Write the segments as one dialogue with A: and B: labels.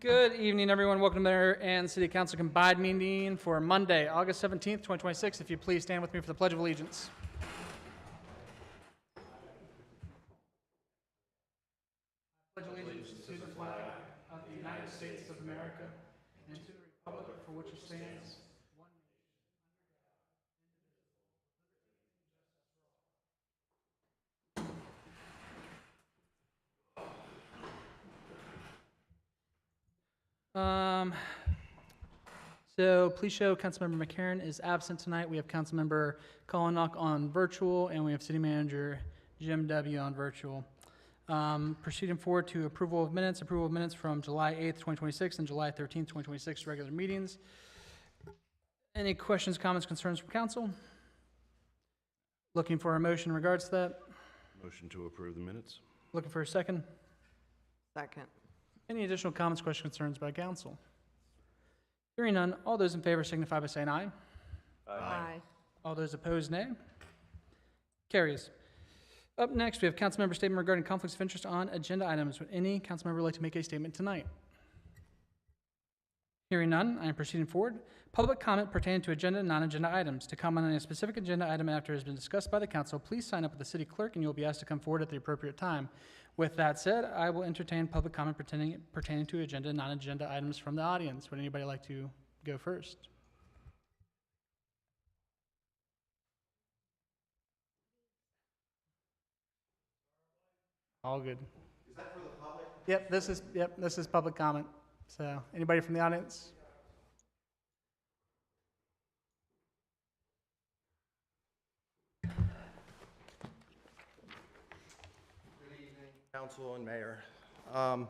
A: Good evening, everyone. Welcome to Mayor and City Council combined meeting for Monday, August 17th, 2026. If you please stand with me for the Pledge of Allegiance. Pledge allegiance to the flag of the United States of America and to the republic for which it stands, one nation. So please show Councilmember McCarron is absent tonight. We have Councilmember Collinock on virtual, and we have City Manager Jim W. on virtual. Proceeding forward to approval of minutes from July 8th, 2026 and July 13th, 2026 regular meetings. Any questions, comments, concerns from council? Looking for a motion in regards to that?
B: Motion to approve the minutes.
A: Looking for a second?
C: Second.
A: Any additional comments, questions, concerns by council? Hearing none, all those in favor signify by saying aye.
C: Aye.
A: All those opposed, nay. Carries. Up next, we have council member statement regarding conflicts of interest on agenda items. Would any council member like to make a statement tonight? Hearing none, I am proceeding forward. Public comment pertaining to agenda and non-agenda items. To comment on a specific agenda item after it has been discussed by the council, please sign up with the city clerk and you'll be asked to come forward at the appropriate time. With that said, I will entertain public comment pertaining to agenda and non-agenda items from the audience. Would anybody like to go first? All good.
D: Is that for the public?
A: Yep, this is public comment. So, anybody from the audience?
D: Council and Mayor. I'm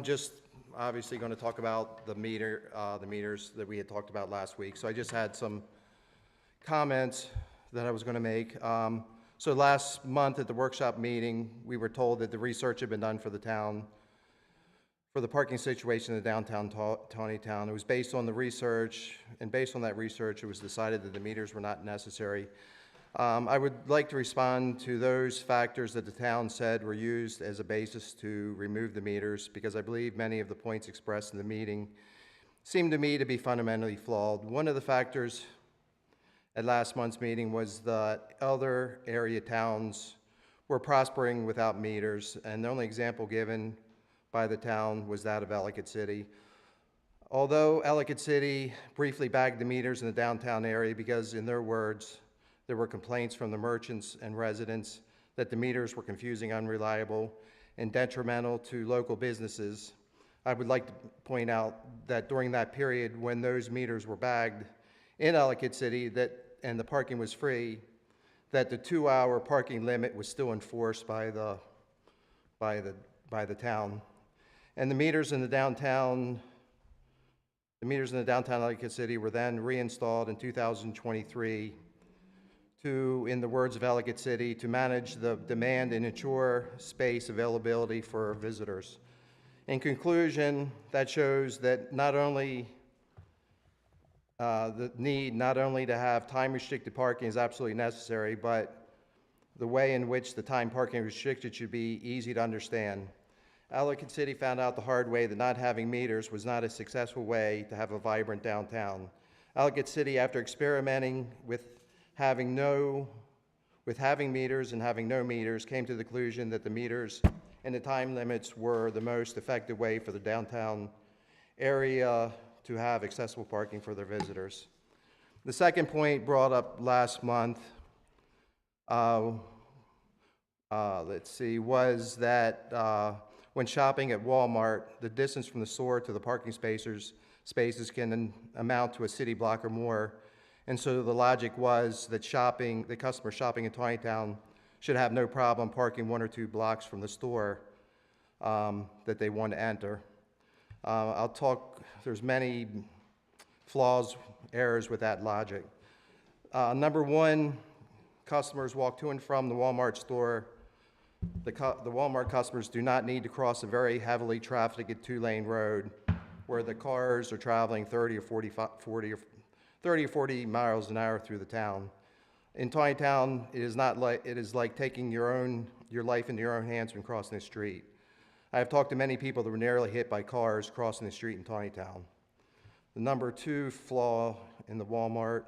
D: just obviously going to talk about the meters that we had talked about last week. So I just had some comments that I was going to make. So last month at the workshop meeting, we were told that the research had been done for the town for the parking situation in the downtown Taneytown. It was based on the research, and based on that research, it was decided that the meters were not necessary. I would like to respond to those factors that the town said were used as a basis to remove the meters, because I believe many of the points expressed in the meeting seem to me to be fundamentally flawed. One of the factors at last month's meeting was that other area towns were prospering without meters, and the only example given by the town was that of Ellicott City. Although Ellicott City briefly bagged the meters in the downtown area because, in their words, there were complaints from the merchants and residents that the meters were confusing, unreliable, and detrimental to local businesses. I would like to point out that during that period when those meters were bagged in Ellicott City and the parking was free, that the 2-hour parking limit was still enforced by the town. And the meters in the downtown Ellicott City were then reinstalled in 2023 to, in the words of Ellicott City, to manage the demand and ensure space availability for visitors. In conclusion, that shows that not only the need not only to have time-restricted parking is absolutely necessary, but the way in which the time parking restricted should be easy to understand. Ellicott City found out the hard way that not having meters was not a successful way to have a vibrant downtown. Ellicott City, after experimenting with having meters and having no meters, came to the conclusion that the meters and the time limits were the most effective way for the downtown area to have accessible parking for their visitors. The second point brought up last month, was that when shopping at Walmart, the distance from the store to the parking spaces can amount to a city block or more. And so the logic was that the customer shopping in Taneytown should have no problem parking 1 or 2 blocks from the store that they want to enter. There's many flaws, errors with that logic. Number one, customers walk to and from the Walmart store. The Walmart customers do not need to cross a very heavily trafficked 2-lane road where the cars are traveling 30 or 40 miles an hour through the town. In Taneytown, it is like taking your life into your own hands when crossing the street. I have talked to many people that were nearly hit by cars crossing the street in Taneytown. The number 2 flaw in the Walmart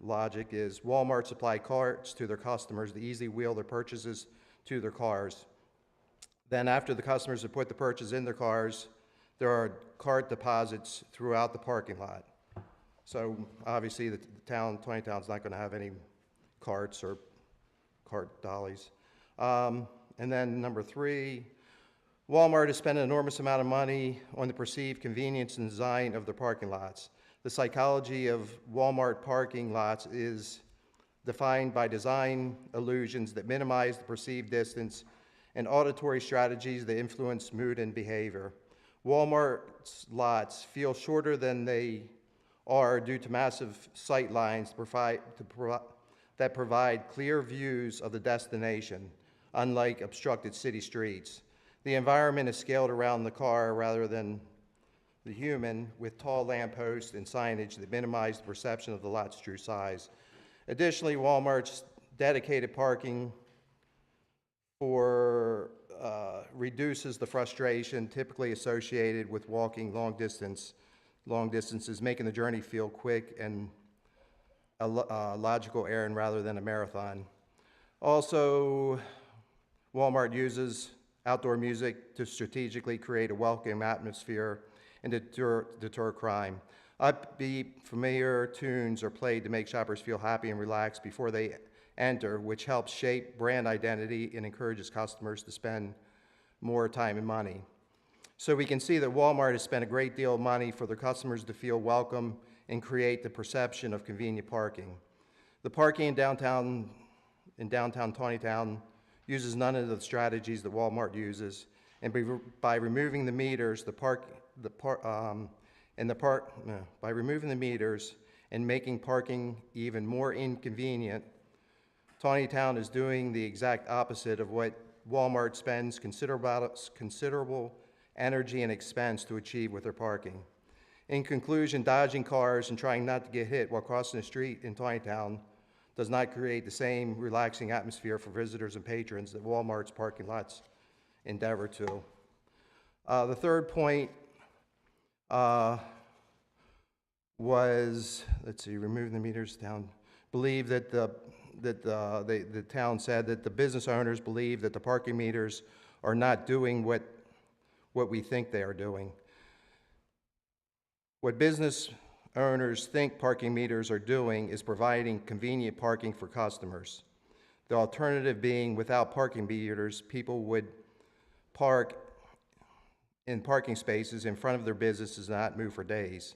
D: logic is Walmart supply carts to their customers to easily wheel their purchases to their cars. Then after the customers have put the purchase in their cars, there are cart deposits throughout the parking lot. So obviously the town, Taneytown's not going to have any carts or cart dollies. And then number 3, Walmart has spent an enormous amount of money on the perceived convenience and design of their parking lots. The psychology of Walmart parking lots is defined by design illusions that minimize the perceived distance and auditory strategies that influence mood and behavior. Walmart's lots feel shorter than they are due to massive sight lines that provide clear views of the destination, unlike obstructed city streets. The environment is scaled around the car rather than the human, with tall lampposts and signage that minimize the perception of the lot's true size. Additionally, Walmart's dedicated parking reduces the frustration typically associated with walking long distances, making the journey feel quick and a logical errand rather than a marathon. Also, Walmart uses outdoor music to strategically create a welcoming atmosphere and deter crime. Upbeat, familiar tunes are played to make shoppers feel happy and relaxed before they enter, which helps shape brand identity and encourages customers to spend more time and money. So we can see that Walmart has spent a great deal of money for their customers to feel welcome and create the perception of convenient parking. The parking in downtown Taneytown uses none of the strategies that Walmart uses, and by removing the meters, by removing the meters and making parking even more inconvenient, Taneytown is doing the exact opposite of what Walmart spends considerable energy and expense to achieve with their parking. In conclusion, dodging cars and trying not to get hit while crossing the street in Taneytown does not create the same relaxing atmosphere for visitors and patrons that Walmart's parking lots endeavor to. The third point was, removing the meters down. Believe that the town said that the business owners believe that the parking meters are not doing what we think they are doing. What business owners think parking meters are doing is providing convenient parking for customers. The alternative being, without parking meters, people would park in parking spaces in front of their businesses and not move for days.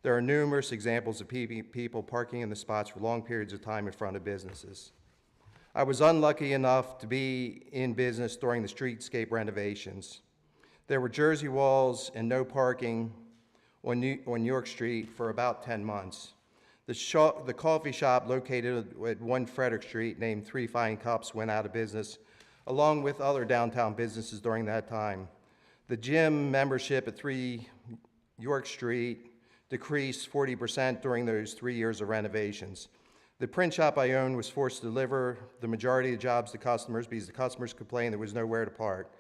D: There are numerous examples of people parking in the spots for long periods of time in front of businesses. I was unlucky enough to be in business during the streetscape renovations. There were jersey walls and no parking on York Street for about 10 months. The coffee shop located at 1 Frederick Street, named Three Fine Cups, went out of business, along with other downtown businesses during that time. The gym membership at 3 York Street decreased 40% during those 3 years of renovations. The print shop I owned was forced to deliver the majority of the jobs to customers because the customers complained there was nowhere to park.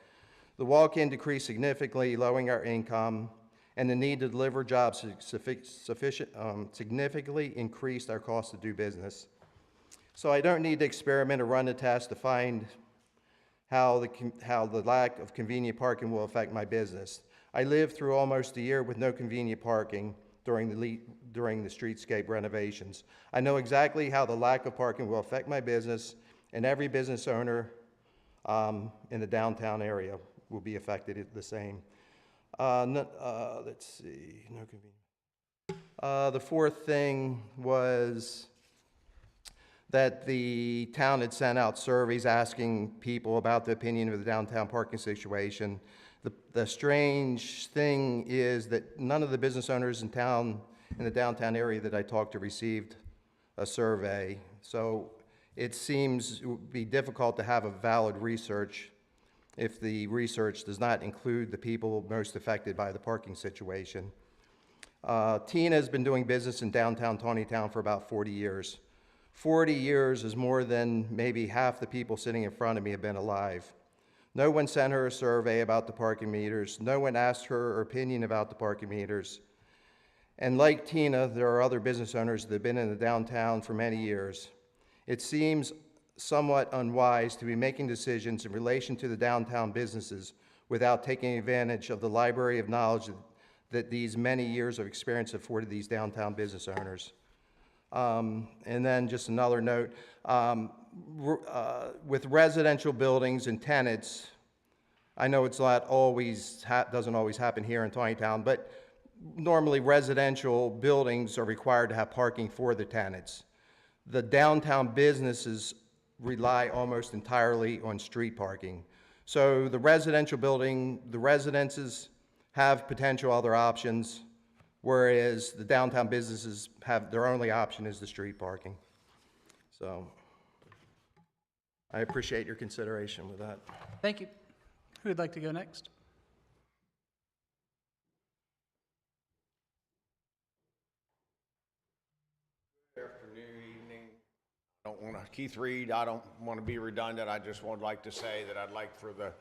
D: The walk-in decreased significantly, lowering our income, and the need to deliver jobs significantly increased our cost to do business. So I don't need to experiment or run a test to find how the lack of convenient parking will affect my business. I lived through almost a year with no convenient parking during the streetscape renovations. I know exactly how the lack of parking will affect my business, and every business owner in the downtown area will be affected the same. Let's see, no convenience. The fourth thing was that the town had sent out surveys asking people about the opinion of the downtown parking situation. The strange thing is that none of the business owners in the downtown area that I talked to received a survey. So it seems it would be difficult to have a valid research if the research does not include the people most affected by the parking situation. Tina has been doing business in downtown Taneytown for about 40 years. 40 years is more than maybe half the people sitting in front of me have been alive. No one sent her a survey about the parking meters. No one asked her opinion about the parking meters. And like Tina, there are other business owners that have been in the downtown for many years. It seems somewhat unwise to be making decisions in relation to the downtown businesses without taking advantage of the library of knowledge that these many years of experience afforded these downtown business owners. And then just another note, with residential buildings and tenants, I know it's not always, doesn't always happen here in Taneytown, but normally residential buildings are required to have parking for the tenants. The downtown businesses rely almost entirely on street parking. So the residential building, the residences have potential other options, whereas the downtown businesses have, their only option is the street parking. So I appreciate your consideration with that.
A: Thank you. Who would like to go next?
E: Afternoon, evening. Keith Reed, I don't want to be redundant. I just would like to say that I'd like for the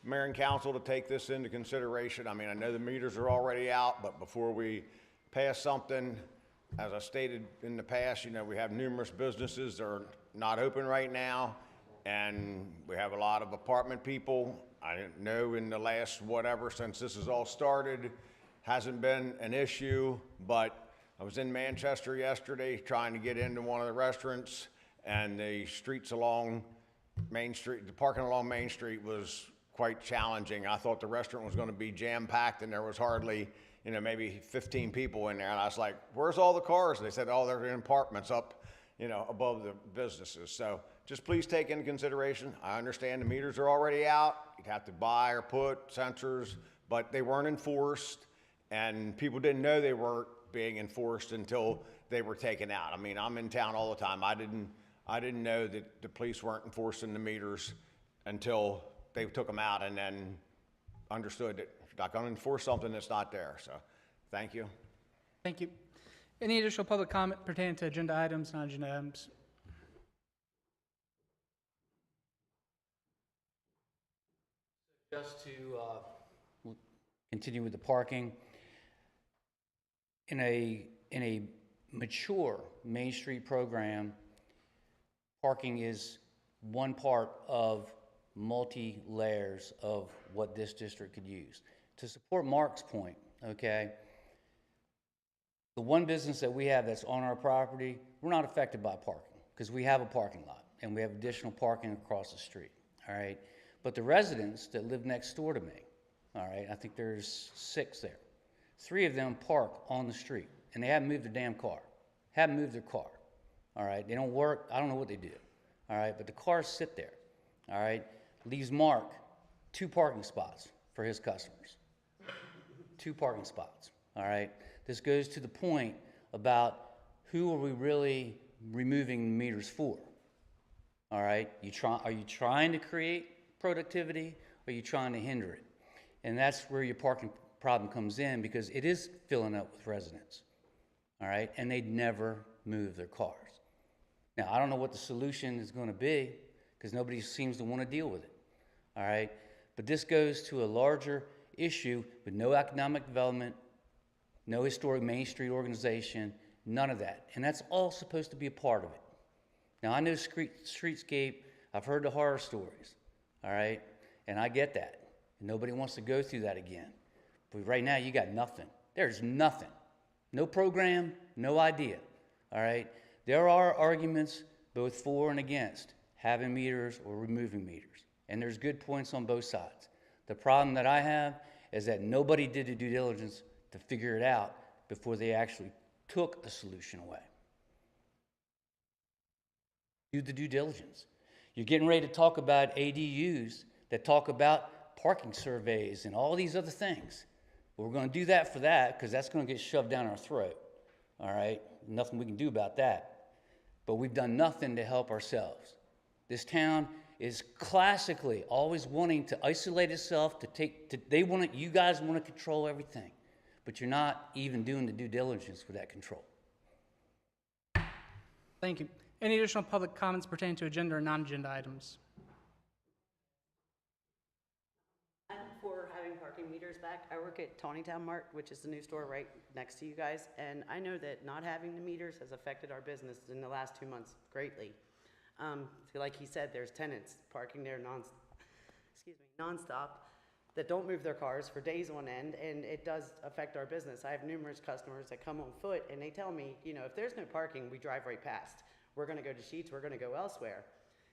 E: mayor and council to take this into consideration. I mean, I know the meters are already out, but before we pass something, as I stated in the past, you know, we have numerous businesses that are not open right now, and we have a lot of apartment people. I didn't know in the last whatever, since this has all started, hasn't been an issue, but I was in Manchester yesterday trying to get into one of the restaurants, and the streets along Main Street, the parking along Main Street was quite challenging. I thought the restaurant was going to be jam-packed, and there was hardly, you know, maybe 15 people in there. And I was like, where's all the cars? And they said, oh, they're in apartments up, you know, above the businesses. So just please take into consideration. I understand the meters are already out. You'd have to buy or put sensors, but they weren't enforced, and people didn't know they weren't being enforced until they were taken out. I mean, I'm in town all the time. I didn't know that the police weren't enforcing the meters until they took them out, and then understood that you're not going to enforce something that's not there. So thank you.
A: Thank you. Any additional public comment pertaining to agenda items, non-agenda items?
F: Just to continue with the parking, in a mature Main Street program, parking is one part of multi-layers of what this district could use. To support Mark's point, okay, the one business that we have that's on our property, we're not affected by parking because we have a parking lot and we have additional parking across the street, all right? But the residents that live next door to me, all right, I think there's 6 there. 3 of them park on the street, and they haven't moved their damn car. Haven't moved their car, all right? They don't work. I don't know what they do, all right? But the cars sit there, all right? Leaves Mark 2 parking spots for his customers. 2 parking spots, all right? This goes to the point about who are we really removing meters for, all right? Are you trying to create productivity, or are you trying to hinder it? And that's where your parking problem comes in, because it is filling up with residents, all right? And they never move their cars. Now, I don't know what the solution is going to be, because nobody seems to want to deal with it, all right? But this goes to a larger issue with no economic development, no historic Main Street organization, none of that. And that's all supposed to be a part of it. Now, I know streetscape, I've heard the horror stories, all right? And I get that. And nobody wants to go through that again. But right now, you got nothing. There's nothing. No program, no idea, all right? There are arguments both for and against having meters or removing meters. And there's good points on both sides. The problem that I have is that nobody did the due diligence to figure it out before they actually took a solution away. Do the due diligence. You're getting ready to talk about ADUs that talk about parking surveys and all these other things. But we're going to do that for that, because that's going to get shoved down our throat, all right? Nothing we can do about that. But we've done nothing to help ourselves. This town is classically always wanting to isolate itself, you guys want to control everything, but you're not even doing the due diligence for that control.
A: Thank you. Any additional public comments pertaining to agenda or non-agenda items?
G: I work at Taneytown Mart, which is the new store right next to you guys, and I know that not having the meters has affected our business in the last 2 months greatly. So like he said, there's tenants parking there nonstop that don't move their cars for days on end, and it does affect our business. I have numerous customers that come on foot, and they tell me, you know, if there's no parking, we drive right past. We're gonna go to Sheetz, we're gonna go elsewhere,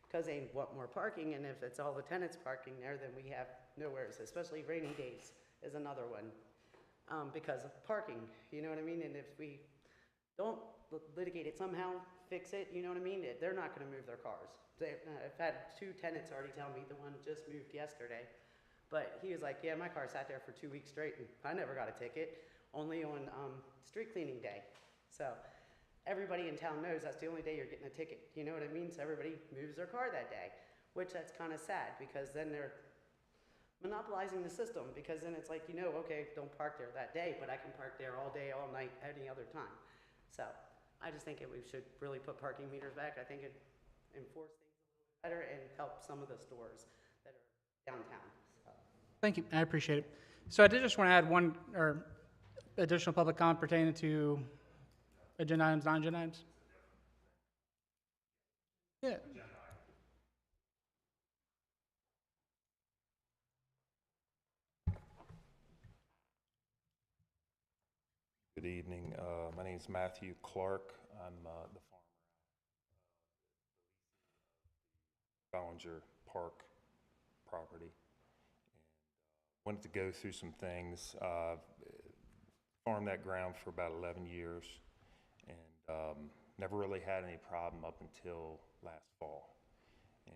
G: because they want more parking, and if it's all the tenants parking there, then we have nowhere, especially rainy days is another one, because of parking, you know what I mean? And if we don't litigate it somehow, fix it, you know what I mean? They're not gonna move their cars. I've had 2 tenants already tell me, the one just moved yesterday, but he was like, yeah, my car sat there for 2 weeks straight, and I never got a ticket, only on street cleaning day. So everybody in town knows that's the only day you're getting a ticket, you know what I mean? So everybody moves their car that day, which that's kind of sad, because then they're monopolizing the system, because then it's like, you know, okay, don't park there that day, but I can park there all day, all night, any other time. So I just think we should really put parking meters back. I think it enforce things a little bit better and help some of the stores that are downtown. So.
A: Thank you, I appreciate it. So I did just want to add one, or additional public comment pertaining to agenda items, non-agenda items? Yeah.
H: Good evening. My name is Matthew Clark. I'm the farmer at Ballinger Park property. And wanted to go through some things. Farmed that ground for about 11 years and never really had any problem up until last fall, and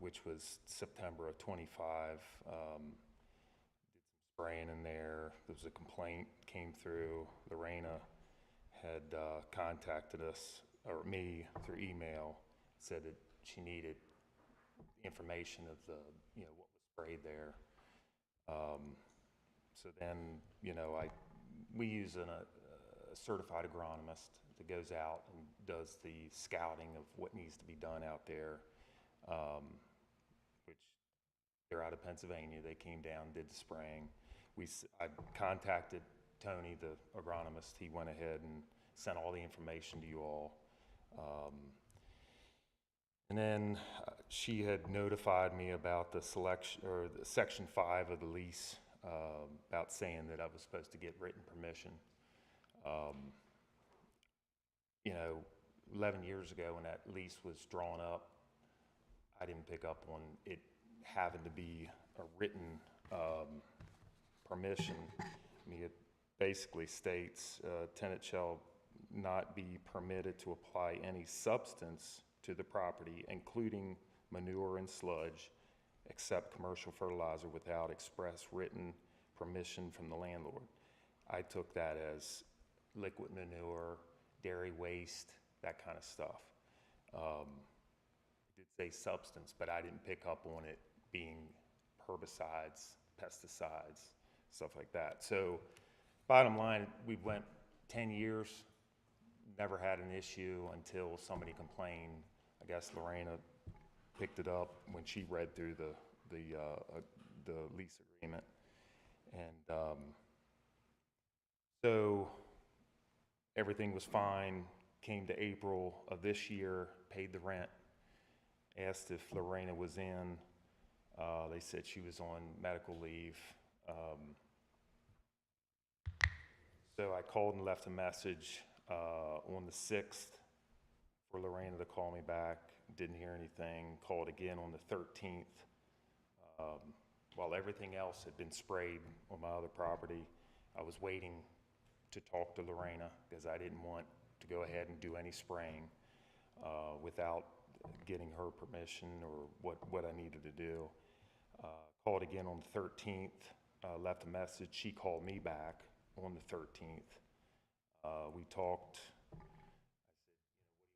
H: which was September of 25. Spraying in there. There was a complaint came through. Lorena had contacted us, or me, through email, said that she needed information of the, you know, what was sprayed there. So then, you know, we use a certified agronomist that goes out and does the scouting of what needs to be done out there, which they're out of Pennsylvania. They came down, did the spraying. I contacted Tony, the agronomist. He went ahead and sent all the information to you all. And then she had notified me about the selection, or the Section 5 of the lease, about saying that I was supposed to get written permission. You know, 11 years ago when that lease was drawn up, I didn't pick up on it having to be a written permission. I mean, it basically states, tenant shall not be permitted to apply any substance to the property, including manure and sludge, except commercial fertilizer without express written permission from the landlord. I took that as liquid manure, dairy waste, that kind of stuff. It did say substance, but I didn't pick up on it being herbicides, pesticides, stuff like that. So bottom line, we went 10 years, never had an issue until somebody complained. I guess Lorena picked it up when she read through the lease agreement. And so everything was fine. Came to April of this year, paid the rent, asked if Lorena was in. They said she was on medical leave. So I called and left a message on the 6th for Lorena to call me back. Didn't hear anything. Called again on the 13th. While everything else had been sprayed on my other property, I was waiting to talk to Lorena because I didn't want to go ahead and do any spraying without getting her permission or what I needed to do. Called again on the 13th, left a message. She called me back on the 13th. We talked. I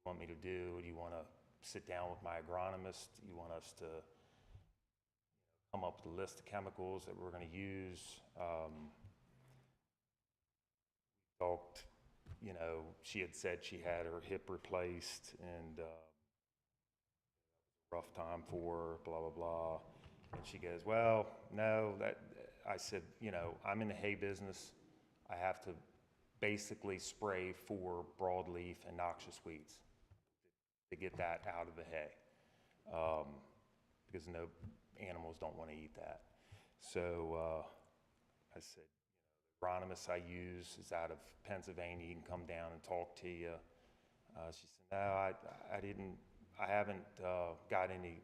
H: said, what do you want me to do? Do you want to sit down with my agronomist? Do you want us to come up with a list of chemicals that we're going to use? Talked, you know, she had said she had her hip replaced and rough time for her, blah, blah, blah. And she goes, well, no, I said, you know, I'm in the hay business. I have to basically spray for broadleaf and noxious weeds to get that out of the hay, because no animals don't want to eat that. So I said, the agronomist I use is out of Pennsylvania. He can come down and talk to you. She said, no, I haven't got any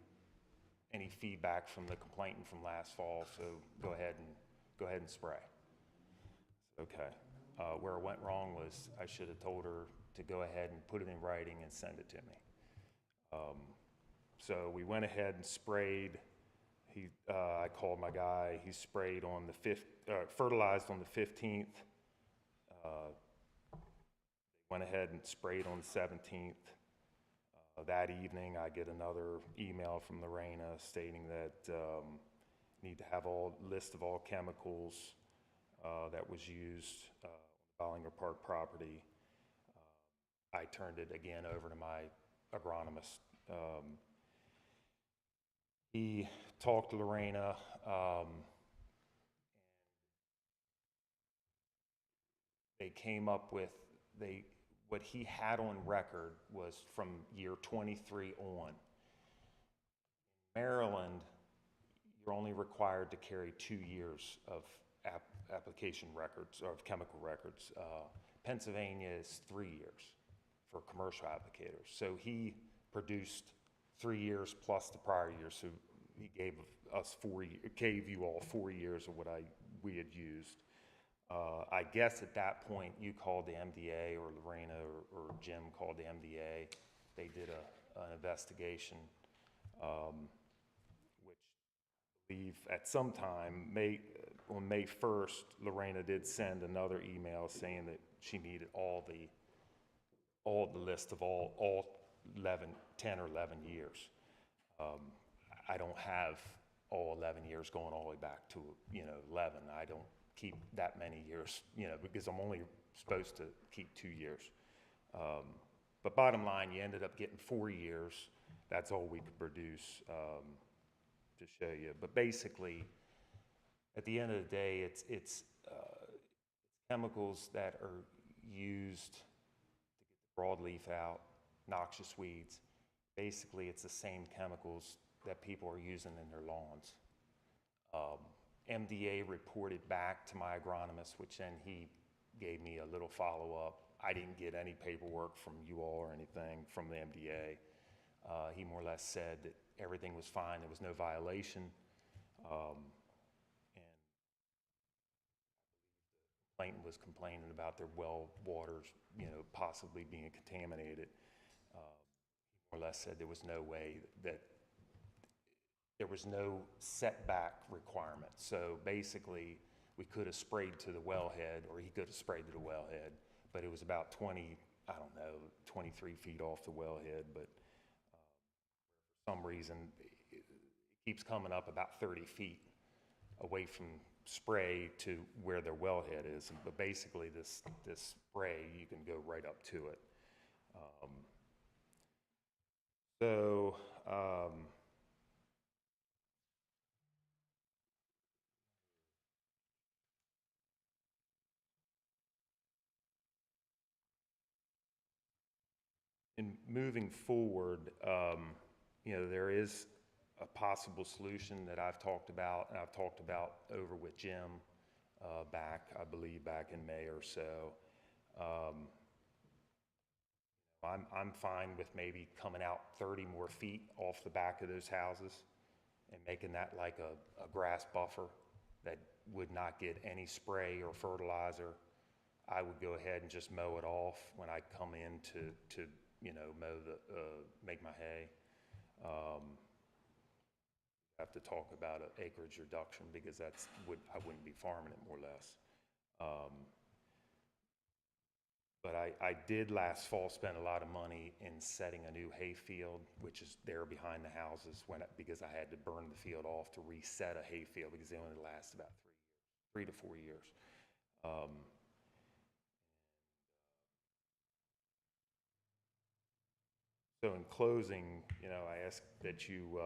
H: feedback from the complainant from last fall, so go ahead and spray. Okay. Where it went wrong was I should have told her to go ahead and put it in writing and send it to me. So we went ahead and sprayed. I called my guy. He sprayed on the fertilized on the 15th. Went ahead and sprayed on the 17th. That evening, I get another email from Lorena stating that need to have list of all chemicals that was used on the Bollinger Park property. I turned it again over to my agronomist. He talked to Lorena. They came up with what he had on record was from year 23 on. In Maryland, you're only required to carry 2 years of application records, or of chemical records. Pennsylvania is 3 years for commercial applicators. So he produced 3 years plus the prior year. So he gave you all 4 years of what we had used. I guess at that point you called the MDA, or Lorena or Jim called the MDA. They did an investigation, which I believe at some time, on May 1st, Lorena did send another email saying that she needed all the list of all 10 or 11 years. I don't have all 11 years going all the way back to 11. I don't keep that many years, because I'm only supposed to keep 2 years. But bottom line, you ended up getting 4 years. That's all we could produce to show you. But basically, at the end of the day, it's chemicals that are used to get the broadleaf out, noxious weeds. Basically, it's the same chemicals that people are using in their lawns. MDA reported back to my agronomist, which then he gave me a little follow-up. I didn't get any paperwork from you all or anything from the MDA. He more or less said that everything was fine, there was no violation. And the complainant was complaining about their well waters, possibly being contaminated. He more or less said there was no way that there was no setback requirement. So basically, we could have sprayed to the wellhead, or he could have sprayed to the wellhead, but it was about 23 feet off the wellhead. But for some reason, it keeps coming up about 30 feet away from spray to where their wellhead is. But basically, this spray, you can go right up to it. In moving forward, there is a possible solution that I've talked about, and I've talked about over with Jim I believe back in May or so. I'm fine with maybe coming out 30 more feet off the back of those houses and making that like a grass buffer that would not get any spray or fertilizer. I would go ahead and just mow it off when I come in to make my hay. Have to talk about an acreage reduction, because I wouldn't be farming it, more or less. But I did last fall spend a lot of money in setting a new hay field, which is there behind the houses, because I had to burn the field off to reset a hay field, because they only last about 3 to 4 years. So in closing, I ask that you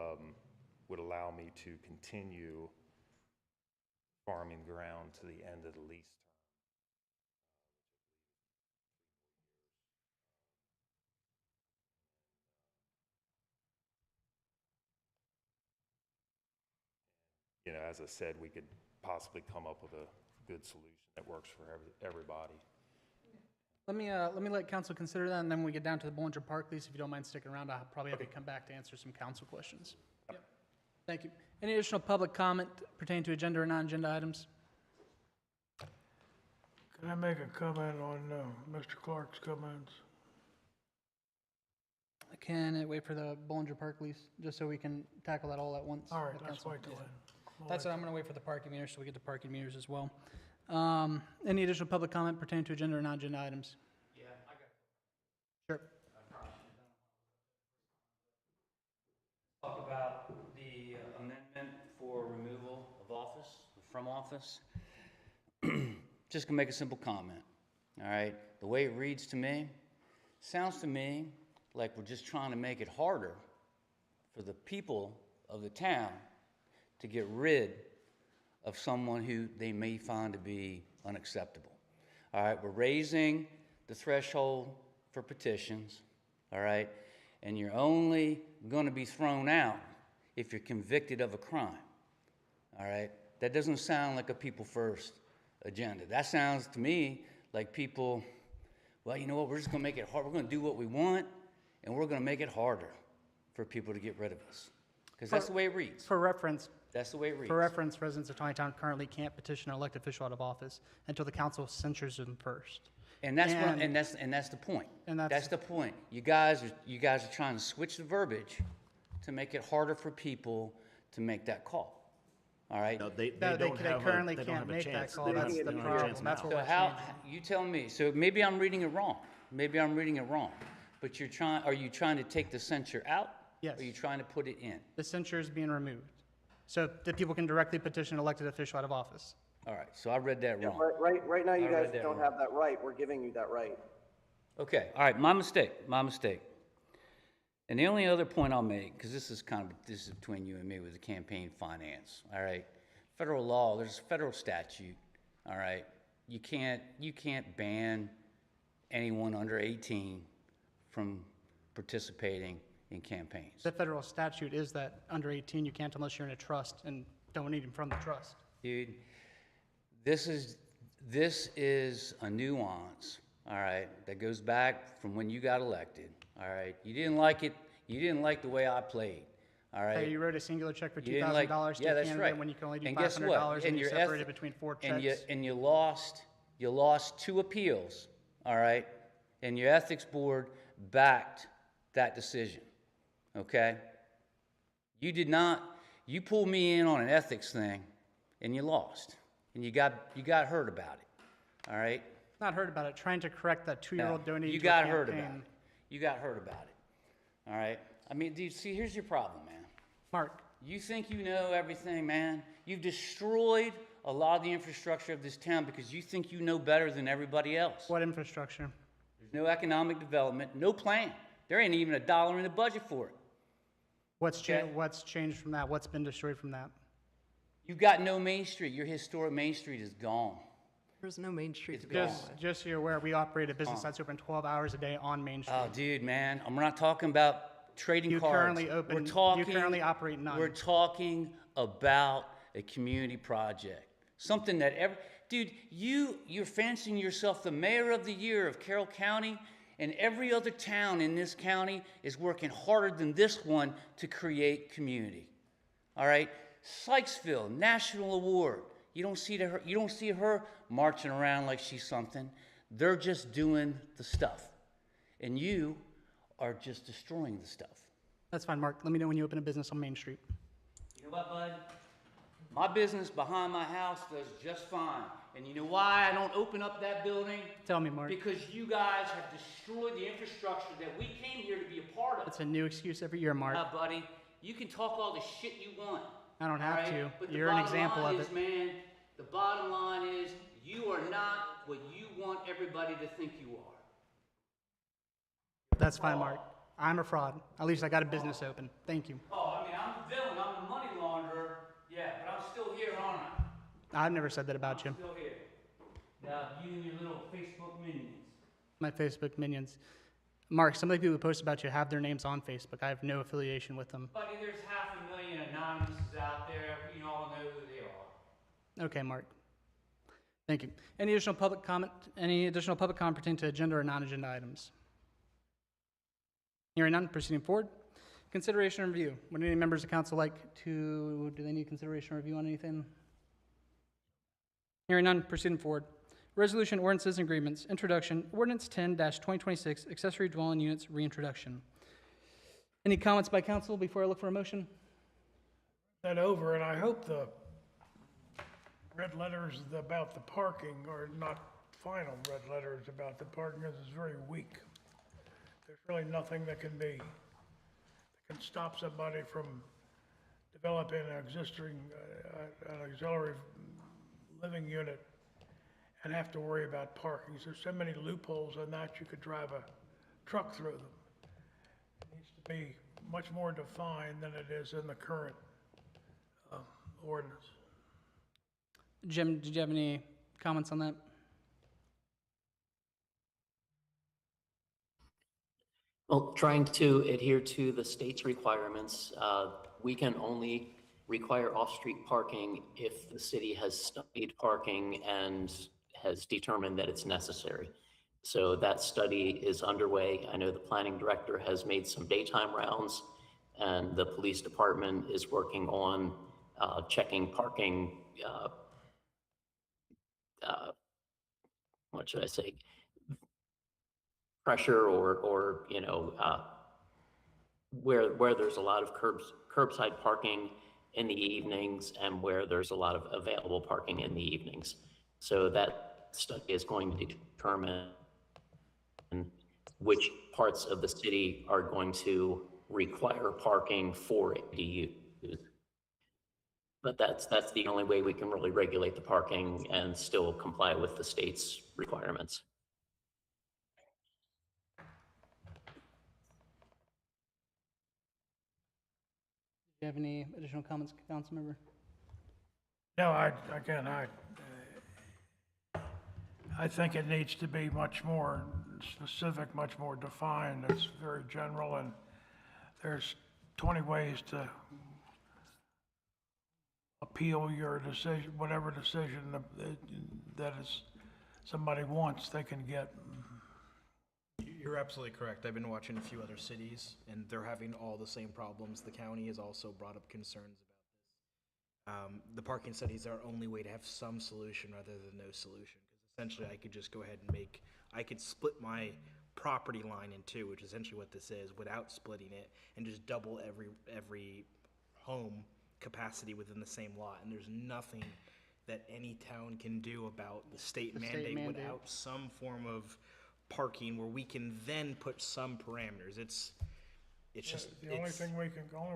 H: would allow me to continue farming ground to the end of the lease term. You know, as I said, we could possibly come up with a good solution that works for everybody.
A: Let me let council consider that, and then when we get down to the Bollinger Park lease, if you don't mind sticking around, I'll probably have you come back to answer some council questions. Yep. Thank you. Any additional public comment pertaining to agenda or non-agenda items?
I: Can I make a comment on Mr. Clark's comments?
A: Can it wait for the Bollinger Park lease, just so we can tackle that all at once?
I: All right,
A: with
I: let's
A: council?
I: wait till
A: Yeah.
I: then.
A: That's it, I'm gonna wait for the parking meters, so we get to parking meters as well. Any additional public comment pertaining to agenda or non-agenda items?
F: Yeah, I got
A: Sure.
F: talk about the amendment for removal of office, from office. Just gonna make a simple comment, all right? The way it reads to me, sounds to me like we're just trying to make it harder for the people of the town to get rid of someone who they may find to be unacceptable. All right, we're raising the threshold for petitions, all right? And you're only going to be thrown out if you're convicted of a crime, all right? That doesn't sound like a people first agenda. That sounds to me like people, well, you know what, we're just going to make it hard. We're going to do what we want, and we're going to make it harder for people to get rid of us. Because that's the way it reads.
A: For reference,
F: That's the way it reads.
A: residents of Taneytown currently can't petition an elected official out of office until the council censures them first.
F: And that's what,
A: And-
F: and that's the point.
A: And that's-
F: the point. You guys are trying to switch the verbiage to make it harder for people to make that call. All right?
B: No, they
A: They
B: don't have
A: currently
B: they don't
A: can't
B: have a
A: make that
B: chance.
A: call,
B: They don't
A: that's
B: have-
A: the
B: they don't have a
A: problem,
B: chance
A: that's
B: now.
A: what
F: So
A: we're
F: how,
A: changing.
F: you tell me. So maybe I'm reading it wrong. Maybe I'm reading it wrong. But are you trying to take the censure out?
A: Yes.
F: Or are you trying to put it in?
A: The censure is being removed, so that people can directly petition an elected official out of office.
F: All right, so I read that wrong.
J: Right now, you
F: I read
J: guys
F: that
J: don't
F: wrong.
J: have that right. We're giving you that right.
F: Okay, all right, my mistake. And the only other point I'll make, because this is between you and me with the campaign finance, all right? Federal law, there's a federal statute, all right? You can't ban anyone under 18 from participating in campaigns.
A: The federal statute is that under 18, you can't unless you're in a trust and donating from the trust.
F: Dude, this is a nuance, all right, that goes back from when you got elected, all right? You didn't like it, you didn't like the way I played, all right?
A: Hey, you wrote a singular check for
F: You didn't like-
A: $2,000 to
F: yeah,
A: a
F: that's
A: candidate
F: right.
A: when you can only do
F: And guess what?
A: $500 and you
F: your
A: separated
F: eth-
A: between 4
F: and
A: checks.
F: you lost 2 appeals, all right? And your ethics board backed that decision, okay? You did not, you pulled me in on an ethics thing and you lost. And you got hurt about it, all right?
A: Not heard about it, trying to correct that 2-year-old
F: No,
A: donating
F: you
A: to a
F: got hurt
A: campaign.
F: about it. You got hurt about it, all right? I mean, dude, see, here's your problem, man.
A: Mark,
F: You think you know everything, man. You've destroyed a lot of the infrastructure of this town because you think you know better than everybody else.
A: what infrastructure?
F: There's no economic development, no plan. There ain't even $1 in the budget for it.
A: What's
F: Okay.
A: changed from that? What's been destroyed from that?
F: You got no Main Street. Your historic Main Street is gone.
C: There's no Main Street to be
A: Just so you're aware, we operate a business that's open 12 hours a day on Main Street.
F: Oh, dude, man, I'm not talking about trading
A: You
F: cards.
A: currently you currently operate none.
F: We're talking about a community project, something that dude, you're fancying yourself the mayor of the year of Carroll County, and every other town in this county is working harder than this one to create community. All right, Sykesville, national award. You don't see her marching around like she's something. They're just doing the stuff, and you are just destroying the stuff.
A: That's fine, Mark. Let me know when you open a business on Main Street.
F: You know what, bud? My business behind my house does just fine. And you know why I don't open up that building?
A: Tell me, Mark.
F: Because you guys have destroyed the infrastructure that we came here to be a part of.
A: It's a new excuse every year, Mark.
F: Buddy, you can talk all the shit you want.
A: I don't have
F: all right?
A: to.
F: But
A: You're an
F: the bottom
A: example
F: line
A: of
F: is,
A: it.
F: man, the bottom line is you are not what you want everybody to think you are.
A: That's fine, Mark. I'm a fraud. At least I got a business open. Thank you.
F: Oh, I mean, I'm the villain. I'm the money launderer. Yeah, but I'm still here, aren't I?
A: I've never said that about you.
F: Still here. Now, you and your little Facebook minions.
A: My Facebook minions. Mark, some of the people who post about you have their names on Facebook. I have no affiliation with them.
F: Buddy, there's 500,000 anonymouses out there. We all know who they are.
A: Okay, Mark. Thank you. Any additional public comment? Any additional public comment pertaining to agenda or non-agenda items? Hearing none, proceeding forward. Consideration and review. Would any members of council like to, do they need consideration or review on anything? Hearing none, proceeding forward. Resolution, ordinances, and agreements. Introduction. Ordinance 10-2026, accessory dwelling units reintroduction. Any comments by council before I look for a motion?
I: That over, and I hope the red letters about the parking are not final red letters about the parking, because it's very weak. There's really nothing that can stop somebody from developing an existing, an auxiliary living unit and have to worry about parking. There's so many loopholes in that you could drive a truck through them. It needs to be much more defined than it is in the current ordinance.
A: Jim, did you have any comments on that?
K: Well, trying to adhere to the state's requirements, we can only require off-street parking if the city has studied parking and has determined that it's necessary. So that study is underway. I know the planning director has made some daytime rounds, and the police department is working on checking parking, what should I say, pressure or you know, where there's a lot of curbside parking in the evenings and where there's a lot of available parking in the evenings. So that study is going to determine which parts of the city are going to require parking for ADUs. But that's the only way we can really regulate the parking and still comply with the state's requirements.
A: Do you have any additional comments, council member?
I: No, I think it needs to be much more specific, much more defined. It's very general, and there's 20 ways to appeal your decision, whatever decision that is somebody wants, they can get.
L: You're absolutely correct. I've been watching a few other cities, and they're having all the same problems. The county has also brought up concerns about this. The parking studies are our only way to have some solution rather than no solution. Because essentially, I could just go ahead and I could split my property line in two, which is essentially what this is, without splitting it, and just double every home capacity within the same lot. And there's nothing that any town can do about the state mandate without some form of parking where we can then put some parameters. It's just
I: The only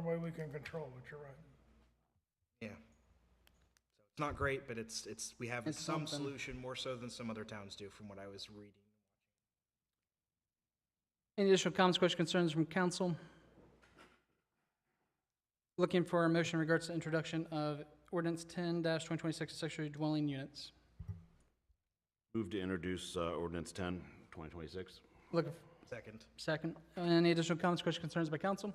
I: way we can control it, you're right.
L: yeah. So it's not great, but we have
A: It's
L: some
A: something.
L: solution, more so than some other towns do from what I was reading.
A: Any additional comments, questions, concerns from council? Looking for a motion in regards to introduction of ordinance 10-2026 accessory dwelling units.
B: Move to introduce ordinance 10, 2026.
A: Looking
L: Second.
A: second. Any additional comments, questions, concerns by council?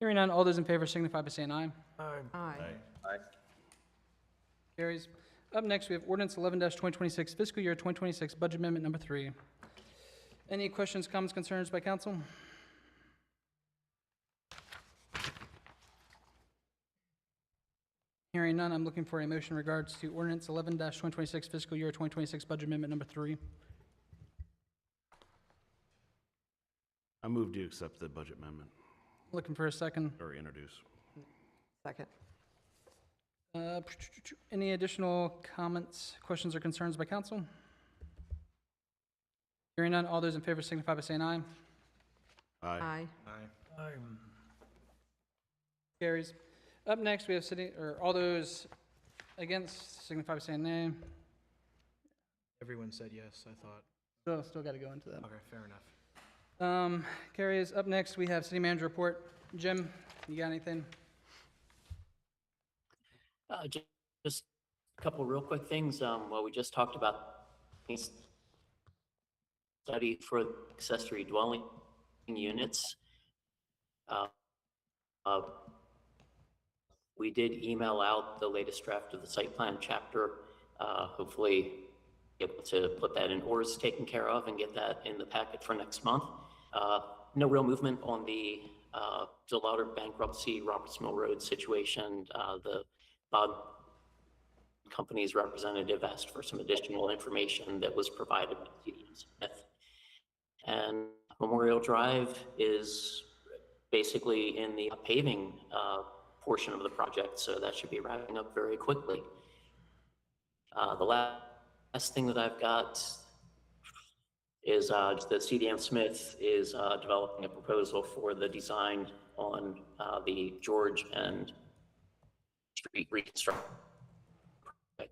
A: Hearing none, all those in favor signify by saying aye.
C: Aye.
A: Carries. Up next, we have ordinance 11-2026 fiscal year 2026 budget amendment number 3. Any questions, comments, concerns by council? Hearing none, I'm looking for a motion in regards to ordinance 11-2026 fiscal year 2026 budget amendment number 3.
B: I move to accept the budget amendment,
A: Looking for a second.
B: or introduce.
C: Second.
A: Any additional comments, questions, or concerns by council? Hearing none, all those in favor signify by saying aye.
C: Aye.
L: Aye.
A: Carries. Up next, we have all those against signify by saying nay.
L: Everyone said yes, I thought.
A: Still got to go into that.
L: Okay, fair enough.
A: Carries. Up next, we have city manager report. Jim, you got anything?
K: Just a couple real quick things. Well, we just talked about these study for accessory dwelling units. Uh, uh, we did email out the latest draft of the site plan chapter. Hopefully able to put that in or is taken care of and get that in the packet for next month. No real movement on the Gelato bankruptcy, Roberts Mill Road situation. The Bob company's representative asked for some additional information that was provided by TDM Smith. And Memorial Drive is basically in the paving portion of the project, so that should be wrapping up very quickly. The last thing that I've got is that CDM Smith is developing a proposal for the design on the George and Street reconstruction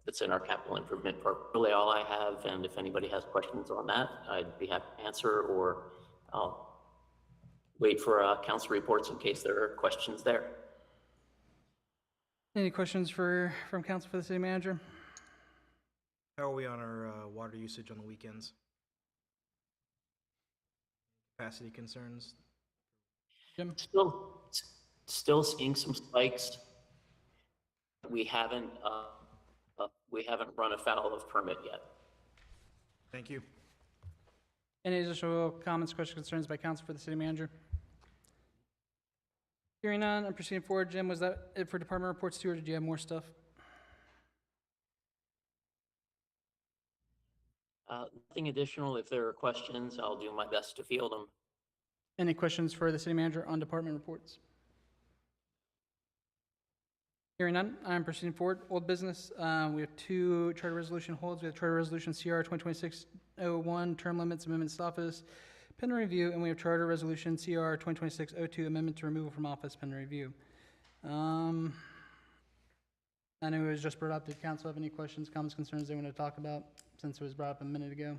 K: that's in our capital improvement program. Really all I have, and if anybody has questions on that, I'd be happy to answer, or I'll wait for council reports in case there are questions there.
A: Any questions from council for the city manager?
L: How are we on our water usage on the weekends? Capacity concerns?
A: Jim?
K: Still seeing some spikes. We haven't run afoul of permit yet.
L: Thank you.
A: Any additional comments, questions, concerns by council for the city manager? Hearing none, I'm proceeding forward. Jim, was that it for department reports too, or did you have more stuff?
K: Nothing additional. If there are questions, I'll do my best to field them.
A: Any questions for the city manager on department reports? Hearing none, I'm proceeding forward. Old business, we have 2 charter resolution holds. We have charter resolution CR 2026-01, term limits, amendments to office, pending review, and we have charter resolution CR 2026-02, amendment to removal from office, pending review. I know it was just brought up. Did council have any questions, comments, concerns they want to talk about since it was brought up a minute ago?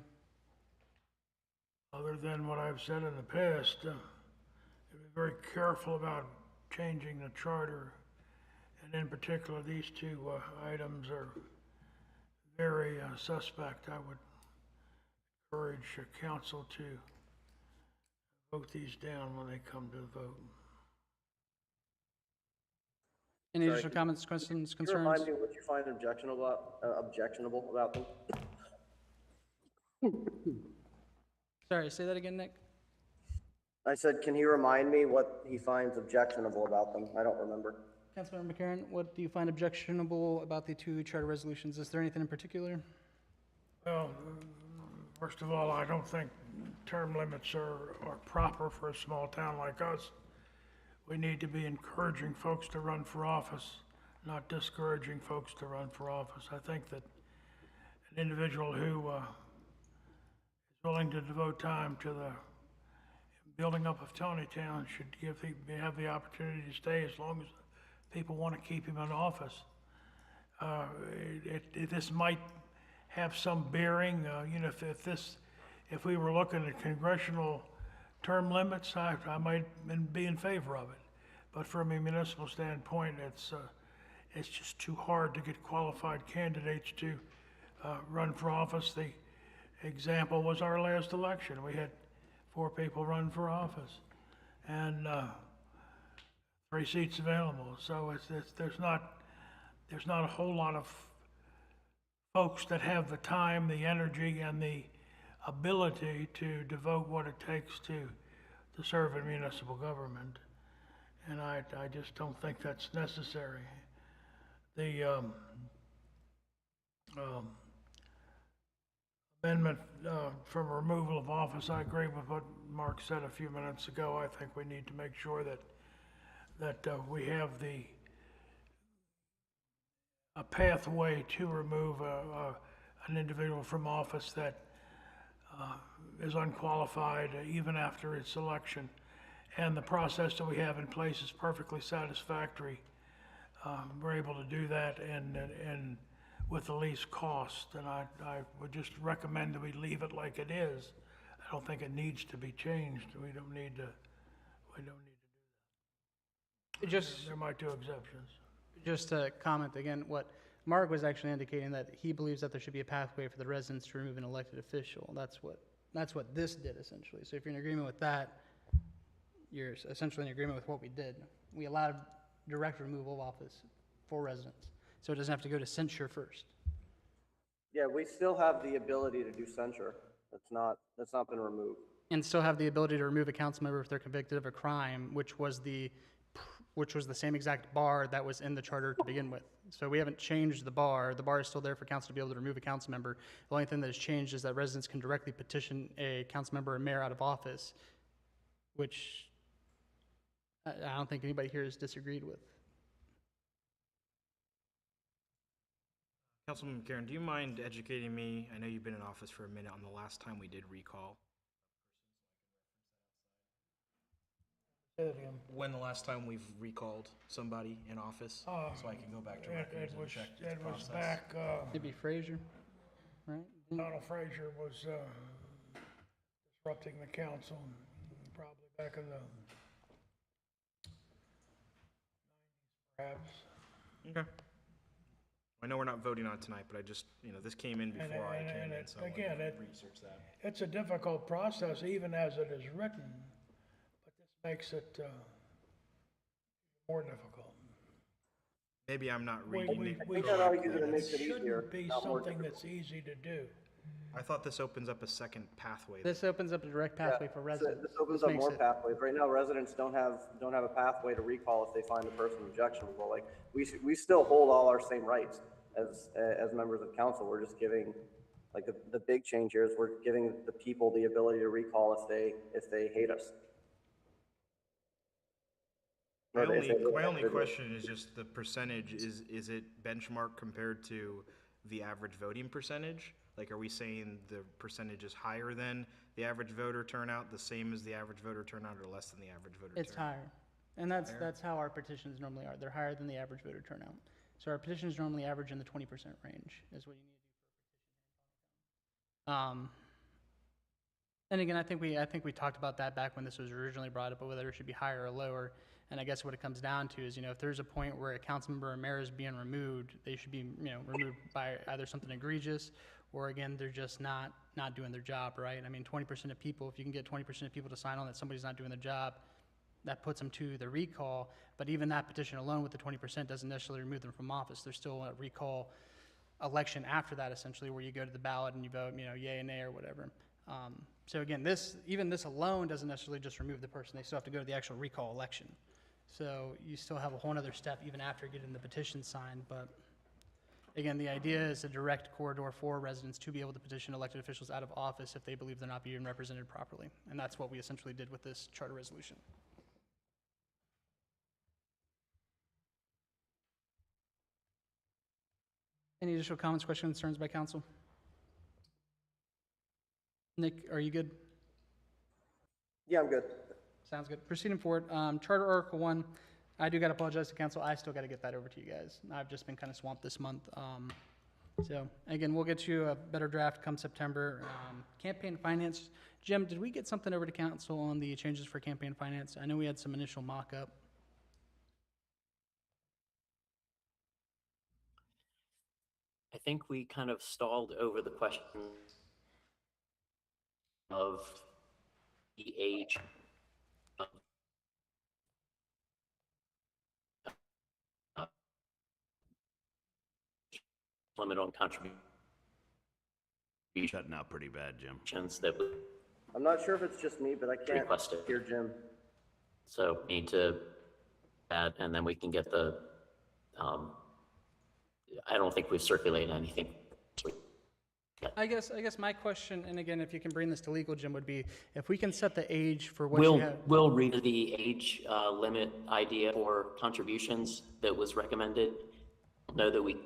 I: Other than what I've said in the past, be very careful about changing the charter. And in particular, these 2 items are very suspect. I would encourage council to vote these down when they come to the vote.
A: Any additional comments, questions,
J: Can you remind
A: concerns?
J: me what you find objectionable about them?
A: Sorry, say that again, Nick.
J: I said, can he remind me what he finds objectionable about them? I don't remember.
A: Councilmember McCarron, what do you find objectionable about the 2 charter resolutions? Is there anything in particular?
I: Well, first of all, I don't think term limits are proper for a small town like us. We need to be encouraging folks to run for office, not discouraging folks to run for office. I think that an individual who is willing to devote time to the building up of Taneytown should have the opportunity to stay as long as people want to keep him in office. This might have some bearing, if we were looking at congressional term limits, I might be in favor of it. But from a municipal standpoint, it's just too hard to get qualified candidates to run for office. The example was our last election. We had 4 people run for office, and 3 seats available. So there's not a whole lot of folks that have the time, the energy, and the ability to devote what it takes to serve in municipal government. And I just don't think that's necessary. The amendment from removal of office, I agree with what Mark said a few minutes ago. I think we need to make sure that we have a pathway to remove an individual from office that is unqualified even after its election. And the process that we have in place is perfectly satisfactory. We're able to do that and with the least cost. And I would just recommend that we leave it like it is. I don't think it needs to be changed. We don't need to do that.
A: Just
I: There might be exceptions.
A: Just to comment again, what Mark was actually indicating, that he believes that there should be a pathway for the residents to remove an elected official. That's what this did essentially. So if you're in agreement with that, you're essentially in agreement with what we did. We allowed direct removal of office for residents, so it doesn't have to go to censure first.
J: Yeah, we still have the ability to do censure. That's not been removed.
A: And still have the ability to remove a council member if they're convicted of a crime, which was the same exact bar that was in the charter to begin with. So we haven't changed the bar. The bar is still there for council to be able to remove a council member. The only thing that has changed is that residents can directly petition a council member or mayor out of office, which I don't think anybody here has disagreed with.
L: Councilman McCarron, do you mind educating me? I know you've been in office for a minute on the last time we did recall.
I: Say that again.
L: When the last time we've recalled somebody in office, so I can go back to records and check the
I: It was
L: process.
I: back,
A: Maybe Frazier, right?
I: Donald Frazier was disrupting the council, probably back in the 90s, perhaps.
L: Okay. I know we're not voting on it tonight, but I just, this came in
I: And-
L: before I
I: and-
L: came
I: and
L: in,
I: it-
L: so I
I: again,
L: wanted
I: it-
L: to research that.
I: It's a difficult process, even as it is written, but this makes it more difficult.
L: Maybe I'm not
I: We-
L: reading
I: we-
L: it.
I: we-
J: I think that argument
I: it
J: makes it easier,
I: shouldn't be
J: not more
I: something
J: difficult.
I: that's easy to do.
L: I thought this opens up a second pathway.
A: This opens up a direct pathway for residents.
J: This opens
A: This
J: up
A: makes
J: more
A: it-
J: pathways. Right now, residents don't have a pathway to recall if they find the person objectionable. Like, we still hold all our same rights as members of council. We're just giving, like, the big change here is we're giving the people the ability to recall if they hate us.
L: My
J: Or if they hate
L: my
J: us.
L: only question is just the percentage, is it benchmark compared to the average voting percentage? Like, are we saying the percentage is higher than the average voter turnout, the same as the average voter turnout, or less than the average voter turnout?
A: It's higher. And that's how our petitions normally are. They're higher than the average voter turnout. So our petitions normally average in the 20% range is what you need to do for a petition. And again, I think we talked about that back when this was originally brought up, but whether it should be higher or lower. And I guess what it comes down to is, if there's a point where a council member or mayor is being removed, they should be, removed by either something egregious, or again, they're just not doing their job, right? I mean, 20% of people, if you can get 20% of people to sign on that somebody's not doing their job, that puts them to the recall. But even that petition alone with the 20% doesn't necessarily remove them from office. There's still a recall election after that, essentially, where you go to the ballot and you vote, yay and nay or whatever. So again, even this alone doesn't necessarily just remove the person. They still have to go to the actual recall election. So you still have a whole other step even after getting the petition signed. But again, the idea is a direct corridor for residents to be able to petition elected officials out of office if they believe they're not being represented properly. And that's what we essentially did with this charter resolution. Any additional comments, questions, concerns by council? Nick, are you good?
J: Yeah, I'm good.
A: Sounds good. Proceeding forward, Charter Article 1, I do got to apologize to council. I still got to get that over to you guys. I've just been kind of swamped this month. So again, we'll get you a better draft come September. Campaign finance, Jim, did we get something over to council on the changes for campaign finance? I know we had some initial mock-up.
K: I think we kind of stalled over the question of the age of limit on contributions
B: Shutting out pretty bad, Jim.
K: that was
J: I'm not sure if it's just me, but I can't
K: requested.
J: hear Jim.
K: So need to add, and then we can get the, I don't think we've circulated anything.
A: I guess my question, and again, if you can bring this to legal, Jim, would be if we can set the age for what you have.
K: We'll read the age limit idea for contributions that was recommended. Know that we,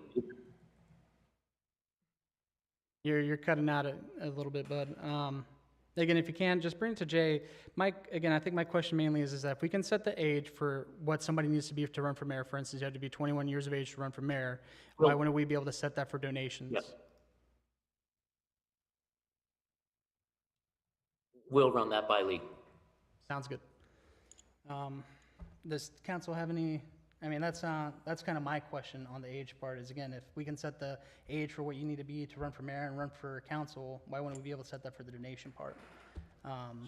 A: You're cutting out a little bit, bud. Again, if you can, just bring it to Jay. Mike, again, I think my question mainly is that if we can set the age for what somebody needs to be to run for mayor, for instance, you have to be 21 years of age to run for mayor, why wouldn't we be able to set that for donations?
K: Yep. We'll run that by league.
A: Sounds good. Does council have any I mean, that's kind of my question on the age part is, again, if we can set the age for what you need to be to run for mayor and run for council, why wouldn't we be able to set that for the donation part?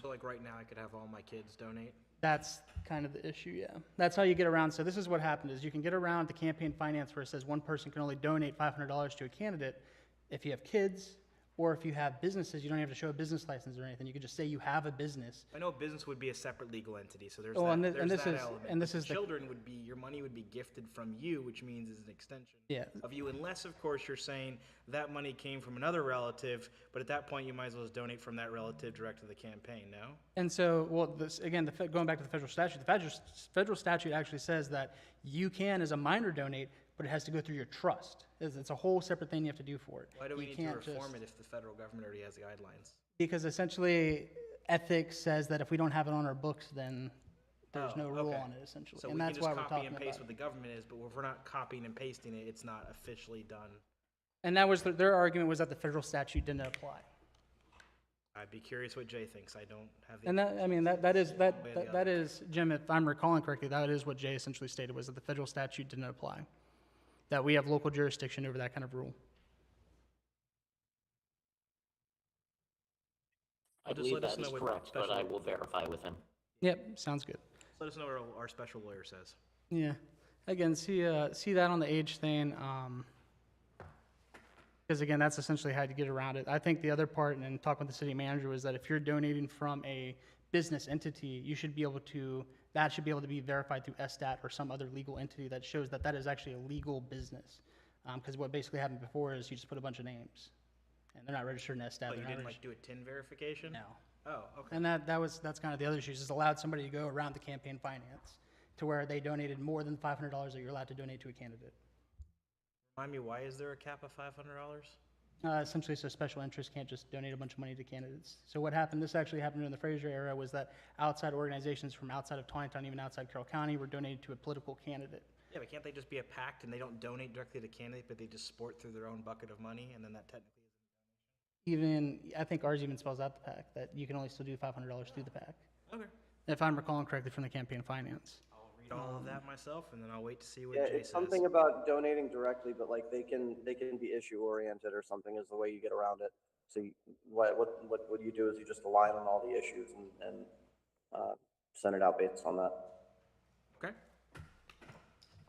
L: So like right now, I could have all my kids donate?
A: That's kind of the issue, yeah. That's how you get around. So this is what happened is you can get around the campaign finance where it says one person can only donate $500 to a candidate if you have kids, or if you have businesses, you don't have to show a business license or anything. You could just say you have a business.
L: I know a business would be a separate legal entity, so there's
A: Oh,
L: that,
A: and
L: there's
A: this
L: that
A: is-
L: element.
A: and this
L: But
A: is the-
L: children would be, your money would be gifted from you, which means it's an extension
A: Yeah.
L: of you, unless, of course, you're saying that money came from another relative, but at that point, you might as well just donate from that relative direct to the campaign, no?
A: And so, well, this, again, going back to the federal statute, the federal statute actually says that you can, as a minor, donate, but it has to go through your trust. It's a whole separate thing you have to do for it.
L: Why do we
A: You
L: need to
A: can't
L: reform
A: just-
L: it if the federal government already has guidelines?
A: Because essentially, ethics says that if we don't have it on our books, then there's
L: Oh,
A: no rule
L: okay.
A: on it, essentially.
L: So
A: And
L: we can
A: that's
L: just
A: why we're
L: copy
A: talking
L: and paste
A: about
L: what the government is, but if we're not copying and pasting it, it's not officially done.
A: And that was, their argument was that the federal statute didn't apply.
L: I'd be curious what Jay thinks. I don't have the.
A: And that, I mean, that is,
L: way or the
A: that
L: other.
A: is, Jim, if I'm recalling correctly, that is what Jay essentially stated, was that the federal statute didn't apply. That we have local jurisdiction over that kind of rule.
K: I
L: Just
K: believe
L: let us
K: that is
L: know what
K: correct, but I
L: special-
K: will verify with him.
A: Yep, sounds good.
L: Let us know what our special lawyer says.
A: Yeah. Again, see that on the age thing, because again, that's essentially how to get around it. I think the other part, and talking with the city manager, was that if you're donating from a business entity, you should be able to, that should be able to be verified through SSTAT or some other legal entity that shows that that is actually a legal business. Because what basically happened before is you just put a bunch of names, and they're not registered in SSTAT.
L: But
A: they're
L: you
A: not
L: didn't
A: registered.
L: like do a TIN verification?
A: No.
L: Oh, okay.
A: And that's kind of the other issue, is allowed somebody to go around the campaign finance to where they donated more than $500 that you're allowed to donate to a candidate.
L: Remind me, why is there a cap of $500?
A: Essentially, so special interests can't just donate a bunch of money to candidates. So what happened, this actually happened during the Fraser era, was that outside organizations from outside of Taneytown, even outside Carroll County, were donated to a political candidate.
L: Yeah, but can't they just be a pact and they don't donate directly to the candidate, but they just sport through their own bucket of money, and then that technically is.
A: Even, I think ours even spells out the PAC, that you can only still do $500 through the PAC,
L: Okay.
A: if I'm recalling correctly from the campaign finance.
L: I'll read all of that myself, and then I'll wait to see what
J: Yeah,
L: Jay
J: it's
L: says.
J: something about donating directly, but like they can be issue oriented or something is the way you get around it. So what you do is you just align on all the issues and send it out based on that.
L: Okay.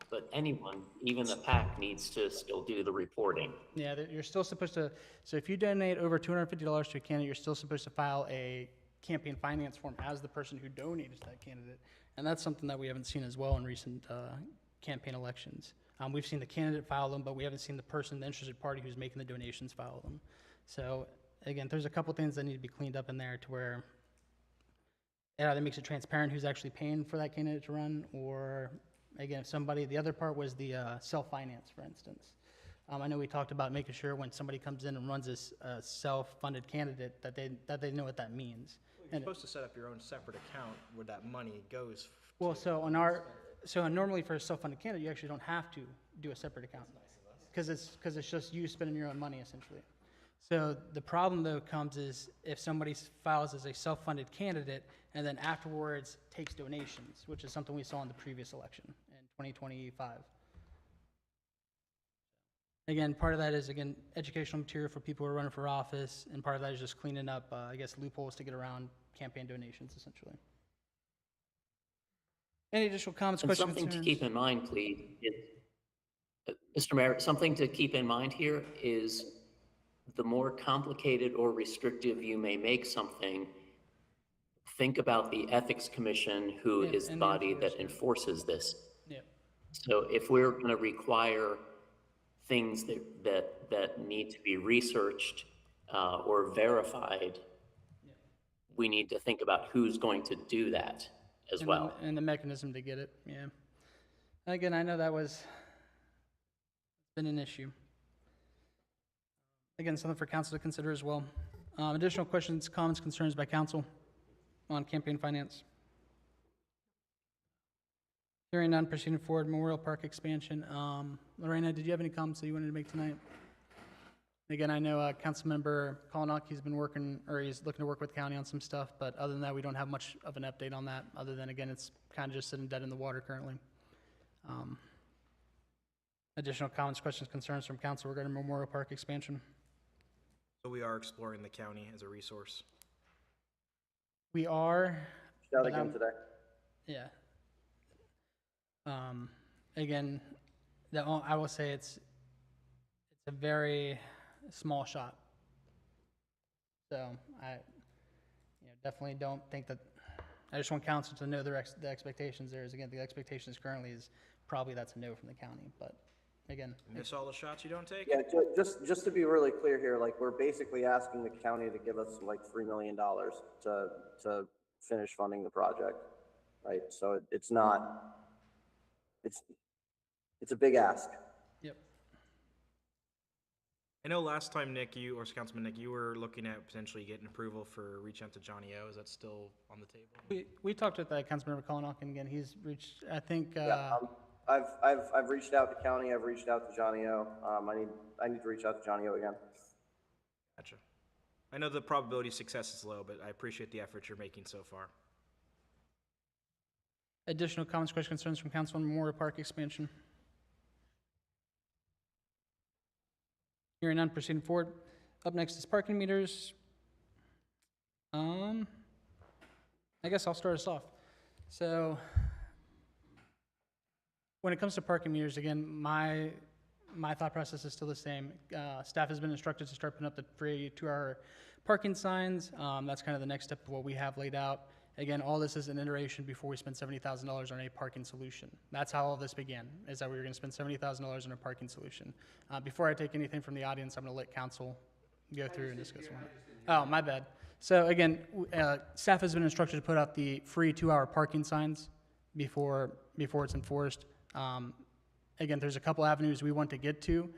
K: But anyone, even the PAC, needs to still do the reporting.
A: Yeah, you're still supposed to, so if you donate over $250 to a candidate, you're still supposed to file a campaign finance form as the person who donated to that candidate. And that's something that we haven't seen as well in recent campaign elections. We've seen the candidate file them, but we haven't seen the person, the interested party who's making the donations file them. So again, there's a couple things that need to be cleaned up in there to where it either makes it transparent who's actually paying for that candidate to run, or again, if somebody, the other part was the self-finance, for instance. I know we talked about making sure when somebody comes in and runs a self-funded candidate that they know what that means.
L: You're supposed to set up your own separate account where that money goes.
A: Well, so normally for a self-funded candidate, you actually don't have to do a separate account because it's just you spending your own money essentially. So the problem though comes is if somebody files as a self-funded candidate and then afterwards takes donations, which is something we saw in the previous election in 2025. Again, part of that is, again, educational material for people who are running for office, and part of that is just cleaning up, I guess, loopholes to get around campaign donations, essentially. Any additional comments,
K: And
A: questions,
K: something to
A: concerns?
K: keep in mind, please, is, Mr. Mayor, something to keep in mind here is the more complicated or restrictive you may make something, think about the Ethics Commission, who
A: Yeah,
K: is the
A: and the
K: body that
A: enforcement.
K: enforces this.
A: Yeah.
K: So if we're going to require things that need to be researched or verified, we need to think about who's going to do that as
A: And
K: well.
A: and the mechanism to get it, yeah. Again, I know that was been an issue. Again, something for council to consider as well. Additional questions, comments, concerns by council on campaign finance? Hearing none, proceeding forward, Memorial Park expansion. Lorena, did you have any comments that you wanted to make tonight? Again, I know Councilmember Kalanock, he's been working, or he's looking to work with the county on some stuff, but other than that, we don't have much of an update on that, other than, again, it's kind of just sitting dead in the water currently. Additional comments, questions, concerns from council regarding Memorial Park expansion?
L: So we are exploring the county as a resource.
A: We are.
J: Shout
A: but
J: again
A: I'm-
J: today.
A: Yeah. Again, I will say it's a very small shot. So I, definitely don't think that, I just want council to know the expectations there is, again, the expectations currently is probably that's a no from the county, but again.
L: Miss all the shots you don't take?
J: Yeah, just to be really clear here, like, we're basically asking the county to give us like $3 million to finish funding the project, right? So it's not, it's a big ask.
A: Yep.
L: I know last time, Nick, Councilman Nick, you were looking at potentially getting approval for reach out to Johnny O. Is that still on the table?
A: We talked with Councilmember Colinock, and again, he's reached, I think,
J: Yeah, I've reached out to county, I've reached out to Johnny O. I need to reach out to Johnny O again.
L: Gotcha. I know the probability of success is low, but I appreciate the effort you're making so far.
A: additional comments, questions, concerns from council on Memorial Park expansion? Hearing none, proceeding forward. Up next is parking meters. I guess I'll start us off. So, when it comes to parking meters, again, my thought process is still the same. Staff has been instructed to start putting up the free 2-hour parking signs. That's kind of the next step of what we have laid out. Again, all this is an iteration before we spend $70,000 on a parking solution. That's how all this began, is that we were going to spend $70,000 on a parking solution. Before I take anything from the audience, I'm going to let council go through and discuss one. Oh, my bad. So again, staff has been instructed to put out the free 2-hour parking signs before it's enforced. Again, there's a couple avenues we want to get to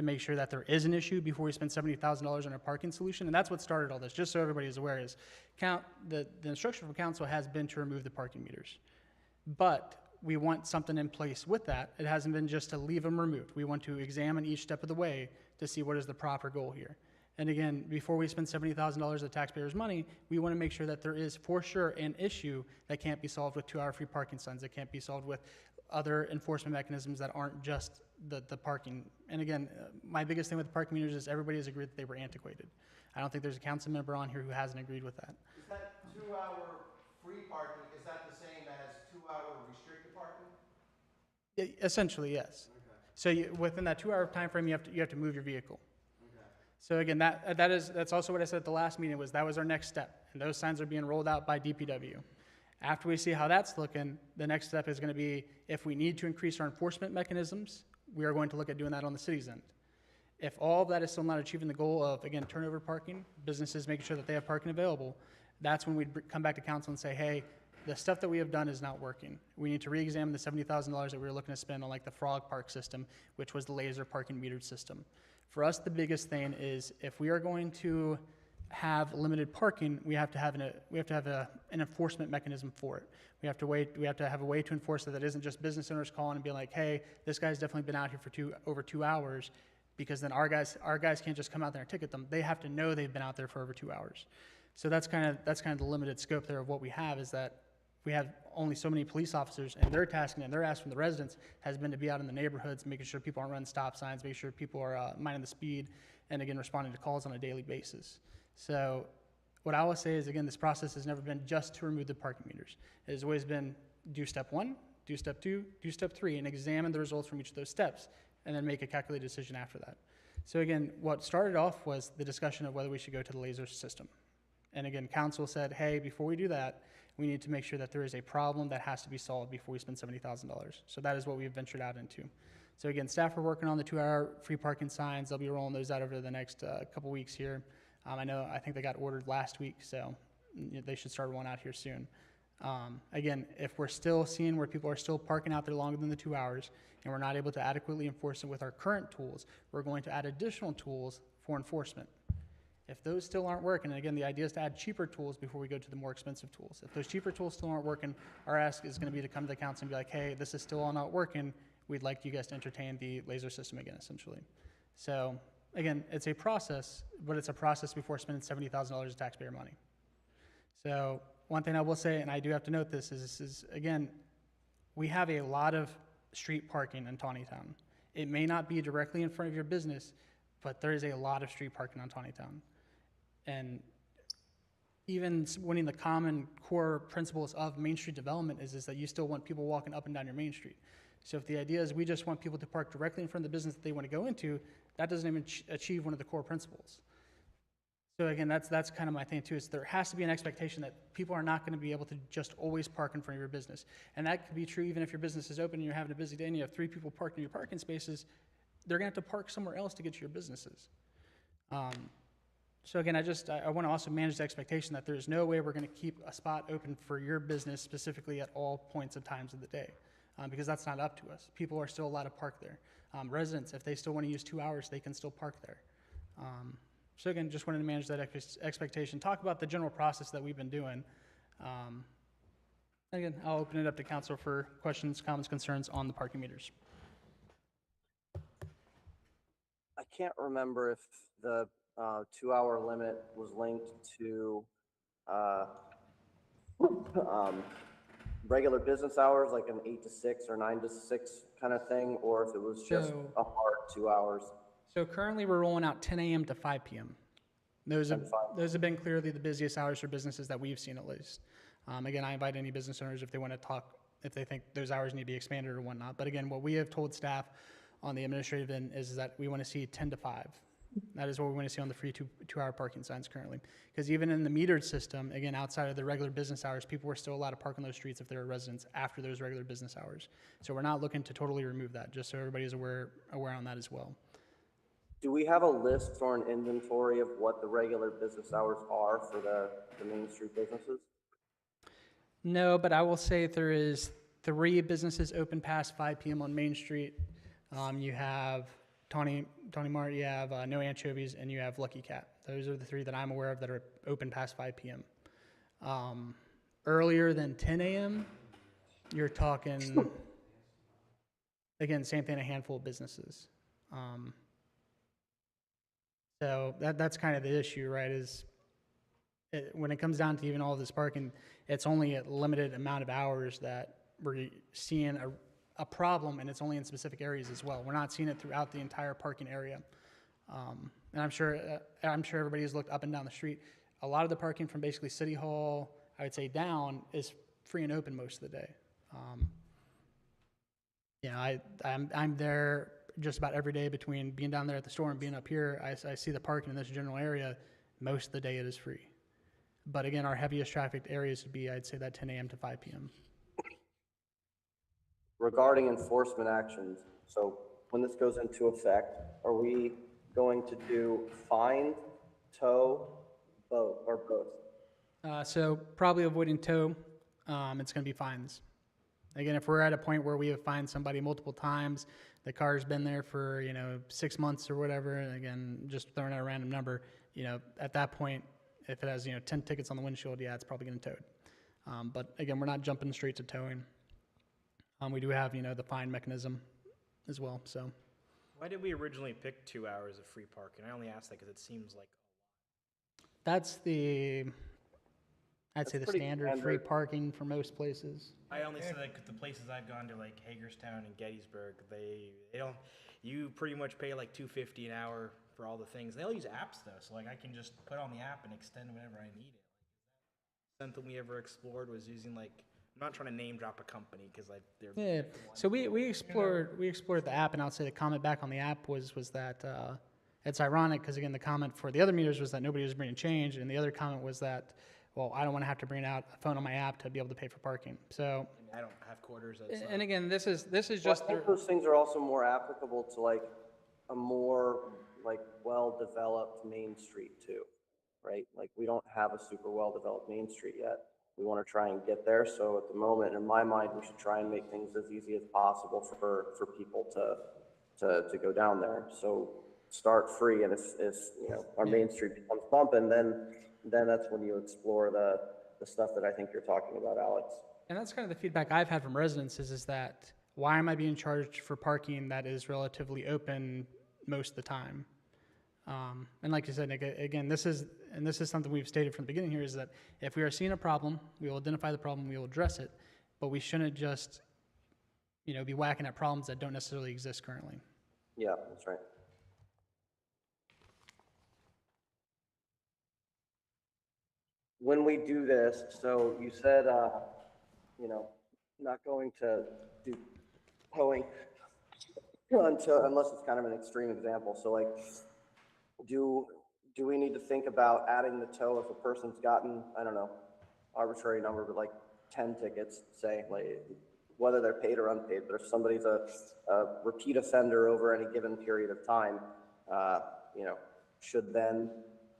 A: make sure that there is an issue before we spend $70,000 on a parking solution. And that's what started all this, just so everybody is aware, is the instruction from council has been to remove the parking meters. But we want something in place with that. It hasn't been just to leave them removed. We want to examine each step of the way to see what is the proper goal here. And again, before we spend $70,000 of the taxpayers' money, we want to make sure that there is for sure an issue that can't be solved with 2-hour free parking signs, that can't be solved with other enforcement mechanisms that aren't just the parking. And again, my biggest thing with the parking meters is everybody has agreed that they were antiquated. I don't think there's a council member on here who hasn't agreed with that.
D: Is that 2-hour free parking, is that the same as 2-hour restricted parking?
A: Essentially, yes.
D: Okay.
A: So within that 2-hour time frame, you have to move your vehicle.
D: Okay.
A: So again, that's also what I said at the last meeting, was that was our next step, and those signs are being rolled out by DPW. After we see how that's looking, the next step is going to be, if we need to increase our enforcement mechanisms, we are going to look at doing that on the city's end. If all of that is still not achieving the goal of, again, turnover parking, businesses making sure that they have parking available, that's when we'd come back to council and say, hey, the stuff that we have done is not working. We need to re-examine the $70,000 that we were looking to spend on, like the Frog Park system, which was the laser parking metered system. For us, the biggest thing is, if we are going to have limited parking, we have to have an enforcement mechanism for it. We have to have a way to enforce that isn't just business owners calling and being like, hey, this guy's definitely been out here for over 2 hours, because then our guys can't just come out there and ticket them. They have to know they've been out there for over 2 hours. So that's kind of the limited scope there of what we have, is that we have only so many police officers, and their task and their ask from the residents has been to be out in the neighborhoods, making sure people aren't running stop signs, making sure people are minding the speed, and again, responding to calls on a daily basis. So what I will say is, again, this process has never been just to remove the parking meters. It has always been do step 1, do step 2, do step 3, and examine the results from each of those steps, and then make a calculated decision after that. So again, what started off was the discussion of whether we should go to the laser system. And again, council said, hey, before we do that, we need to make sure that there is a problem that has to be solved before we spend $70,000. So that is what we've ventured out into. So again, staff are working on the 2-hour free parking signs. They'll be rolling those out over the next couple weeks here. I think they got ordered last week, so they should start rolling out here soon. Again, if we're still seeing where people are still parking out there longer than the 2 hours, and we're not able to adequately enforce it with our current tools, we're going to add additional tools for enforcement. If those still aren't working, and again, the idea is to add cheaper tools before we go to the more expensive tools. If those cheaper tools still aren't working, our ask is going to be to come to the council and be like, hey, this is still all not working. We'd like you guys to entertain the laser system again, essentially. So again, it's a process, but it's a process before spending $70,000 of taxpayer money. So one thing I will say, and I do have to note this, is again, we have a lot of street parking in Taneytown. It may not be directly in front of your business, but there is a lot of street parking on Taneytown. And even one of the common core principles of Main Street development is that you still want people walking up and down your Main Street. So if the idea is we just want people to park directly in front of the business that they want to go into, that doesn't even achieve one of the core principles. So again, that's kind of my thing too, is there has to be an expectation that people are not going to be able to just always park in front of your business. And that could be true even if your business is open and you're having a busy day and you have 3 people parked in your parking spaces, they're going to have to park somewhere else to get to your businesses. So again, I want to also manage the expectation that there's no way we're going to keep a spot open for your business specifically at all points of times of the day, because that's not up to us. People are still allowed to park there. Residents, if they still want to use 2 hours, they can still park there. So again, just wanted to manage that expectation, talk about the general process that we've been doing. Again, I'll open it up to council for questions, comments, concerns on the parking meters.
J: I can't remember if the 2-hour limit was linked to regular business hours, like an 8 to 6 or 9 to 6 kind of thing, or if it was just a hard 2 hours.
A: So currently we're rolling out 10 a.m. to 5 p.m. Those have been clearly the busiest hours for businesses that we've seen at least. Again, I invite any business owners if they want to talk, if they think those hours need to be expanded or whatnot. But again, what we have told staff on the administrative end is that we want to see 10 to 5. That is what we want to see on the free two-hour parking signs currently. Because even in the metered system, again, outside of the regular business hours, people were still allowed to park on those streets if they're residents after those regular business hours. So we're not looking to totally remove that, just so everybody is aware on that as well.
J: Do we have a list or an inventory of what the regular business hours are for the Main Street businesses?
A: No, but I will say there is 3 businesses open past 5 p.m. on Main Street. You have Tony Mart, you have No Anchovies, and you have Lucky Cat. Those are the 3 that I'm aware of that are open past 5 p.m. Earlier than 10 a.m., you're talking, again, same thing, a handful of businesses. So that's kind of the issue, right, is when it comes down to even all of this parking, it's only a limited amount of hours that we're seeing a problem, and it's only in specific areas as well. We're not seeing it throughout the entire parking area. And I'm sure everybody has looked up and down the street. A lot of the parking from basically City Hall, I would say down, is free and open most of the day. I'm there just about every day between being down there at the store and being up here. I see the parking in this general area. Most of the day it is free. But again, our heaviest trafficked areas would be, I'd say, that 10 a.m. to 5 p.m.
J: Regarding enforcement actions, so when this goes into effect, are we going to do fine, tow, both, or both?
A: So probably avoiding tow, it's going to be fines. Again, if we're at a point where we have fined somebody multiple times, the car's been there for 6 months or whatever, and again, just throwing out a random number, at that point, if it has 10 tickets on the windshield, yeah, it's probably getting towed. But again, we're not jumping straight to towing. We do have the fine mechanism as well. So
L: Why did we originally pick 2 hours of free parking? I only asked that because it seems like
A: that's I'd say the standard free parking for most places.
L: I only said that 'cause the places I've gone to, like Hagerstown and Gettysburg, they don't. You pretty much pay like $2.50 an hour for all the things. They all use apps though, so like I can just put on the app and extend whenever I need it. Something we ever explored was using I'm not trying to name drop a company because they're
A: Yeah. So we explored the app, and I'll say the comment back on the app was that it's ironic because again the comment for the other meters was that nobody was bringing change, and the other comment was that, well, I don't want to have to bring out a phone on my app to be able to pay for parking. So
L: I don't have quarters.
A: and again, this is
J: Well,
A: just
J: I think those things are also more applicable to a more well-developed Main Street too, right? We don't have a super well-developed Main Street yet. We want to try and get there. So at the moment, in my mind, we should try and make things as easy as possible for people to go down there. So start free, and if our Main Street becomes bumping, then that's when you explore the stuff that I think you're talking about, Alex.
A: And that's kind of the feedback I've had from residents is that why am I being charged for parking that is relatively open most of the time? And like you said, Nick, again, this is something we've stated from the beginning here is that if we are seeing a problem, we will identify the problem, we will address it, but we shouldn't just be whacking at problems that don't necessarily exist currently.
J: Yeah, that's right. When we do this, so you said, not going to do towing unless it's kind of an extreme example. So like, do we need to think about adding the tow if a person's gotten, I don't know, arbitrary number, but like 10 tickets, say, like whether they're paid or unpaid, but if somebody's a repeat offender over any given period of time, should then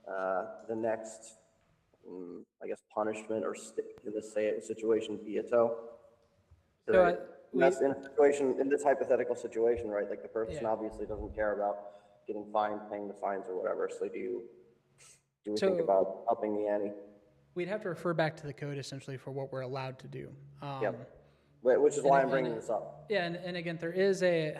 J: the next, I guess, punishment or in this situation be a tow?
A: So
J: That's in a situation, in this hypothetical situation, right? Like the person
A: Yeah.
J: obviously doesn't care about getting fined, paying the fines or whatever. So do we
A: So-
J: think about upping the ante?
A: We'd have to refer back to the code essentially for what we're allowed to do.
J: Yep. Which is why I'm
A: and-
J: bringing this up.
A: Yeah, and again, there is I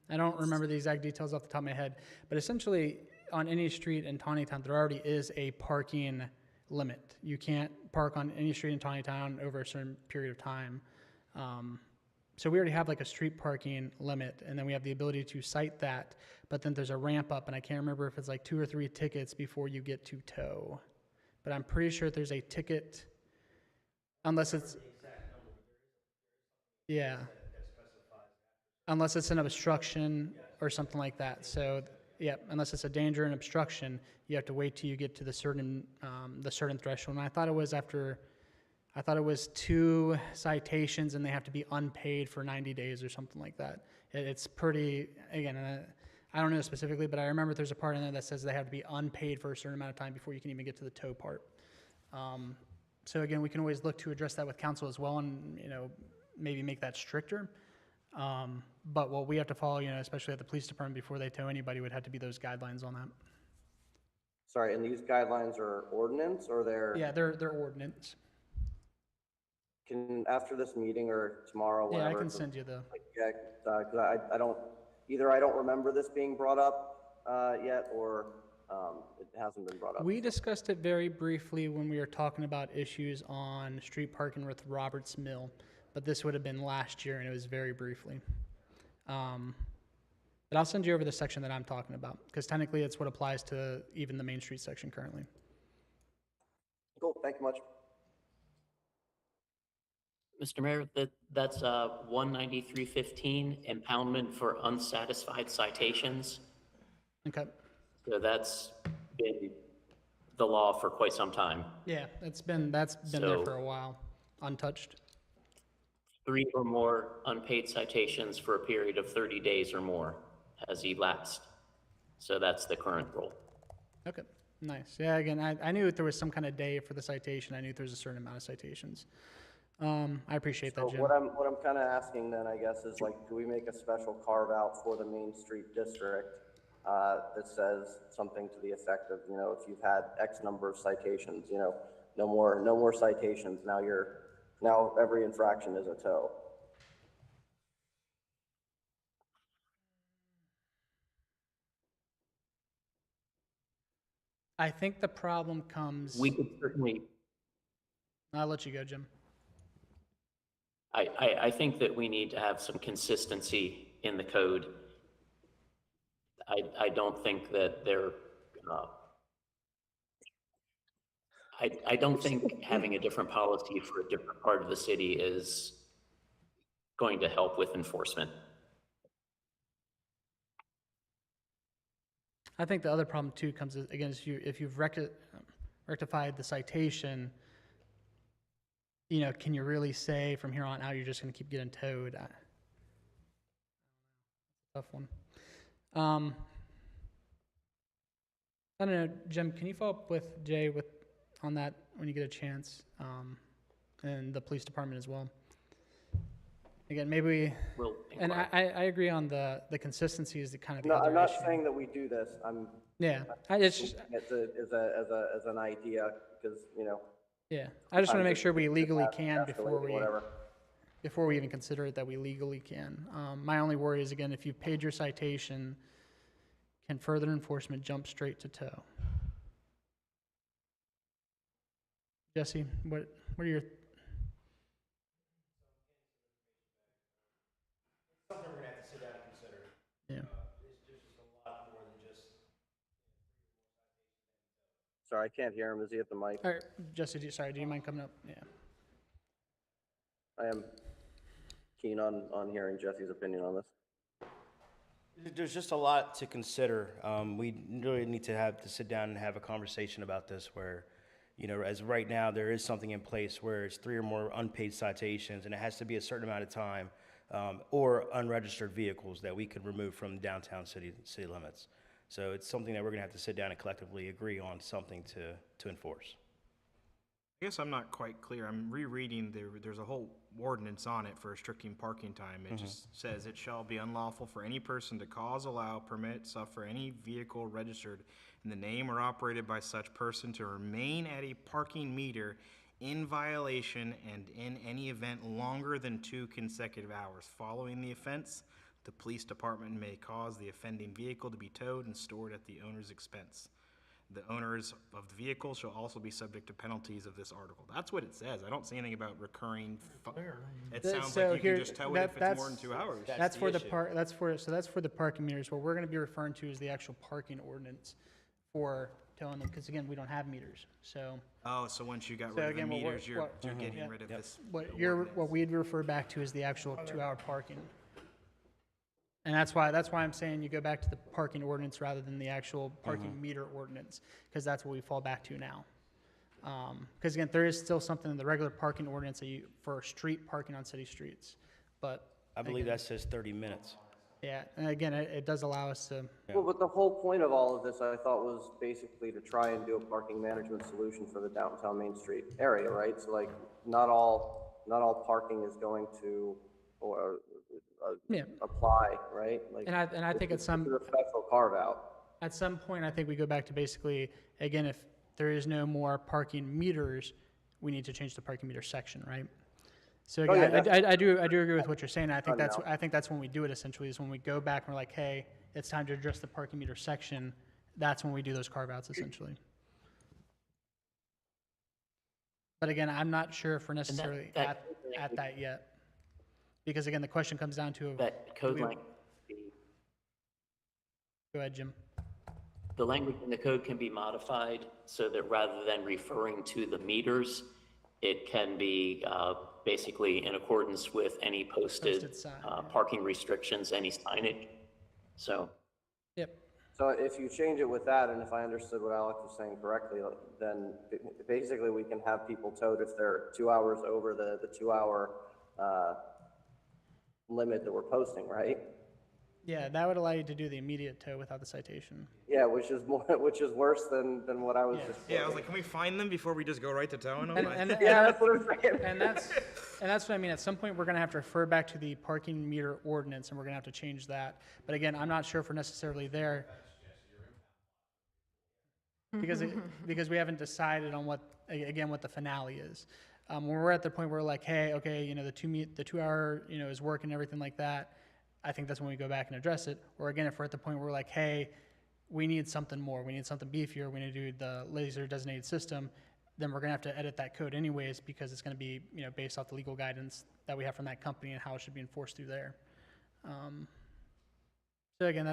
A: don't remember the exact details off the top of my head, but essentially on any street in Taneytown, there already is a parking limit. You can't park on any street in Taneytown over a certain period of time. So we already have like a street parking limit, and then we have the ability to cite that, but then there's a ramp up, and I can't remember if it's like 2 or 3 tickets before you get to tow. But I'm pretty sure there's a ticket, unless it's, yeah. Unless it's an obstruction or something like that. So, yeah, unless it's a danger and obstruction, you have to wait till you get to the certain threshold. And I thought it was 2 citations, and they have to be unpaid for 90 days or something like that. It's pretty, again, I don't know specifically, but I remember there's a part in there that says they have to be unpaid for a certain amount of time before you can even get to the tow part. So again, we can always look to address that with council as well, and maybe make that stricter. But what we have to follow, especially at the police department before they tow anybody, would have to be those guidelines on that.
J: Sorry, and these guidelines are ordinance or they're?
A: Yeah, they're ordinance.
J: After this meeting or tomorrow,
A: Yeah,
J: whatever.
A: I can send you the.
J: Because I don't remember this being brought up yet, or it hasn't been brought up.
A: We discussed it very briefly when we were talking about issues on street parking with Roberts Mill, but this would have been last year, and it was very briefly. But I'll send you over the section that I'm talking about, because technically it's what applies to even the Main Street section currently.
J: Cool, thank you much.
K: Mr. Mayor, that's 19315, impoundment for unsatisfied citations.
A: Okay.
K: So that's been the law for quite some time.
A: Yeah, that's been there
K: So-
A: for a while, untouched.
K: 3 or more unpaid citations for a period of 30 days or more has elapsed. So that's the current rule.
A: Okay, nice. Yeah, again, I knew that there was some kind of day for the citation. I knew there was a certain amount of citations. I appreciate that,
J: So
A: Jim.
J: what I'm kind of asking then, I guess, is like, do we make a special carve out for the Main Street district that says something to the effect of, if you've had X number of citations, no more citations. Now every infraction is a tow.
A: I think the problem comes.
K: We could certainly,
A: I'll let you go, Jim.
K: I think that we need to have some consistency in the code. I don't think that I don't think having a different policy for a different part of the city is going to help with enforcement.
A: I think the other problem too comes again is if you've rectified the citation, can you really say from here on out you're just going to keep getting towed? Tough one. I don't know, Jim. Can you follow up with Jay on that when you get a chance, and the police department as well? Again, maybe.
K: We'll
A: And
K: inquire.
A: I agree on the consistency is the kind of the
J: No,
A: other
J: I'm not
A: issue.
J: saying that we do this.
A: Yeah, it's just.
J: As an idea, because,
A: Yeah, I just want to make sure we legally
J: escalating,
A: can
J: whatever.
A: before we even consider it that we legally can. My only worry is, again, if you've paid your citation, can further enforcement jump straight to tow? Jesse, what are your?
J: Sorry, I can't hear him. Is he at the mic?
A: All right, Jesse, sorry, do you mind coming up? Yeah.
J: I am keen on hearing Jesse's opinion on this.
M: There's just a lot to consider. We really need to sit down and have a conversation about this where, as right now, there is something in place where it's 3 or more unpaid citations and it has to be a certain amount of time, or unregistered vehicles that we could remove from downtown city limits. So it's something that we're gonna have to sit down and collectively agree on something to enforce.
L: I guess I'm not quite clear. I'm rereading, there's a whole ordinance on it for restricting parking time. It just says, "It shall be unlawful for any person to cause, allow, permit, suffer any vehicle registered in the name or operated by such person to remain at a parking meter in violation and in any event longer than 2 consecutive hours. Following the offense, the police department may cause the offending vehicle to be towed and stored at the owner's expense. The owners of the vehicle shall also be subject to penalties of this article." That's what it says. I don't see anything about recurring. It sounds
A: So
L: like you
A: here-
L: can just tow it if it's more than 2 hours.
A: That's
M: the
A: for the
M: issue.
A: that's for the parking meters. What we're gonna be referring to is the actual parking ordinance for towing them, because again, we don't have meters, so.
L: Oh, so once you got
A: So
L: rid of the
A: again,
L: meters, you're
A: yeah.
L: getting rid of this.
A: What we'd refer back to is the actual 2-hour parking. And that's why I'm saying you go back to the parking ordinance rather than the actual parking meter ordinance, because that's what we fall back to now. Because again, there is still something in the regular parking ordinance for street parking on city streets, but.
M: I believe that says 30 minutes.
A: Yeah, and again, it does allow us to,
J: Well, but the whole point of all of this, I thought, was basically to try and do a parking management solution for the downtown Main Street area, right? So like, not all parking is going to, or
A: yeah.
J: apply, right? Like,
A: And I think
J: this is a special carve out.
A: at some point, I think we go back to basically, again, if there is no more parking meters, we need to change the parking meter section, right? So
J: Oh, yeah,
A: again, I do agree with what you're saying. I think
J: Done now.
A: I think that's when we do it essentially, is when we go back and we're like, hey, it's time to address the parking meter section. That's when we do those carve outs essentially. But again, I'm not sure if we're necessarily
K: that-
A: at that yet. Because again, the question comes down to,
K: That code
A: we-
K: language,
A: go ahead, Jim.
K: the language in the code can be modified so that rather than referring to the meters, it can be basically in accordance with any posted
A: Posted sign, yeah.
K: parking restrictions, any signage. So
A: Yep.
J: So if you change it with that, and if I understood what Alex was saying correctly, then basically we can have people towed if they're 2 hours over the 2-hour limit that we're posting, right?
A: Yeah, that would allow you to do the immediate tow without the citation.
J: Yeah, which is worse than what I was
A: Yeah.
J: just.
L: Yeah, I was like, can we find them before we just go right to towing them?
J: Yeah, that's what I'm saying.
A: And that's what I mean. At some point, we're gonna have to refer back to the parking meter ordinance, and we're gonna have to change that. But again, I'm not sure if we're necessarily there. Because we haven't decided on what the finale is. When we're at the point where we're like, hey, okay, the 2 hour, is working and everything like that, I think that's when we go back and address it. Or again, if we're at the point where we're like, hey, we need something more, we need something beefier, we need to do the laser designated system, then we're gonna have to edit that code anyways, because it's gonna be, based off the legal guidance that we have from that company and how it should be enforced through there. So again,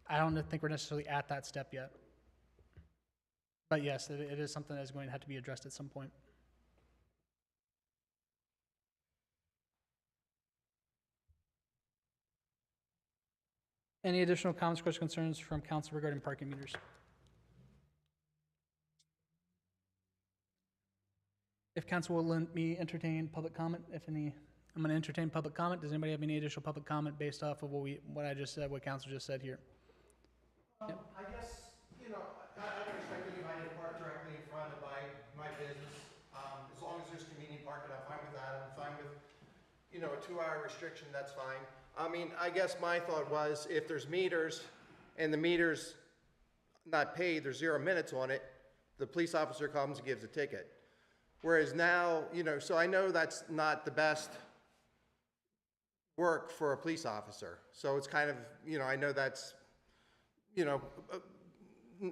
A: I don't think we're necessarily at that step yet. But yes, it is something that's going to have to be addressed at some point. Any additional comments, questions, concerns from council regarding parking meters? If council will let me entertain public comment, I'm going to entertain public comment. Does anybody have any additional public comment based off of what I just said, what council just said here?
D: I guess, I don't expect anybody to park directly in front of my business. As long as there's convenient parking, I'm fine with that. I'm fine with, a 2-hour restriction, that's fine. I mean, I guess my thought was, if there's meters and the meter's not paid, there's 0 minutes on it, the police officer comes and gives a ticket. Whereas now, so I know that's not the best work for a police officer. So it's kind of, I know that's,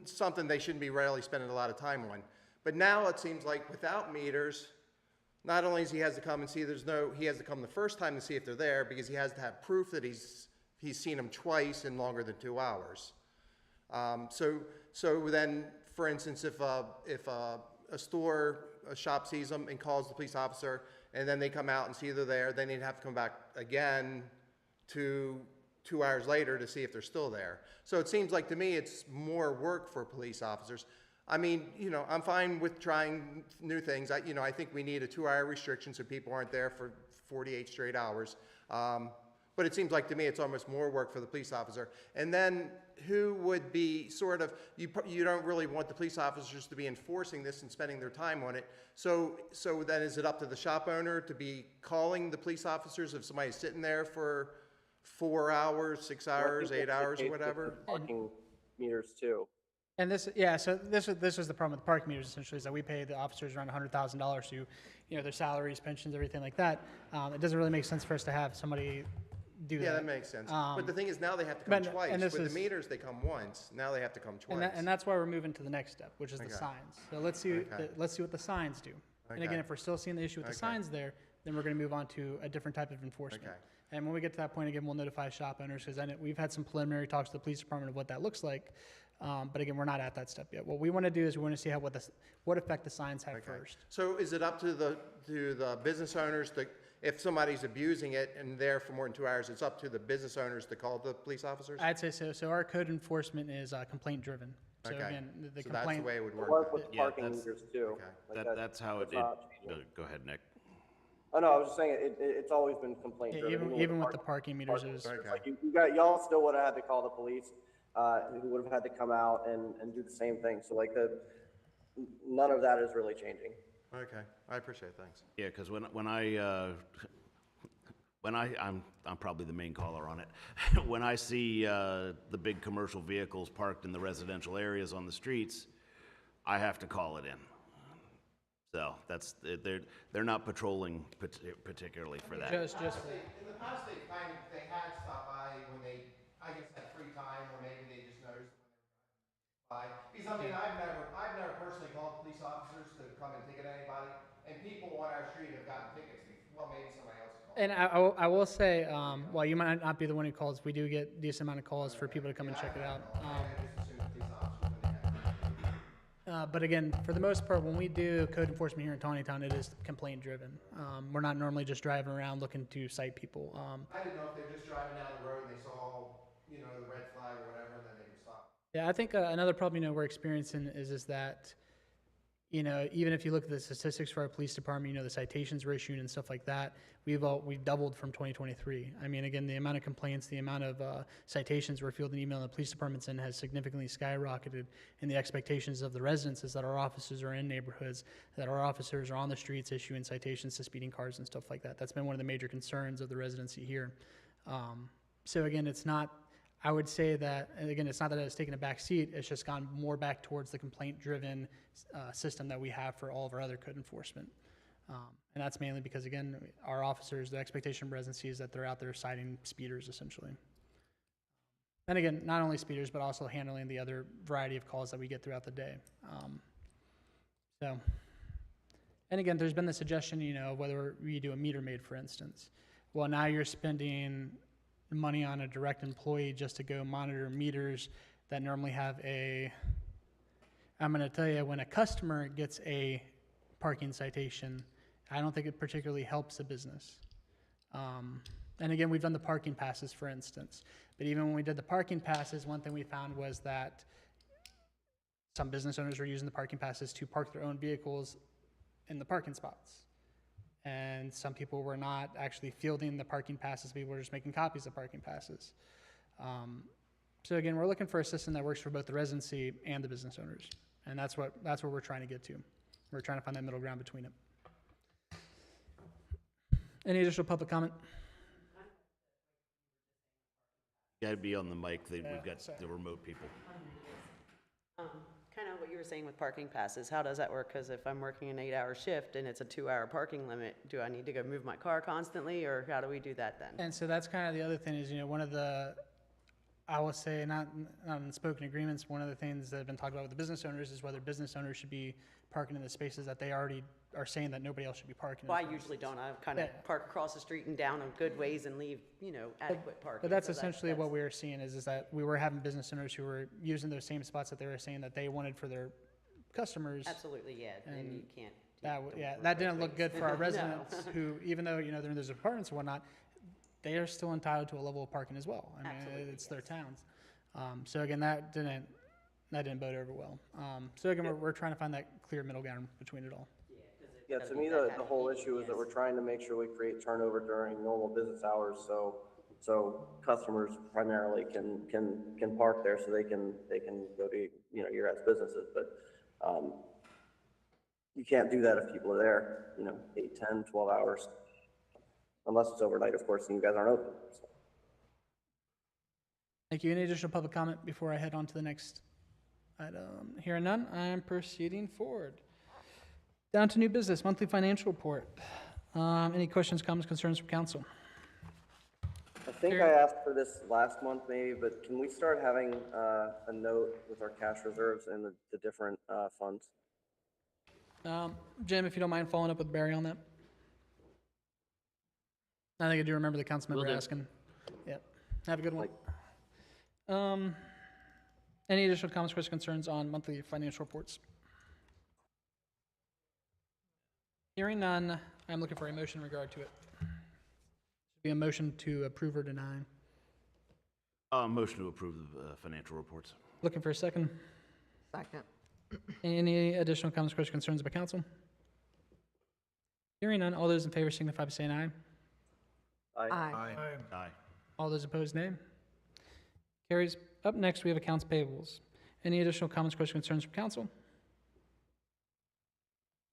D: something they shouldn't be really spending a lot of time on. But now it seems like without meters, not only does he has to come and see, he has to come the first time to see if they're there, because he has to have proof that he's seen them twice in longer than 2 hours. So then for instance, if a store, a shop sees them and calls the police officer, and then they come out and see they're there, then they'd have to come back again 2 hours later to see if they're still there. So it seems like to me it's more work for police officers. I mean, I'm fine with trying new things. I think we need a 2-hour restriction so people aren't there for 48 straight hours. But it seems like to me it's almost more work for the police officer. And then who would be sort of, you don't really want the police officers to be enforcing this and spending their time on it. So then is it up to the shop owner to be calling the police officers if somebody's sitting there for 4 hours, 6 hours, 8 hours, or whatever?
J: Parking meters too.
A: And this was the problem with the parking meters essentially, is that we pay the officers around $100,000 to, their salaries, pensions, everything like that. It doesn't really make sense for us to have somebody do that.
D: Yeah, that makes sense. But the thing is, now they have to come twice. With the meters, they come once. Now they have to come twice.
A: And that's why we're moving to the next step, which is the
D: Okay.
A: signs. So let's see what the signs do. And again,
D: Okay.
A: if we're still seeing the issue with the
D: Okay.
A: signs there, then we're going to move on to a different type of enforcement.
D: Okay.
A: And when we get to that point, again, we'll notify shop owners, because we've had some preliminary talks to the police department of what that looks like. But again, we're not at that step yet. What we want to do is we want to see what effect the signs have first.
D: So is it up to the business owners to, if somebody's abusing it and there for more than 2 hours, it's up to the business owners to call the police officers?
A: I'd say so. So our code enforcement is complaint driven. So
D: Okay.
A: again, the
D: So
A: complaint.
D: that's the way it would work.
J: Work with
B: Yeah,
J: parking
B: that's-
J: meters too.
D: Okay.
J: Like
B: That's how
J: that's
B: it,
J: not changing.
B: go ahead, Nick.
J: Oh, no, I was just saying, it's always been complaint driven.
A: Even with the parking meters, it was.
D: Okay.
J: Like y'all still would have had to call the police, who would have had to come out and do the same thing. So like none of that is really changing.
D: Okay, I appreciate it, thanks.
B: Yeah, because I'm probably the main caller on it. When I see the big commercial vehicles parked in the residential areas on the streets, I have to call it in. So they're not patrolling particularly for that.
A: Just
D: In the past, they had stopped by when they, I guess, had free time, or maybe they just noticed when they were driving by. Because I mean, I've never personally called police officers to come and ticket anybody, and people on our street have gotten tickets. Well, maybe somebody else called.
A: And I will say, while you might not be the one who calls, we do get a decent amount of calls for people to come and check it out. But again, for the most part, when we do code enforcement here in Taneytown, it is complaint driven. We're not normally just driving around looking to cite people.
D: I didn't know if they were just driving down the road and they saw, the red flag or whatever, and then they would stop.
A: Yeah, I think another problem we're experiencing is that even if you look at the statistics for our police department, the citations we're issuing and stuff like that, we've doubled from 2023. I mean, again, the amount of complaints, the amount of citations we're fielding email the police departments in has significantly skyrocketed, and the expectations of the residents is that our officers are in neighborhoods, that our officers are on the streets issuing citations to speeding cars and stuff like that. That's been one of the major concerns of the residency here. So again, I would say that, and again, it's not that it's taken a back seat, it's just gone more back towards the complaint-driven system that we have for all of our other code enforcement. And that's mainly because, again, our officers, the expectation of residency is that they're out there citing speeders, essentially. And again, not only speeders, but also handling the other variety of calls that we get throughout the day. And again, there's been the suggestion, whether we do a meter maid, for instance. Well, now you're spending money on a direct employee just to go monitor meters that normally have I'm going to tell you, when a customer gets a parking citation, I don't think it particularly helps the business. And again, we've done the parking passes, for instance. But even when we did the parking passes, one thing we found was that some business owners were using the parking passes to park their own vehicles in the parking spots. And some people were not actually fielding the parking passes. People were just making copies of parking passes. So again, we're looking for a system that works for both the residency and the business owners. And that's what we're trying to get to. We're trying to find that middle ground between it. Any additional public comment?
B: You gotta be on the mic, we've got the remote people.
G: Kind of what you were saying with parking passes, how does that work? Because if I'm working an 8-hour shift and it's a 2-hour parking limit, do I need to go move my car constantly, or how do we do that then?
A: And so that's kind of the other thing is, one of the, I will say, not unspoken agreements, one of the things that have been talked about with the business owners is whether business owners should be parking in the spaces that they already are saying that nobody else should be parking. in
G: Well, I
A: front.
G: usually don't. I kind of
A: Yeah.
G: park across the street and down on good ways and leave, adequate parking.
A: But that's
G: So
A: essentially what we were seeing is that we were having business owners who were using those same spots that they were saying that they wanted for their customers.
G: Absolutely, yeah, and
A: And
G: you can't.
A: That didn't look good for our
G: No.
A: residents who, even though, they're in those apartments and whatnot, they are still entitled to a level of parking as well. I mean,
G: Absolutely,
A: it's their towns. So again, that didn't bode over well. So again, we're trying to find that clear middle ground between it all.
J: Yeah, to me, the whole issue is that we're trying to make sure we create turnover during normal business hours, so customers primarily can park there, so they can go to, your guys' businesses, but, you can't do that if people are there, 8, 10, 12 hours. Unless it's overnight, of course, and you guys aren't open, so.
A: Thank you. Any additional public comment before I head on to the next item? Hearing none, I am proceeding forward. Down to new business, monthly financial report. Any questions, comments, concerns from council?
J: I think I asked for this last month maybe, but can we start having a note with our cash reserves and the different funds?
A: Jim, if you don't mind following up with Barry on that? I think I do remember the council member
K: Will do.
A: asking. Yep. Have a good one. Any additional comments, questions, concerns on monthly financial reports? Hearing none, I'm looking for a motion in regard to it. Should be a motion to approve or deny.
B: Motion to approve the financial reports.
A: Looking for a second.
C: Second.
A: Any additional comments, questions, concerns by council? Hearing none, all those in favor signify by saying aye.
C: Aye.
B: Aye.
A: All those opposed, nay. Carries. Up next, we have accounts payables. Any additional comments, questions, concerns from council?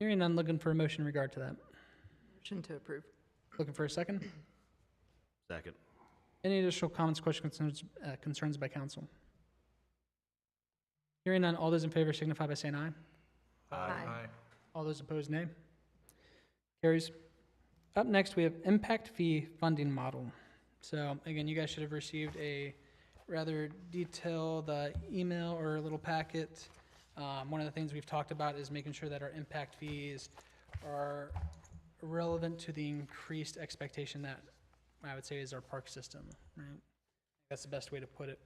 A: Hearing none, looking for a motion in regard to that.
C: Motion to approve.
A: Looking for a second.
B: Second.
A: Any additional comments, questions, concerns by council? Hearing none, all those in favor signify by saying aye.
C: Aye.
A: All those opposed, nay. Carries. Up next, we have impact fee funding model. So again, you guys should have received a rather detailed email or a little packet. One of the things we've talked about is making sure that our impact fees are relevant to the increased expectation that I would say is our park system, right? That's the best way to put it.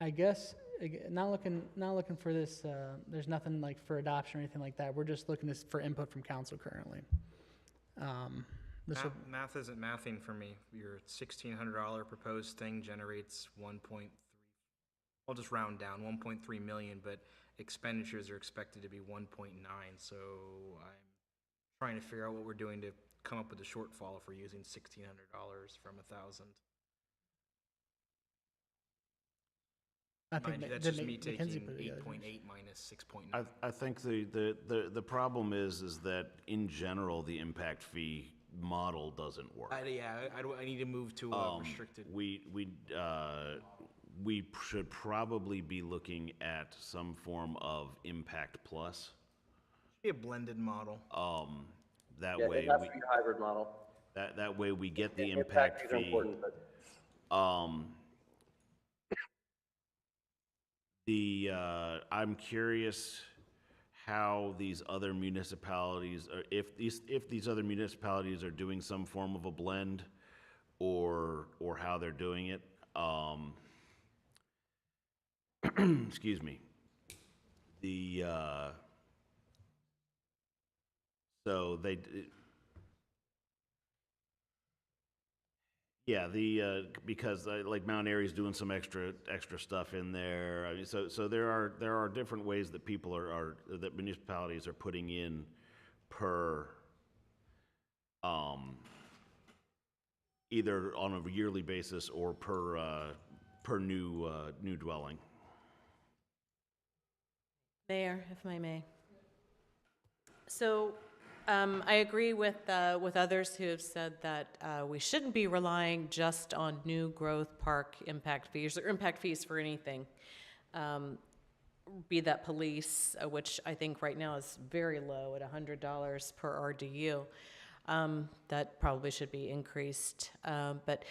A: I guess, not looking for this, there's nothing like for adoption or anything like that. We're just looking for input from council currently.
L: Math isn't mathing for me. Your $1,600 proposed thing generates 1.3, I'll just round down, 1.3 million, but expenditures are expected to be 1.9, so I'm trying to figure out what we're doing to come up with a shortfall if we're using $1,600 from 1,000.
A: I think
L: Mind you,
A: that-
L: that's
A: that
L: just
A: Ma-
L: me taking
A: Mackenzie put it together.
L: 8.8 minus 6.9.
B: I think the problem is that in general, the impact fee model doesn't work.
L: I need to move to restricted.
B: We should probably be looking at some form of impact plus.
L: Be a blended model.
B: That
J: Yeah,
B: way
J: it has to be a hybrid model.
B: that way we get the
J: Impact
B: impact
J: fees are
B: fee.
J: important, but
B: I'm curious how these other municipalities, or if these other municipalities are doing some form of a blend, or how they're doing it. Excuse me. So they. Yeah, because like Mount Airy's doing some extra stuff in there. I mean, so there are different ways that people that municipalities are putting in per either on a yearly basis or per new dwelling.
N: Mayor, if I may. So I agree with others who have said that we shouldn't be relying just on new growth park impact fees or impact fees for anything, be that police, which I think right now is very low at $100 per RDU. That probably should be increased. But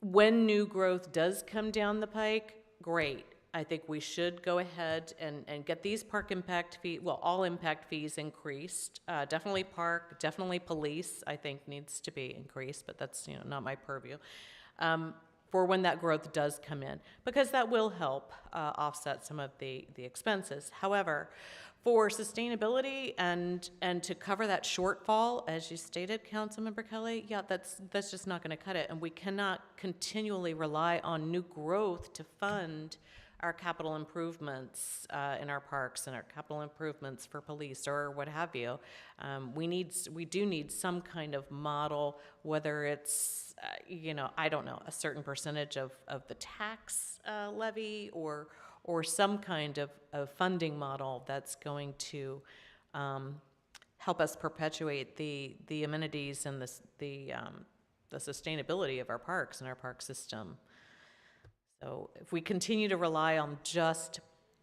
N: when new growth does come down the pike, great. I think we should go ahead and get these park impact fee, well, all impact fees increased. Definitely park, definitely police, I think needs to be increased, but that's, not my purview. For when that growth does come in, because that will help offset some of the expenses. However, for sustainability and to cover that shortfall, as you stated, Councilmember Kelly, yeah, that's just not going to cut it, and we cannot continually rely on new growth to fund our capital improvements in our parks and our capital improvements for police or what have you. We do need some kind of model, whether it's, I don't know, a certain percentage of the tax levy or some kind of funding model that's going to help us perpetuate the amenities and the sustainability of our parks and our park system. So if we continue to rely on just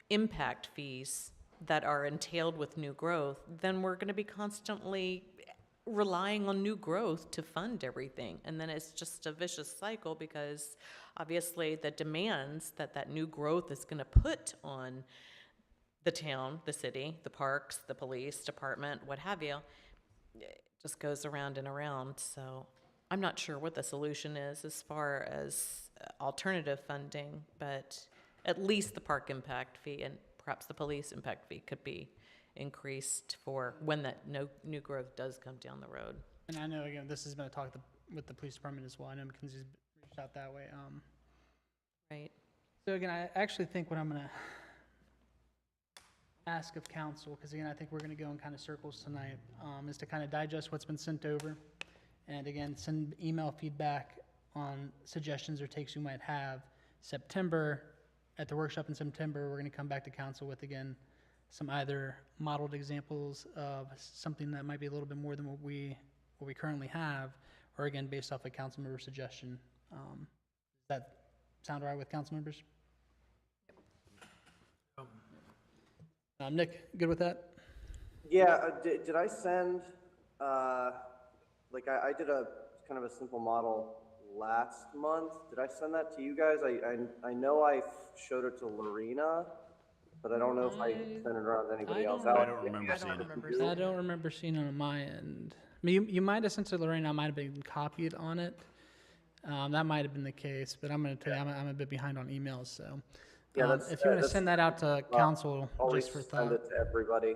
N: impact fees that are entailed with new growth, then we're going to be constantly relying on new growth to fund everything. And then it's just a vicious cycle, because obviously the demands that new growth is going to put on the town, the city, the parks, the police department, what have you, it just goes around and around. So I'm not sure what the solution is as far as alternative funding, but at least the park impact fee and perhaps the police impact fee could be increased for when that new growth does come down the road.
A: And I know, again, this has been a talk with the police department as well. I know Mackenzie's reached out that way.
N: Right.
A: So again, I actually think what I'm going to ask of council, because again, I think we're going to go in kind of circles tonight, is to kind of digest what's been sent over, and again, send email feedback on suggestions or takes you might have. September, at the workshop in September, we're going to come back to council with, again, some either modeled examples of something that might be a little bit more than what we currently have, or again, based off a council member suggestion. Does that sound all right with council members? Nick, good with that?
J: Yeah, did I send, I did a kind of a simple model last month. Did I send that to you guys? I know I showed it to Lorena, but I don't know if I sent it around to anybody else.
B: I don't remember seeing it.
A: I don't remember seeing it on my end. I mean, you might have sent it to Lorraine. I might have been copied on it. That might have been the case, but I'm going to tell you, I'm a bit behind on emails. So,
J: Yeah,
A: if you want to send that out to council,
J: always
A: just for
J: send
A: thought.
J: it to everybody.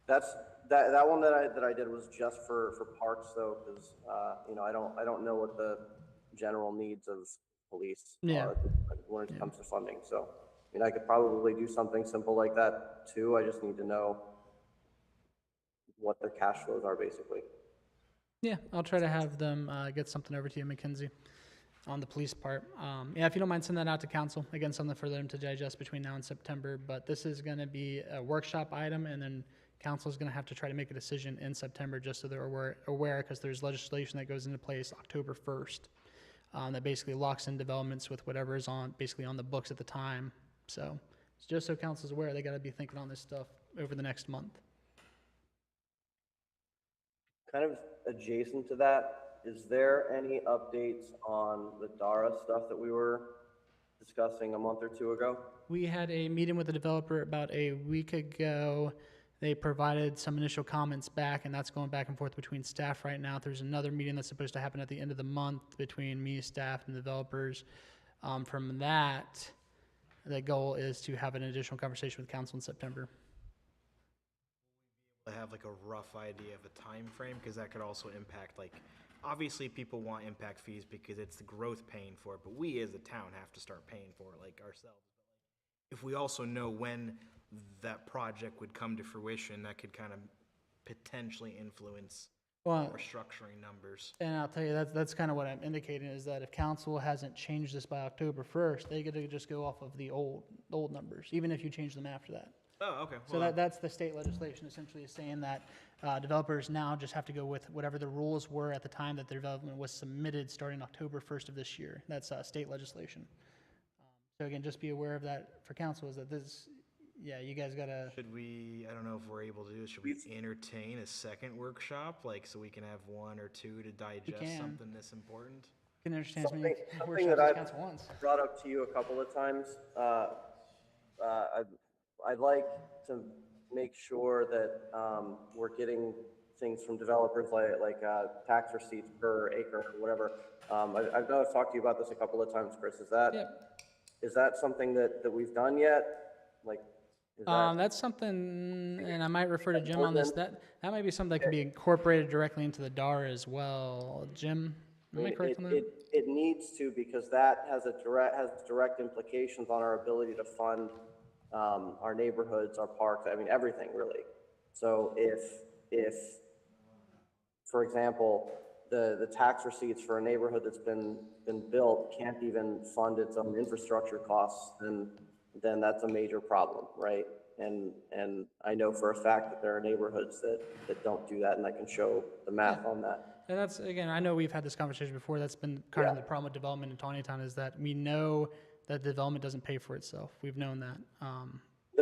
J: That one that I did was just for parks though, because I don't know what the general needs of police are when it comes to funding. So I mean, I could probably do something simple like that too. I just need to know what their cash flows are, basically.
A: Yeah, I'll try to have them get something over to you, Mackenzie, on the police part. If you don't mind, send that out to council. Again, something for them to digest between now and September. But this is going to be a workshop item, and then council is going to have to try to make a decision in September, just so they're aware, because there's legislation that goes into place October 1st that basically locks in developments with whatever is basically on the books at the time. So just so council's aware, they got to be thinking on this stuff over the next month.
J: Kind of adjacent to that, is there any updates on the DARA stuff that we were discussing a month or two ago?
A: We had a meeting with the developer about a week ago. They provided some initial comments back, and that's going back and forth between staff right now. There's another meeting that's supposed to happen at the end of the month between me, staff, and developers. From that, the goal is to have an additional conversation with council in September.
L: I have like a rough idea of a time frame, because that could also impact, like, obviously people want impact fees because it's the growth paying for it, but we as a town have to start paying for it, like, ourselves. If we also know when that project would come to fruition, that could kind of potentially influence our structuring numbers.
A: And I'll tell you, that's kind of what I'm indicating, is that if council hasn't changed this by October 1st, they get to just go off of the old numbers, even if you change them after that.
L: Oh, okay.
A: So that's the state legislation, essentially is saying that developers now just have to go with whatever the rules were at the time that the development was submitted, starting October 1st of this year. That's state legislation. So again, just be aware of that for council, is that this, you guys gotta.
L: Should we, I don't know if we're able to do this, should we entertain a second workshop, like, so we can have one or two to digest something this important?
A: can understand as many
J: Something
A: workshops
J: that
A: as
J: I've
A: council wants.
J: brought up to you a couple of times, I'd like to make sure that, we're getting things from developers like tax receipts per acre or whatever. I know I've talked to you about this a couple of times, Chris. Is that something that we've done yet? Like, is that?
A: That's something, and I might refer to Jim on this, that might be something that can be incorporated directly into the DAR as well. Jim, am I correct on that?
J: It needs to, because that has direct implications on our ability to fund our neighborhoods, our parks, I mean, everything really. So if, for example, the tax receipts for a neighborhood that's been built can't even fund its own infrastructure costs, then that's a major problem, right? And I know for a fact that there are neighborhoods that don't do that, and I can show the math on that.
A: And that's, again, I know we've had this conversation before, that's been kind of the problem with development in Taneytown, is that we know that the development doesn't pay for itself. We've known that. And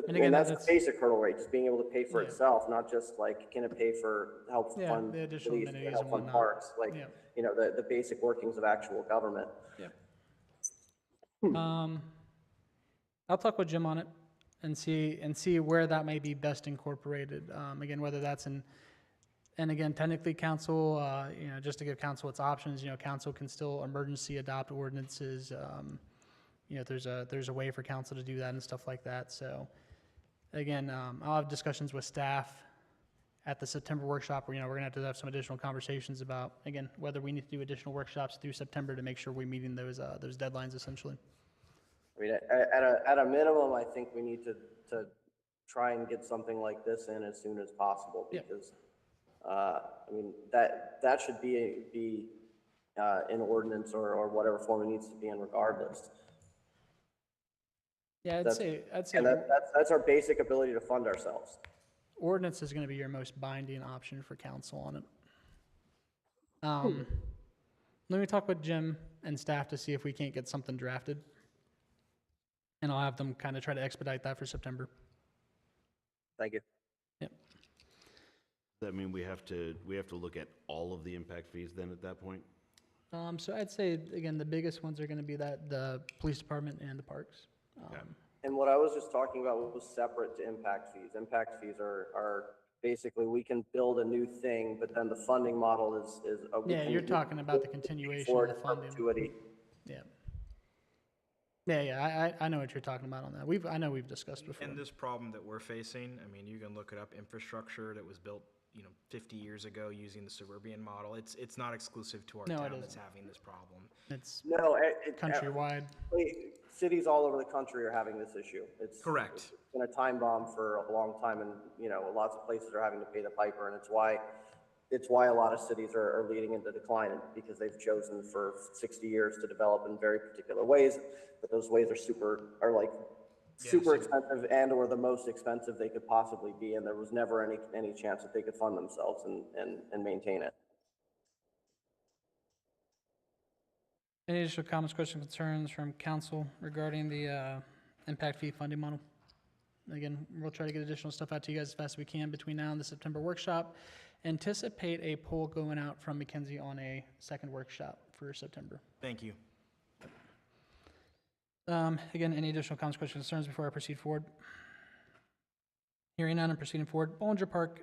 A: again,
J: And that's the basic hurdle rate, just being able to pay for itself, not just like, can it pay for, help fund
A: the additional
J: police,
A: amenities
J: help
A: and
J: fund
A: whatnot.
J: parks, like, you know, the basic workings of actual government.
A: I'll talk with Jim on it and see where that may be best incorporated. Again, whether that's and again, technically council, you know, just to give council its options, you know, council can still emergency adopt ordinances. You know, there's a way for council to do that and stuff like that. So again, I'll have discussions with staff at the September workshop where, you know, we're gonna have some additional conversations about, again, whether we need to do additional workshops through September to make sure we're meeting those deadlines essentially.
J: I mean, at a minimum, I think we need to try and get something like this in as soon as possible, because, I mean, that should be an ordinance or whatever form it needs to be in regardless.
A: Yeah, I'd say
J: And that's our basic ability to fund ourselves.
A: ordinance is gonna be your most binding option for council on it. Let me talk with Jim and staff to see if we can't get something drafted. And I'll have them kind of try to expedite that for September.
J: Thank you.
A: Yep.
B: Does that mean we have to look at all of the impact fees then at that point?
A: So I'd say, again, the biggest ones are gonna be the police department and the parks.
J: And what I was just talking about was separate to impact fees. Impact fees are basically, we can build a new thing, but then the funding model is.
A: Yeah, you're talking about the continuation of the funding.
J: Perpetuity.
A: Yeah, I know what you're talking about on that. I know we've discussed before.
L: And this problem that we're facing, I mean, you can look it up, infrastructure that was built, 50 years ago using the suburban model. It's not exclusive to our
A: No, it
L: town that's
A: isn't.
L: having this problem.
A: It's
J: Countrywide.
A: countrywide.
J: Cities all over the country are having this issue. It's
L: Correct.
J: It's been a time bomb for a long time, and lots of places are having to pay the piper, and it's why a lot of cities are leading into decline, because they've chosen for 60 years to develop in very particular ways, but those ways are super expensive and/or the most expensive they could possibly be, and there was never any chance that they could fund themselves and maintain it.
A: Any additional comments, questions, concerns from council regarding the impact fee funding model? Again, we'll try to get additional stuff out to you guys as fast as we can between now and the September workshop. Anticipate a poll going out from McKinsey on a second workshop for September.
L: Thank you.
A: Again, any additional comments, questions, concerns before I proceed forward? Hearing none and proceeding forward. Bollinger Park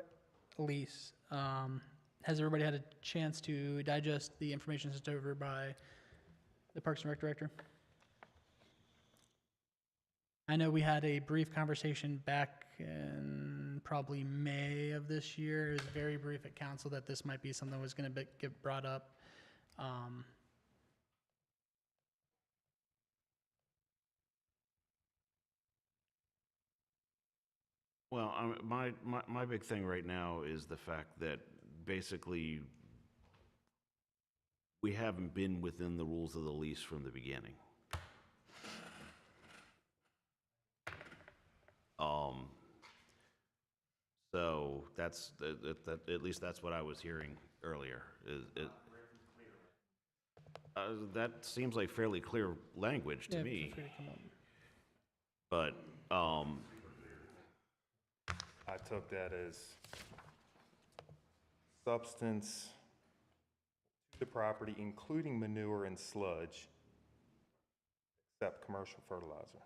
A: lease. Has everybody had a chance to digest the information sent over by the Parks and Rec Director? I know we had a brief conversation back in probably May of this year. It was very brief at council that this might be something that was going to get brought up.
B: Well, my big thing right now is the fact that basically we haven't been within the rules of the lease from the beginning. So that's at least that's what I was hearing earlier. That seems like fairly clear language to me.
A: feel free to come up.
B: But
H: I took that as substance the property, including manure and sludge, except commercial fertilizer.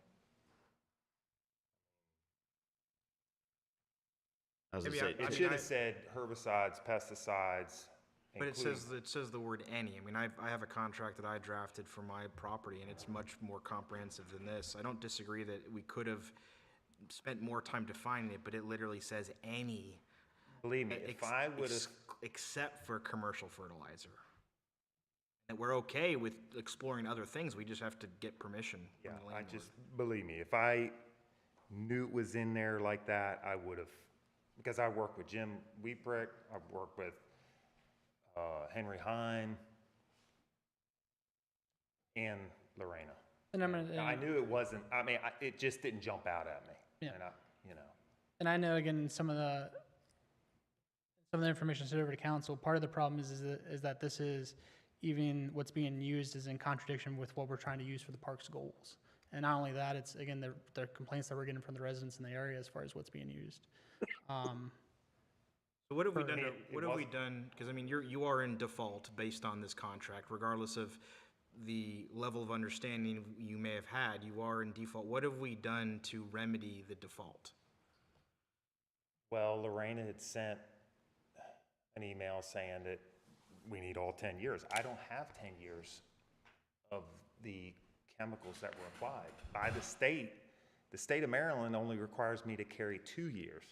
B: As I
L: Maybe
B: say,
L: I
H: It
L: mean,
H: should have said herbicides, pesticides,
L: But it
H: including.
L: says the word any. I mean, I have a contract that I drafted for my property, and it's much more comprehensive than this. I don't disagree that we could have spent more time defining it, but it literally says any.
H: Believe me, if I would have,
L: Except for commercial fertilizer. And we're okay with exploring other things, we just have to get permission
H: yeah,
L: from the
H: I
L: landlord.
H: just, believe me, if I knew it was in there like that, I would have, because I work with Jim Weebrick, I've worked with Henry Hine, and Lorena.
A: And I'm
H: And I
A: gonna,
H: knew it wasn't, I mean, it just didn't jump out at me.
A: Yeah.
H: And you know.
A: and I know again, some of the information sent over to council, part of the problem is that this is, even what's being used is in contradiction with what we're trying to use for the park's goals. And not only that, it's, again, the complaints that we're getting from the residents in the area as far as what's being used.
L: So what have we
A: For-
L: done,
H: It
L: what have we
H: wasn't-
L: done, because I mean, you are in default based on this contract, regardless of the level of understanding you may have had, you are in default. What have we done to remedy the default?
H: Well, Lorena had sent an email saying that we need all 10 years. I don't have 10 years of the chemicals that were applied. By the state of Maryland only requires me to carry 2 years.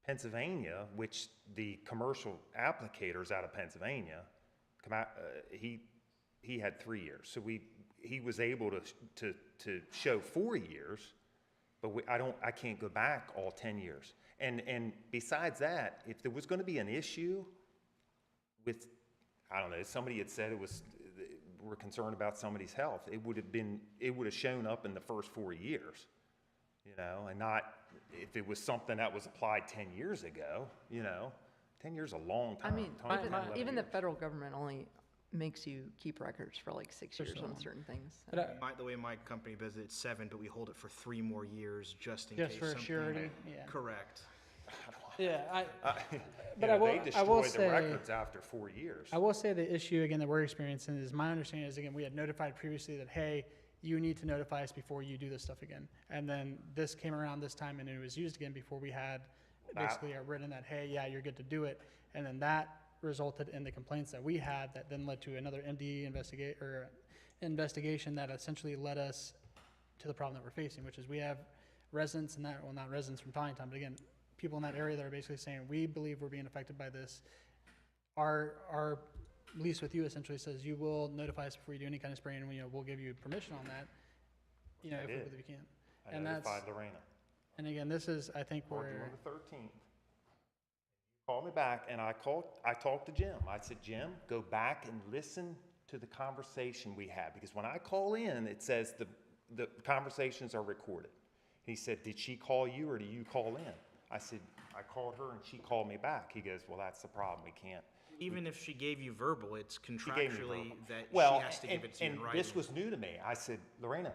H: Pennsylvania, which the commercial applicators out of Pennsylvania, he had 3 years. So he was able to show 4 years, but I can't go back all 10 years. And besides that, if there was going to be an issue with, I don't know, somebody had said we're concerned about somebody's health, it would have shown up in the first 4 years, and not if it was something that was applied 10 years ago, 10 years is a long
C: I
H: time.
C: mean,
H: 10, 11
C: even the
H: years.
C: federal government only makes you keep records for like 6 years on certain things.
A: But
L: The way my company does it, it's 7, but we hold it for 3 more years just in
A: Just
L: case
A: for
L: something.
A: surety, yeah.
L: Correct.
A: Yeah,
H: But
A: I will-
H: they
A: I will
H: destroy the
A: say-
H: records after 4 years.
A: I will say the issue, again, that we're experiencing is, my understanding is, again, we had notified previously that, hey, you need to notify us before you do this stuff again. And then this came around this time and it was used again before we had basically a written that, hey, yeah, you're good to do it. And then that resulted in the complaints that we had that then led to another MDE investigation that essentially led us to the problem that we're facing, which is we have residents in that, well, not residents from Taneytown, but again, people in that area that are basically saying, we believe we're being affected by this. Our lease with you essentially says you will notify us before you do any kind of spraying, and we'll give you permission on that, if we
H: did.
A: believe you can.
H: I
A: And that's,
H: notified Lorena.
A: and again, this is, I think,
H: Called you
A: where,
H: on the 13th. Called me back, and I talked to Jim. I said, Jim, go back and listen to the conversation we had, because when I call in, it says the conversations are recorded. He said, did she call you or do you call in? I said, I called her and she called me back. He goes, well, that's the problem. We can't.
L: Even if she gave you verbal, it's
H: She gave me
L: contractually
H: verbal.
L: that
H: Well,
L: she has to give it to you in
H: and
L: writing.
H: this was new to me. I said, Lorena,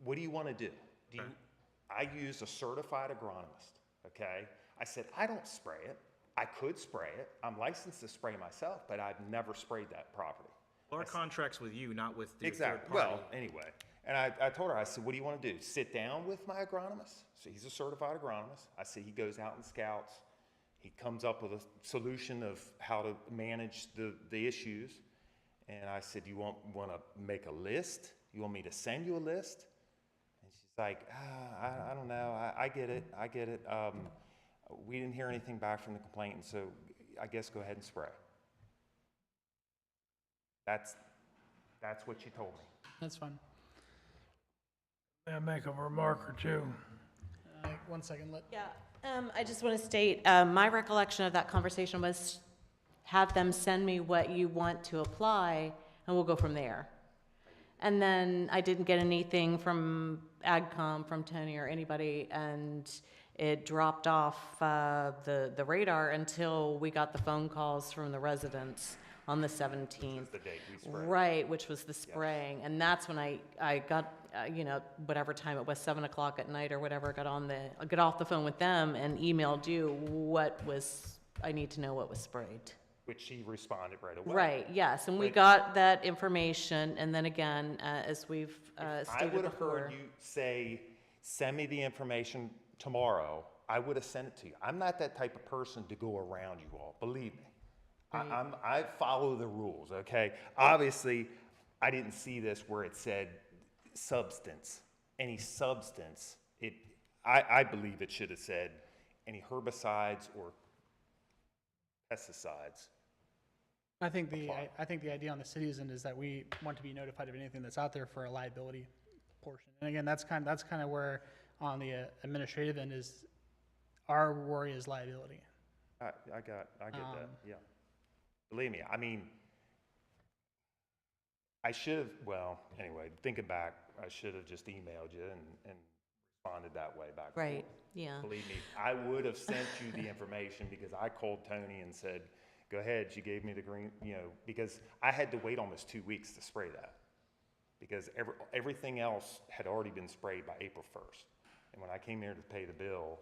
H: what do you want to do? I use a certified agronomist, okay? I said, I don't spray it. I could spray it. I'm licensed to spray myself, but I've never sprayed that property.
L: Our contract's with you, not with the
H: Exactly.
L: third party.
H: Well, anyway, and I told her, I said, what do you want to do? Sit down with my agronomist? So he's a certified agronomist. I said, he goes out and scouts. He comes up with a solution of how to manage the issues. And I said, you want to make a list? You want me to send you a list? And she's like, I don't know. I get it. I get it. We didn't hear anything back from the complainant, so I guess go ahead and spray. That's what she told me.
A: that's fine.
I: May I make a remark or two?
A: 1 second,
N: Yeah, I just want to state, my recollection of that conversation was have them send me what you want to apply, and we'll go from there. And then I didn't get anything from AgCom, from Tony or anybody, and it dropped off the radar until we got the phone calls from the residents on the 17th.
H: The date we sprayed.
N: Right, which was the spraying, and that's when I got, whatever time it was, 7 o'clock at night or whatever, got off the phone with them and emailed you I need to know what was sprayed.
H: which she responded right away.
N: Right, yes, and we
H: But-
N: got that information, and then again, as we've
H: I
N: stated
H: would have
N: before.
H: heard you say, send me the information tomorrow, I would have sent it to you. I'm not that type of person to go around you all, believe me. I follow the rules, okay? Obviously, I didn't see this where it said substance, any substance. I believe it should have said any herbicides or pesticides.
A: I think the idea on the city's end is that we want to be notified of anything that's out there for a liability portion. And again, that's kind of where on the administrative end is our worry is liability.
H: I get that, yeah. Believe me, I mean, I should have, well, anyway, thinking back, I should have just emailed you and responded that way back. and
N: Right,
H: forth.
N: yeah.
H: Believe me, I would have sent you the information because I called Tony and said, go ahead, she gave me the green, because I had to wait almost 2 weeks to spray that. Because everything else had already been sprayed by April 1st. And when I came here to pay the bill,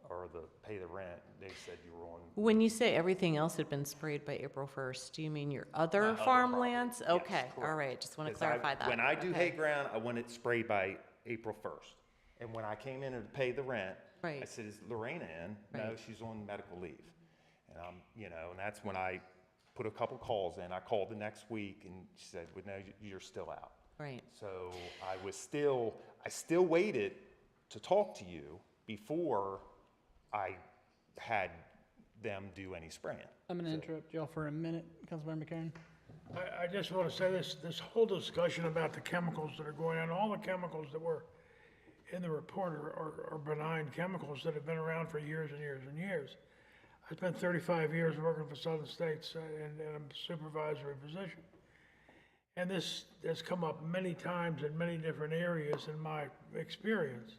H: or pay the rent, they said you were on.
N: When you say everything else had been sprayed by April 1st, do you mean your other
H: other
N: farmlands?
H: property. Yes,
N: Okay, all
H: correct.
N: right, just want to
H: 'Cause
N: clarify that.
H: When I do
N: Okay.
H: hay ground, I want it sprayed by April 1st. And when I came in to pay the rent, I
N: Right.
H: said, is Lorena in? No,
N: Right.
H: she's on medical leave. And and that's when I put a couple calls in. I called the next week and she said, well, no, you're still out.
N: Right.
H: So I still waited to talk to you before I had them do any spraying.
A: I'm going to interrupt y'all for a minute, Councilmember McCarron.
I: I just want to say this whole discussion about the chemicals that are going on, all the chemicals that were in the report are benign chemicals that have been around for years and years and years. I spent 35 years working for Southern States in a supervisory position. And this has come up many times in many different areas in my experience.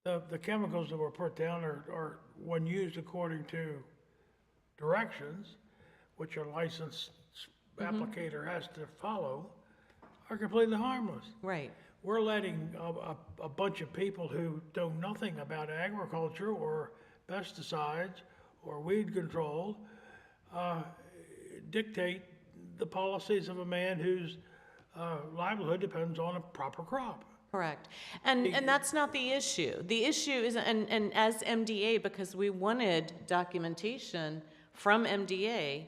I: The chemicals that were put down are when used according to directions, which a licensed applicator has to follow, are completely harmless.
N: Right.
I: We're letting a bunch of people who know nothing about agriculture or pesticides or weed control dictate the policies of a man whose livelihood depends on a proper crop.
N: Correct. And that's not the issue. The issue is, and as MDA, because we wanted documentation from MDA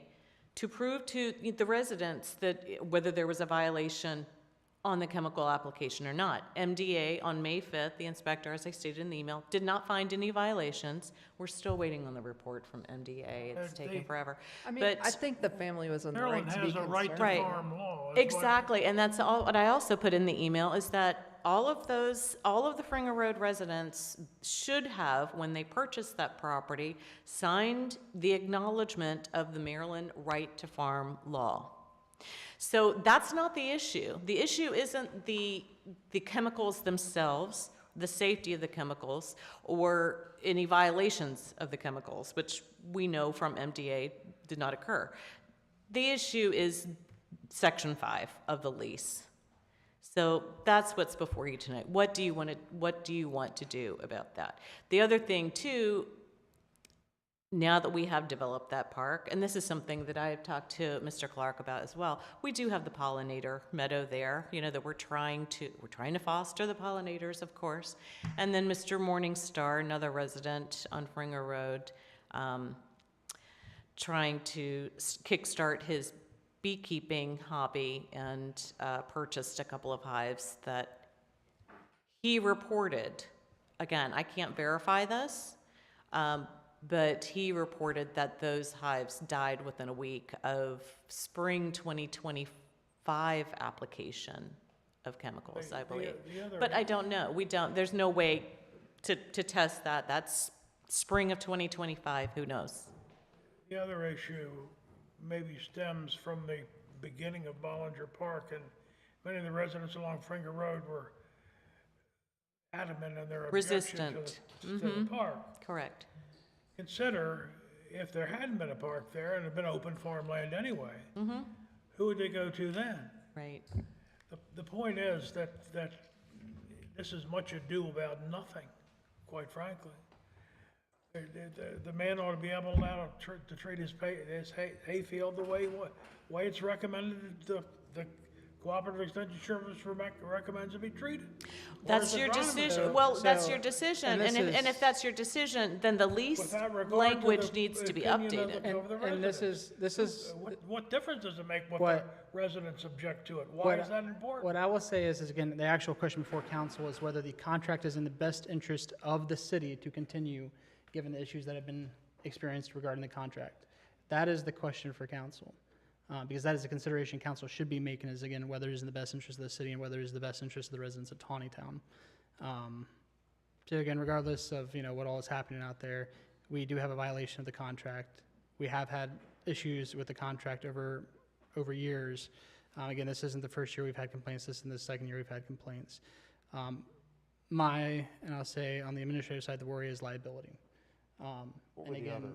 N: to prove to the residents that whether there was a violation on the chemical application or not. MDA on May 5th, the inspector, as I stated in the email, did not find any violations. We're still waiting on the report from MDA. It's taking forever.
C: I mean, I think the family was in the right
I: Maryland
C: to be
I: has a right to
N: Right.
I: farm law. That's what-
N: Exactly, and that's all, what I also put in the email is that all of the Fringer Road residents should have, when they purchased that property, signed the acknowledgement of the Maryland right to farm law. So that's not the issue. The issue isn't the chemicals themselves, the safety of the chemicals, or any violations of the chemicals, which we know from MDA did not occur. The issue is Section 5 of the lease. So that's what's before you tonight. What do you want to do about that? The other thing too, now that we have developed that park, and this is something that I have talked to Mr. Clark about as well, we do have the pollinator meadow there, that we're trying to foster the pollinators, of course. And then Mr. Morningstar, another resident on Fringer Road, trying to kickstart his beekeeping hobby and purchased a couple of hives that he reported. Again, I can't verify this, but he reported that those hives died within a week of spring 2025 application of chemicals, I believe. But I don't know. There's no way to test that. That's spring of 2025. Who knows?
I: The other issue maybe stems from the beginning of Bollinger Park, and many of the residents along Fringer Road were adamant in their objection to the park.
N: Correct.
I: Consider if there hadn't been a park there and it had been open farmland anyway, who would they go to then?
N: Right.
I: The point is that this is much ado about nothing, quite frankly. The man ought to be able now to treat his hayfield the way it's recommended the Cooperative Extension Service recommends it be treated. Or
N: That's
I: is it
N: your
I: wrong?
N: decision. Well, that's
A: so-
N: your decision,
A: and
N: and
A: this
N: if
A: is-
N: that's your decision, then the lease
I: Without regard to
N: language
I: the
N: needs to be
I: opinion of
N: updated.
I: the- of the
A: And this
I: residents.
A: is,
I: What difference does it make what the
A: What-
I: residents object to it? Why is that important?
A: what I will say is again, the actual question before council is whether the contract is in the best interest of the city to continue, given the issues that have been experienced regarding the contract. That is the question for council. Because that is a consideration council should be making, is again, whether it is in the best interest of the city and whether it is the best interest of the residents of Taneytown. So again, regardless of, what all is happening out there, we do have a violation of the contract. We have had issues with the contract over years. Again, this isn't the first year we've had complaints, this isn't the second year we've had complaints. And I'll say on the administrative side, the worry is liability.
H: What
A: And
H: were the
A: again,
H: other,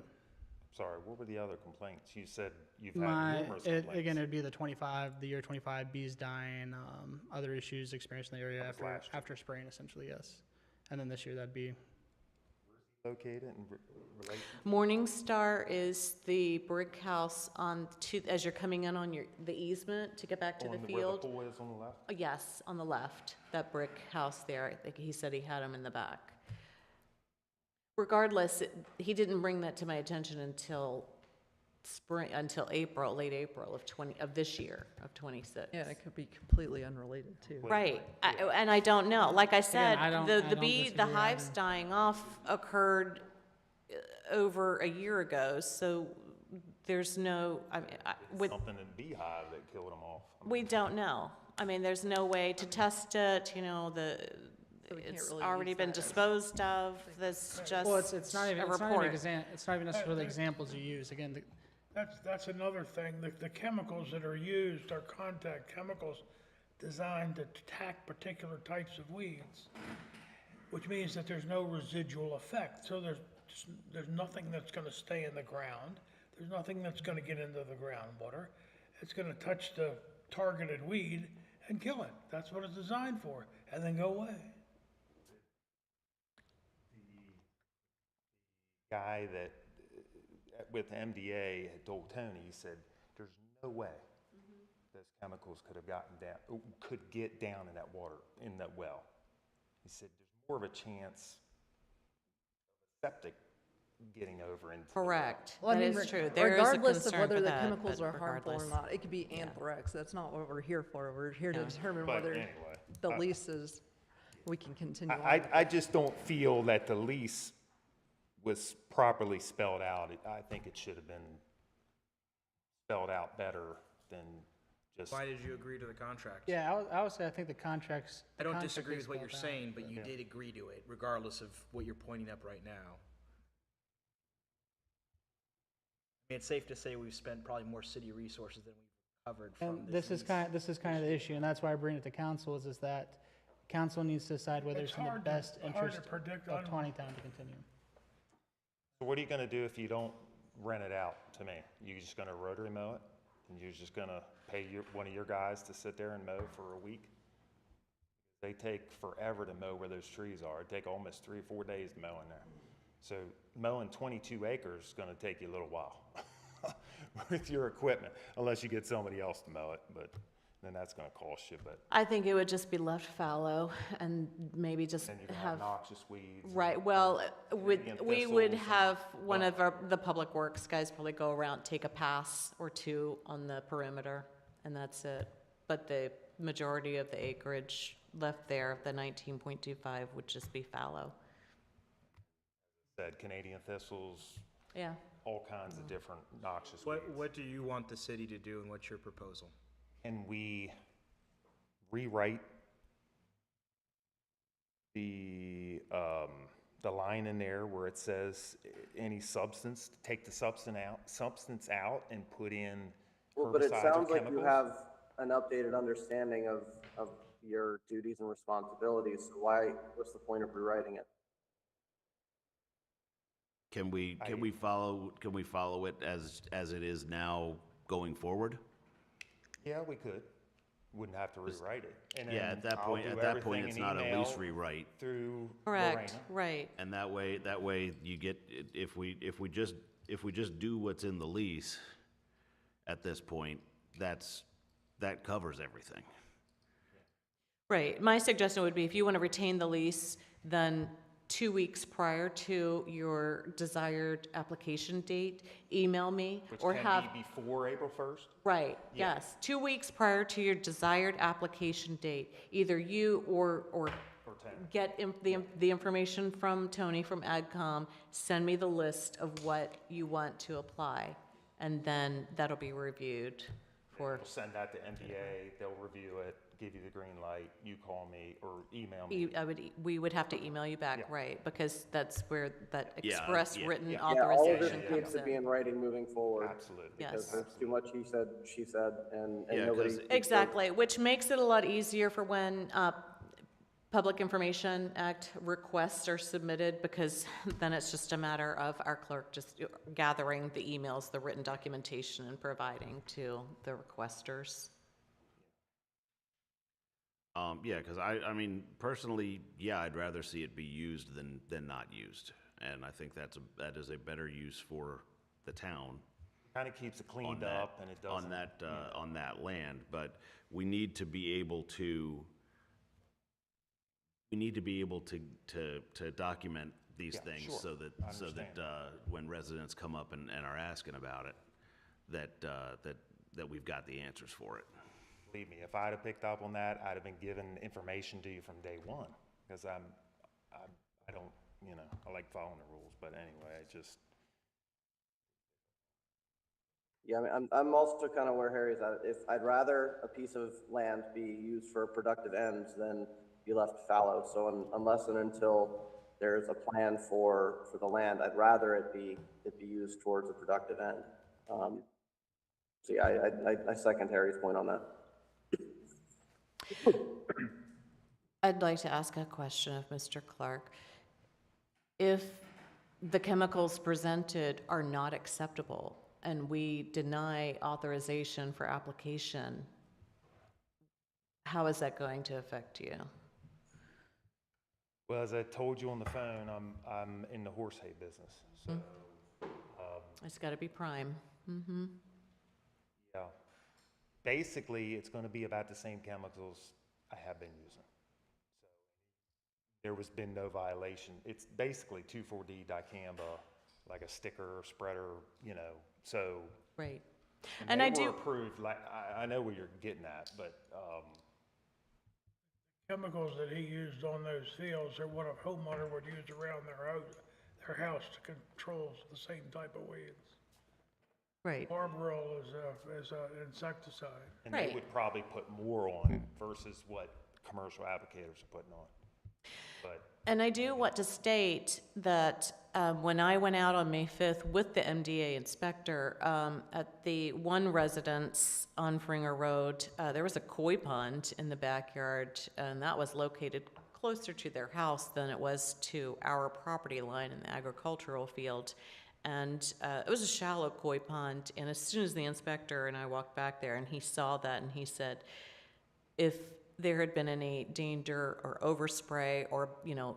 H: sorry, what were the other complaints? You said you've had numerous complaints.
A: Again, it'd be the year 25, bees dying, other issues experienced in the area
H: That was last year.
A: after spraying, essentially, yes. And then this year, that'd be,
H: Located and relation?
N: Morningstar is the brick house as you're coming in on the easement to get back to the
H: Where the
N: field.
H: pool is on the left?
N: Yes, on the left, that brick house there. I think he said he had them in the back. Regardless, he didn't bring that to my attention until April, late April of this year, of 26.
C: Yeah, it could be completely unrelated too.
N: Right, and I don't know. Like I said,
A: I don't
N: the
A: disagree
N: hives
A: either.
N: dying off occurred over a year ago, so there's no,
H: Something in Beehive that killed them off.
N: we don't know. I mean, there's no way to test it,
C: So we can't
N: it's
C: really
N: already
C: use
N: been
C: that as-
N: disposed of, that's just
A: well, it's not even
N: a report.
A: it's not even necessarily examples you use. Again,
I: That's another thing. The chemicals that are used are contact chemicals designed to attack particular types of weeds, which means that there's no residual effect. So there's nothing that's going to stay in the ground. There's nothing that's going to get into the groundwater. It's going to touch the targeted weed and kill it. That's what it's designed for, and then go away.
H: Guy that, with MDA had told Tony, he said, there's no way those chemicals could get down in that water, in that well. He said, there's more of a chance of septic getting over into the well.
N: Correct,
C: Well, I
N: that
C: mean,
N: is true. There is a
C: regardless of
N: concern
C: whether
N: for
C: the
N: that,
C: chemicals
N: but
C: are harmful or
N: regardless.
C: not, it could be anthrax. That's not what we're here for. We're here to
N: No.
C: determine
H: But
C: whether
H: anyway,
C: the leases, we can continue on.
H: I just don't feel that the lease was properly spelled out. I think it should have been spelled out better than just.
L: Why did you agree to the contract?
A: yeah, I would say I think the contracts.
L: I don't
A: contract
L: disagree
A: is
L: with what you're
A: spelled out.
L: saying, but you did agree to it, regardless of what you're pointing up right now. I mean, it's safe to say we've spent probably more city resources than we've covered from
A: And
L: this
A: this is
L: lease.
A: kind of the issue, and that's why I bring it to council, is that council needs to decide whether
I: It's
A: it's in the
I: hard to-
A: best
I: hard to
A: interest
I: predict
A: of
I: on-
A: Taneytown to continue.
H: So what are you gonna do if you don't rent it out to me? You just gonna rotary mow it? And you're just gonna pay one of your guys to sit there and mow for a week? They take forever to mow where those trees are. It take almost 3 or 4 days to mow in there. So mowing 22 acres is gonna take you a little while with your equipment, unless you get somebody else to mow it, but then that's gonna cost you, but
N: I think it would just be left fallow and maybe just
H: then you're gonna have
N: have,
H: noxious weeds.
N: right, well,
H: Canadian
N: we would
H: thistles
N: have one of the public works guys probably go around, take a pass or two on the perimeter, and that's it. But the majority of the acreage left there, the 19.25, would just be fallow.
H: Said Canadian thistles,
N: Yeah.
H: all kinds of different noxious
L: What,
H: weeds.
L: what do you want the city to do, and what's your proposal?
H: Can we rewrite the line in there where it says any substance, take the substance out and put in
J: Well, but it
H: herbicides or
J: sounds like you
H: chemicals?
J: have an updated understanding of your duties and responsibilities, so what's the point of rewriting it?
B: Can we follow it as it is now going forward?
H: Yeah, we could. wouldn't have to rewrite it. And
B: Yeah,
H: then
B: at that
H: I'll
B: point,
H: do
B: at that
H: everything
B: point, it's
H: in
B: not a
H: email
B: lease rewrite.
H: Through
N: Correct,
H: Lorena.
N: right.
B: And that way you get, if we just do what's in the lease at this point, that covers everything.
N: Right. My suggestion would be if you want to retain the lease, then 2 weeks prior to your desired application date, email me
H: Which
N: or
H: can
N: have.
H: be before April 1st?
N: Right,
H: Yeah.
N: yes. 2 weeks prior to your desired application date, either you or
H: Or 10.
N: get the information from Tony from AgCom, send me the list of what you want to apply, and then that'll be reviewed for,
H: We'll send that to MDA, they'll review it, give you the green light, you call me or email me.
N: we would have to email you back,
H: Yeah.
N: right? Because that's where that
B: Yeah,
N: express
B: yeah,
N: written
J: Yeah, all of this
N: authorization
J: needs
N: comes
J: to be
N: in.
J: in writing moving forward.
H: Absolutely.
N: Yes.
J: Because there's too much he said, she said, and
B: Yeah,
J: nobody.
B: 'cause-
N: Exactly, which makes it a lot easier for when Public Information Act requests are submitted, because then it's just a matter of our clerk just gathering the emails, the written documentation, and providing to the requesters.
B: Yeah, because I mean, personally, yeah, I'd rather see it be used than not used. And I think that is a better use for the town
H: Kind of keeps it
B: on
H: cleaned
B: that,
H: up and it doesn't.
B: on that land. But we need to be able to, document these
H: Yeah,
B: things
H: sure.
B: so
H: I
B: that when residents come up and are asking about it, that we've got the answers for it.
H: Believe me, if I'd have picked up on that, I'd have been giving information to you from day one, because I don't, I like following the rules, but anyway, I just,
J: Yeah, I mean, I'm also kind of where Harry's at. If I'd rather a piece of land be used for productive ends than be left fallow. So unless and until there's a plan for the land, I'd rather it be used towards a productive end. So yeah, I second Harry's point on that.
N: I'd like to ask a question of Mr. Clark. If the chemicals presented are not acceptable and we deny authorization for application, how is that going to affect you?
H: well, as I told you on the phone, I'm in the horse hay business, so,
N: It's got to be prime. Mm-hmm.
H: yeah. Basically, it's gonna be about the same chemicals I have been using. So there was been no violation. It's basically 2,4-D dicamba, like a sticker or spreader, so.
N: Right. And I
H: they were
N: do,
H: approved, like, I know where you're getting at, but,
I: Chemicals that he used on those fields are what a homeowner would use around their house to control the same type of weeds.
N: right.
I: Barbarol is an insecticide.
H: and
N: Right.
H: they would probably put more on versus what commercial applicators are putting on. But
N: And I do want to state that when I went out on May 5th with the MDA inspector, at the one residence on Fringer Road, there was a koi pond in the backyard, and that was located closer to their house than it was to our property line in the agricultural field. And it was a shallow koi pond, and as soon as the inspector and I walked back there, and he saw that, and he said, if there had been any danger or overspray or,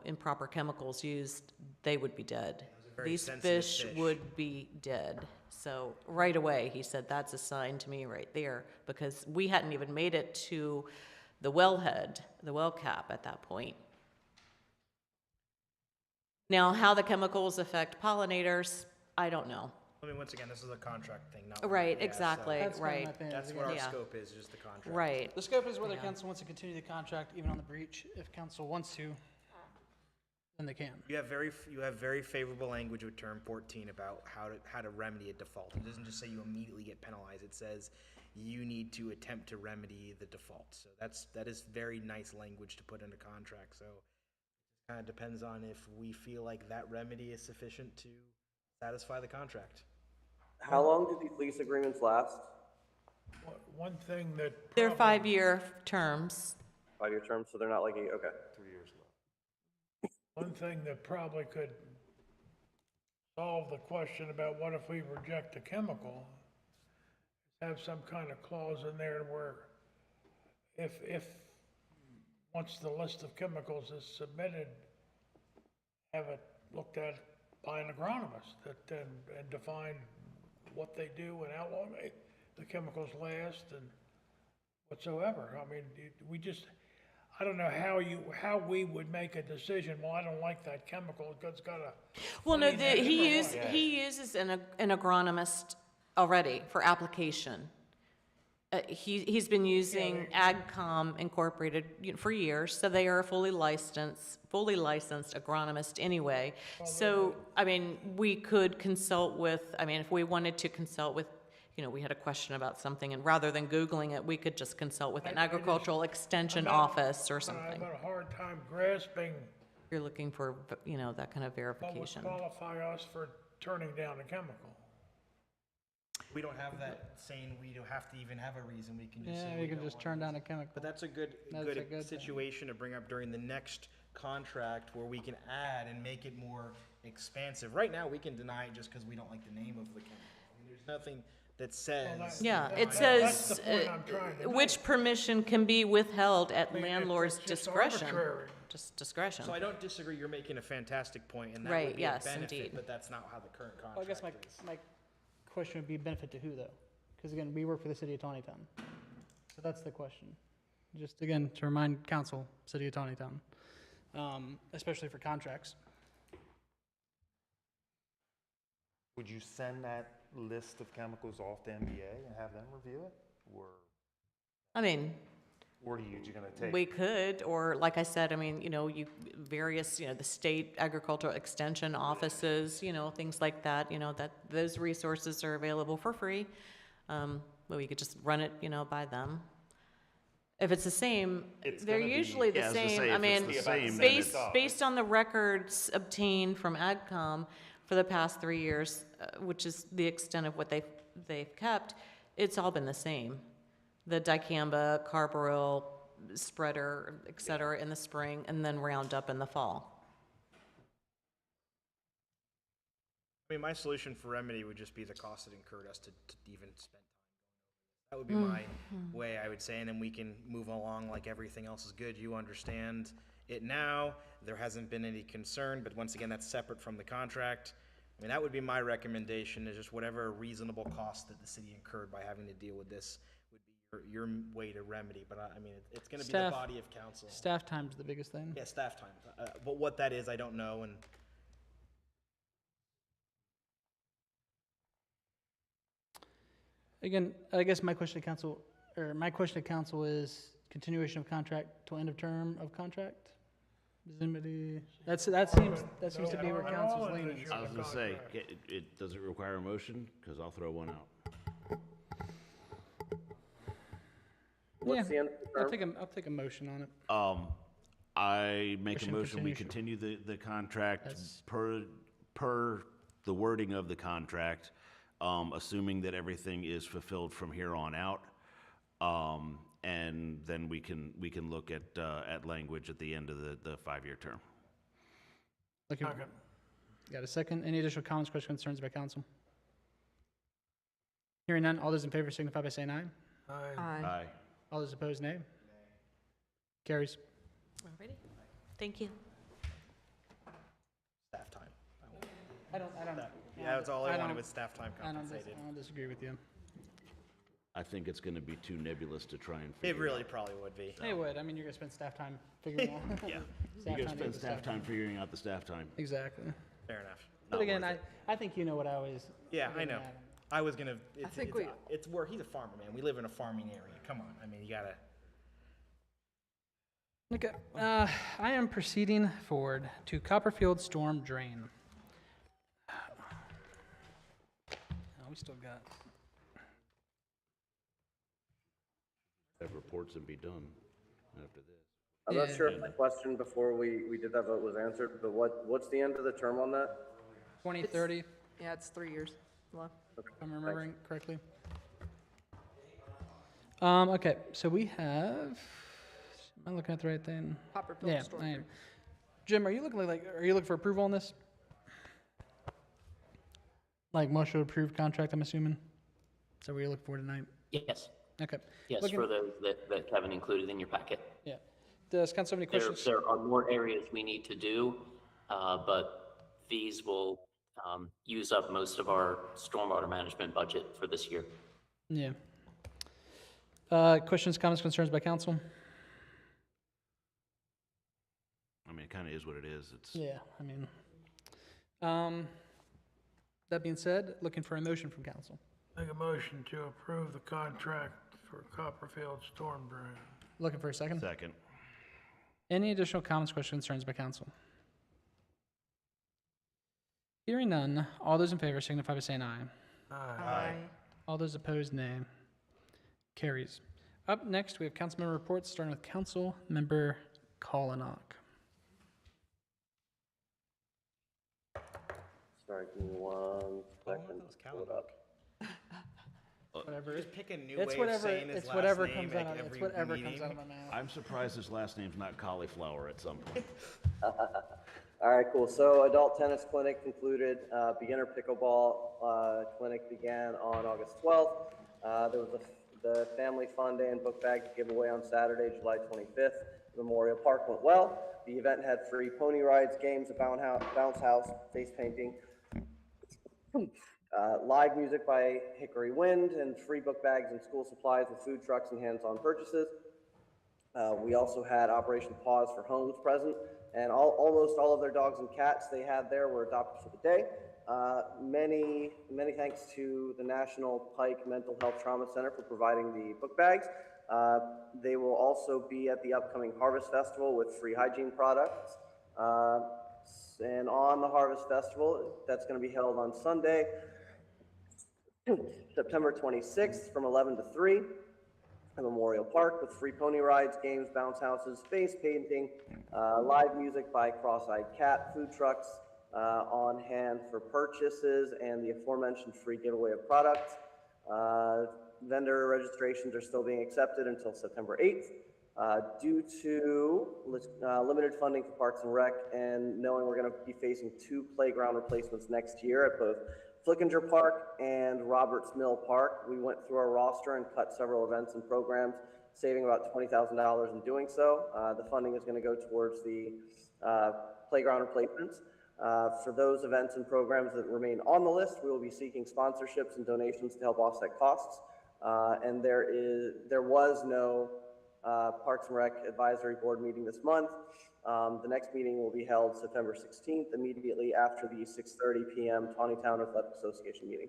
N: improper chemicals used, they would be dead.
L: very
N: These
L: sensitive
N: fish
L: fish.
N: would be dead. So right away, he said, that's a sign to me right there, because we hadn't even made it to the wellhead, the well cap at that point. Now, how the chemicals affect pollinators, I don't know.
L: I mean, once again, this is a contract thing, not.
N: Right,
L: yeah, so
N: exactly,
A: That's kind of my
N: right,
A: opinion.
L: That's what our
N: Yeah.
L: scope is, just the contract.
N: right.
A: The scope is whether
N: Yeah.
A: council wants to continue the contract even on the breach. If council wants to, then they can.
L: You have very favorable language with term 14 about how to remedy a default. It doesn't just say you immediately get penalized. It says you need to attempt to remedy the default. So that is very nice language to put in a contract. So it kind of depends on if we feel like that remedy is sufficient to satisfy the contract.
J: How long do these lease agreements last?
I: One thing that.
N: They're
I: probably-
N: 5-year terms.
J: 5-year terms, so they're not like, okay.
H: 3 years left.
I: One thing that probably could solve the question about what if we reject a chemical, is have some kind of clause in there where once the list of chemicals is submitted, have it looked at by an agronomist and define what they do and how long the chemicals last and whatsoever. I mean, I don't know how we would make a decision, well, I don't like that chemical, it's got a.
N: Well, no,
I: funny name or what.
N: he uses an agronomist already for application. He's been using AgCom Incorporated for years, so they are a fully licensed agronomist anyway. So, I mean, we could consult with, I mean, if we wanted to consult with, we had a question about something, and rather than Googling it, we could just consult with an agricultural extension office or something.
I: I've got a hard time grasping
N: You're looking for, that kind of
I: what would
N: verification.
I: qualify us for turning down a chemical.
L: We don't have that saying we don't have to even have a reason. We can just say
A: Yeah,
L: we
A: we can
L: don't
A: just
L: want
A: turn
L: it.
A: down a chemical.
L: But that's a good
A: That's a good thing.
L: situation to bring up during the next contract where we can add and make it more expansive. Right now, we can deny it just because we don't like the name of the chemical. I mean, there's nothing that says.
N: Yeah, it
I: That's
N: says
I: the point I'm trying to
N: which permission can be withheld at
I: mean,
N: landlord's
I: it's just
N: discretion.
I: arbitrary.
N: Just discretion.
L: So I don't disagree. You're making a fantastic point, and that
N: Right,
L: would be
N: yes,
L: a benefit.
N: indeed.
L: But that's not how the current contract
A: Well, I guess my question would be benefit to who, though? Because again, we work for the city of Taneytown. So that's the question. Just again, to remind council, city of Taneytown, especially for contracts.
H: Would you send that list of chemicals off to MBA and have them review it? Or
N: I mean,
H: what are you gonna take?
N: we could, or like I said, I mean, various, the state agricultural extension offices, things like that, that those resources are available for free. But we could just run it, by them. If it's the same,
H: It's
N: they're
H: gonna be-
N: usually the
B: Yeah, I was gonna
N: same.
B: say,
N: I
B: if it's
N: mean,
B: the same, then
N: based,
B: it's-
N: based on the records obtained from AgCom for the past 3 years, which is the extent of what they've kept, it's all been the same. The dicamba, carbaryl, spreader, et cetera, in the spring, and then Roundup in the fall.
L: I mean, my solution for remedy would just be the cost it incurred us to even spend time. That would be my way, I would say, and then we can move along like everything else is good. You understand it now. There hasn't been any concern, but once again, that's separate from the contract. I mean, that would be my recommendation, is just whatever reasonable cost that the city incurred by having to deal with this would be your way to remedy. But I mean, it's going to be the
A: Staff-
L: body of council.
A: Staff time's the biggest thing.
L: Yeah, staff time. But what that is, I don't know, and
A: Again, I guess my question to council is continuation of contract till end of term of contract? Does anybody, that seems to be where council's leaning.
B: I was gonna say, does it require a motion? Because I'll throw one out.
J: What's the end of the term?
A: I'll take a motion on it.
B: I make a
A: Motion
B: motion, we
A: continuation.
B: continue the contract
A: That's-
B: per the wording of the contract, assuming that everything is fulfilled from here on out. And then we can look at language at the end of the 5-year term.
A: Okay. Got a second? Any additional comments, questions, concerns by council? Hearing none, all those in favor signify by saying aye.
B: Aye.
A: All those opposed, nay. Carries.
N: Alrighty. Thank you.
L: staff time.
A: I don't.
L: Yeah, that's all I wanted
A: don't-
L: was staff time
A: I
L: compensated.
A: don't disagree with you.
B: I think it's gonna be too nebulous to try and
L: It
B: figure
L: really
B: out.
L: probably would be.
A: Hey, would, I mean, you're gonna spend staff time figuring out.
B: Yeah,
A: Staff
B: you gotta
A: time
B: spend
A: equals
B: staff time figuring out the staff time.
A: Exactly.
L: Fair enough.
A: But
B: Not
A: again,
B: worth
A: I think you know what I always.
L: Yeah, I know. I was gonna,
C: think
L: it's where, he's a farmer, man. We live in a farming area. Come on. I mean, you gotta.
A: Okay, I am proceeding forward to Copperfield Storm Drain. We still got.
B: Have reports and be done after this.
J: I'm not sure if the question before we did that vote was answered, but what's the end of the term on that?
A: 2030, if
C: Yeah, it's 3 years left.
A: I'm remembering correctly. Okay, so we have, am I looking at the right thing?
C: Copperfield
A: Yeah,
C: Storm
A: I am.
C: Drain.
A: Jim, are you looking for approval on this? Like motion to approve contract, I'm assuming? Is that what you're looking for tonight?
K: Yes.
A: Okay.
K: Yes,
A: Looking-
K: for those that Kevin included in your packet.
A: Yeah. Does council have any
K: There,
A: questions?
K: there are more areas we need to do, but these will use up most of our stormwater management budget for this year.
A: Yeah. Questions, comments, concerns by council?
B: I mean, it kind of is what it is. It's,
A: Yeah, I mean, that being said, looking for a motion from council.
I: Make a motion to approve the contract for Copperfield Storm Drain.
A: Looking for a second?
B: second.
A: Any additional comments, questions, concerns by council? Hearing none, all those in favor signify by saying aye.
I: Aye.
A: All those opposed, nay. Carries. Up next, we have council member reports, starting with council member Kollenach.
J: Sorry, give me 1 second. Pull it up.
A: Whatever.
L: Just pick a new
A: It's
L: way
A: whatever.
L: of saying his
A: It's
L: last
A: whatever
L: name
A: comes
L: at
A: out. It's
L: every
A: whatever
L: meeting.
A: comes out of my mouth.
B: I'm surprised his last name's not cauliflower at some point.
J: All right, cool. So adult tennis clinic concluded. Beginner pickleball clinic began on August 12th. There was the family fun day and book bag giveaway on Saturday, July 25th. Memorial Park went well. The event had free pony rides, games, a bounce house, face painting, live music by Hickory Wind, and free book bags and school supplies with food trucks and hands-on purchases. We also had Operation Pause for Homes present, and almost all of their dogs and cats they had there were adopted for the day. Many thanks to the National Pike Mental Health Trauma Center for providing the book bags. They will also be at the upcoming Harvest Festival with free hygiene products. And on the Harvest Festival, that's going to be held on Sunday, September 26th from 11 to 3 at Memorial Park with free pony rides, games, bounce houses, face painting, live music by Cross-Eyed Cat, food trucks on hand for purchases, and the aforementioned free giveaway of products. Vendor registrations are still being accepted until September 8th. Due to limited funding for Parks and Rec and knowing we're going to be facing 2 playground replacements next year at both Flickinger Park and Roberts Mill Park, we went through our roster and cut several events and programs, saving about $20,000 in doing so. The funding is going to go towards the playground replacements. For those events and programs that remain on the list, we will be seeking sponsorships and donations to help offset costs. And there was no Parks and Rec Advisory Board meeting this month. The next meeting will be held September 16th, immediately after the 6:30 p.m. Taneytown Athletic Association meeting.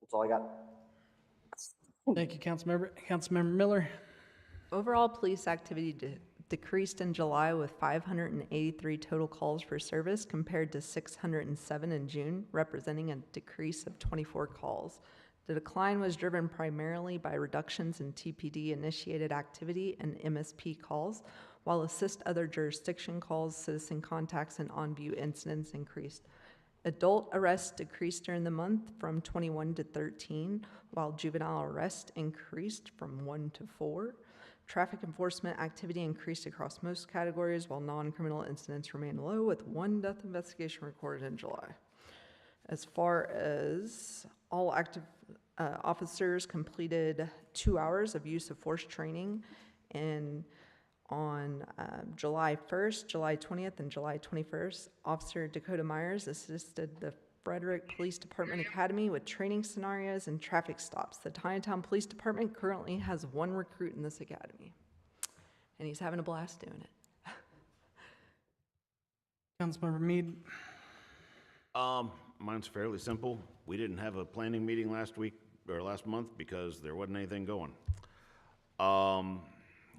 J: That's all I got.
A: Thank you, Councilmember Miller.
C: Overall police activity decreased in July with 583 total calls for service compared to 607 in June, representing a decrease of 24 calls. The decline was driven primarily by reductions in TPD-initiated activity and MSP calls, while assist other jurisdiction calls, citizen contacts, and on-view incidents increased. Adult arrests decreased during the month from 21 to 13, while juvenile arrests increased from 1 to 4. Traffic enforcement activity increased across most categories, while non-criminal incidents remained low, with 1 death investigation recorded in July. As far as all active officers completed 2 hours of use of force training, and on July 1st, July 20th, and July 21st, Officer Dakota Myers assisted the Frederick Police Department Academy with training scenarios and traffic stops. The Taneytown Police Department currently has 1 recruit in this academy, and he's having a blast doing it.
A: Councilmember Mead.
B: Mine's fairly simple. We didn't have a planning meeting last week or last month because there wasn't anything going.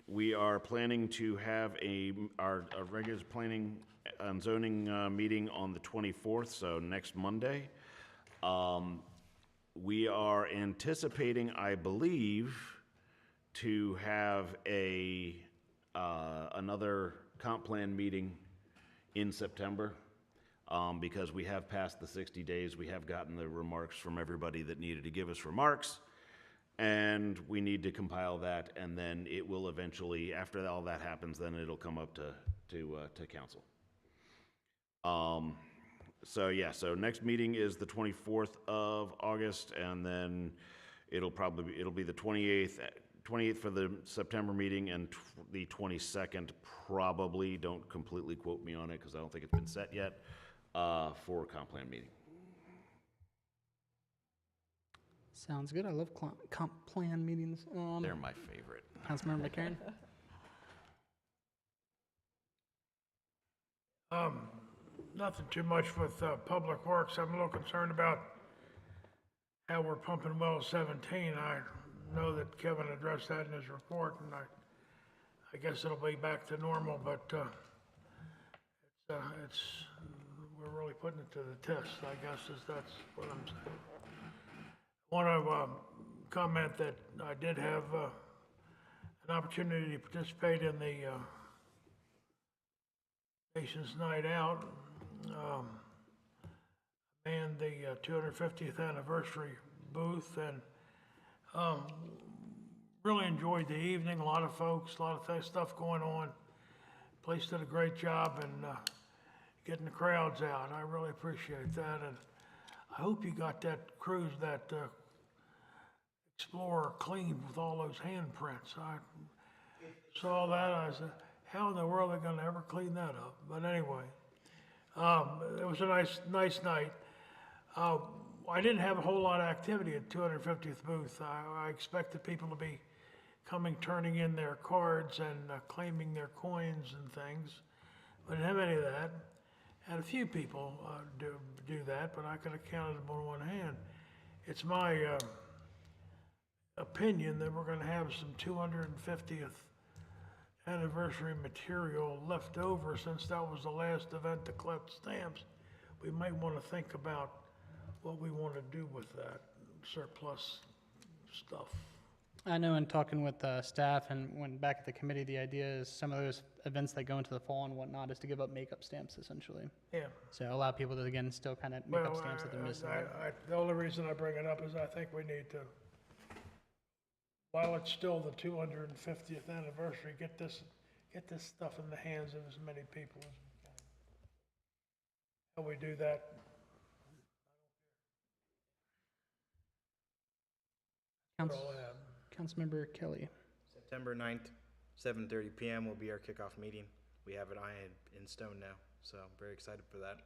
B: We are planning to have our regular planning and zoning meeting on the 24th, so next Monday. We are anticipating, I believe, to have another comp plan meeting in September. Because we have passed the 60 days, we have gotten the remarks from everybody that needed to give us remarks, and we need to compile that, and then it will eventually, after all that happens, then it'll come up to council. So next meeting is the 24th of August, and then It'll be the 28th for the September meeting, and the 22nd probably, don't completely quote me on it, because I don't think it's been set yet, for a comp plan meeting.
A: Sounds good. I love comp plan meetings.
B: They're my favorite.
A: Councilmember McCarron?
I: Nothing too much with Public Works. I'm a little concerned about how we're pumping well 17. I know that Kevin addressed that in his report, and I guess it'll be back to normal, but we're really putting it to the test, I guess, that's what I'm saying. I want to comment that I did have an opportunity to participate in the Nation's Night Out, and the 250th anniversary booth, and really enjoyed the evening. A lot of folks, a lot of stuff going on. Place did a great job in getting the crowds out. I really appreciate that, and I hope you got that cruise, that Explorer cleaned with all those handprints. I saw that, I said, how in the world are they gonna ever clean that up? But anyway, it was a nice night. I didn't have a whole lot of activity at 250th booth. I expected people to be coming, turning in their cards and claiming their coins and things. But I didn't have any of that. Had a few people do that, but I could have counted them on one hand. It's my opinion that we're gonna have some 250th anniversary material left over, since that was the last event to collect stamps. We might want to think about what we want to do with that surplus stuff.
A: I know in talking with staff and when back at the committee, the idea is some of those events that go into the fall and whatnot is to give up makeup stamps essentially.
I: Yeah.
A: So allow people to, again, still kind of make up
I: Well,
A: stamps that they're missing.
I: the only reason I bring it up is I think we need to, while it's still the 250th anniversary, get this stuff in the hands of as many people as we can. How we do that?
A: Councilmember Kelly.
L: September 9th, 7:30 PM will be our kickoff meeting. We have it ironed in stone now, so I'm very excited for that.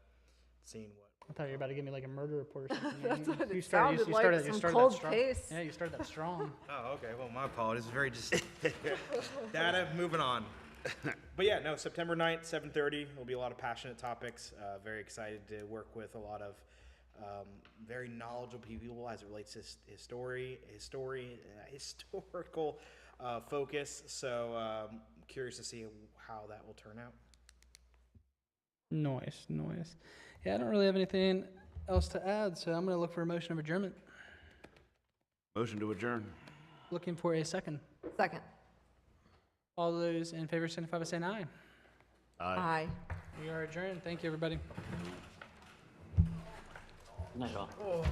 L: Seeing what.
A: I thought you were about to give me like a murder report or something.
C: That's what
A: You
C: it
A: started-
C: sounded
A: you
C: like,
A: started- you
C: some
A: started
C: cold
A: that strong.
C: pace.
A: Yeah, you started that strong.
L: Oh, okay. Well, my apologies. Very just data. Moving on. But yeah, no. September 9th, 7:30. Will be a lot of passionate topics. Very excited to work with a lot of very knowledgeable people as it relates to historical focus. So curious to see how that will turn out.
A: Noise. Yeah, I don't really have anything else to add, so I'm going to look for a motion of adjournment.
B: Motion to adjourn.
A: Looking for a second.
C: Second.
A: All those in favor signify by saying aye.
C: Aye.
A: We are adjourned. Thank you, everybody.
K: Good night, all.
I: Oh.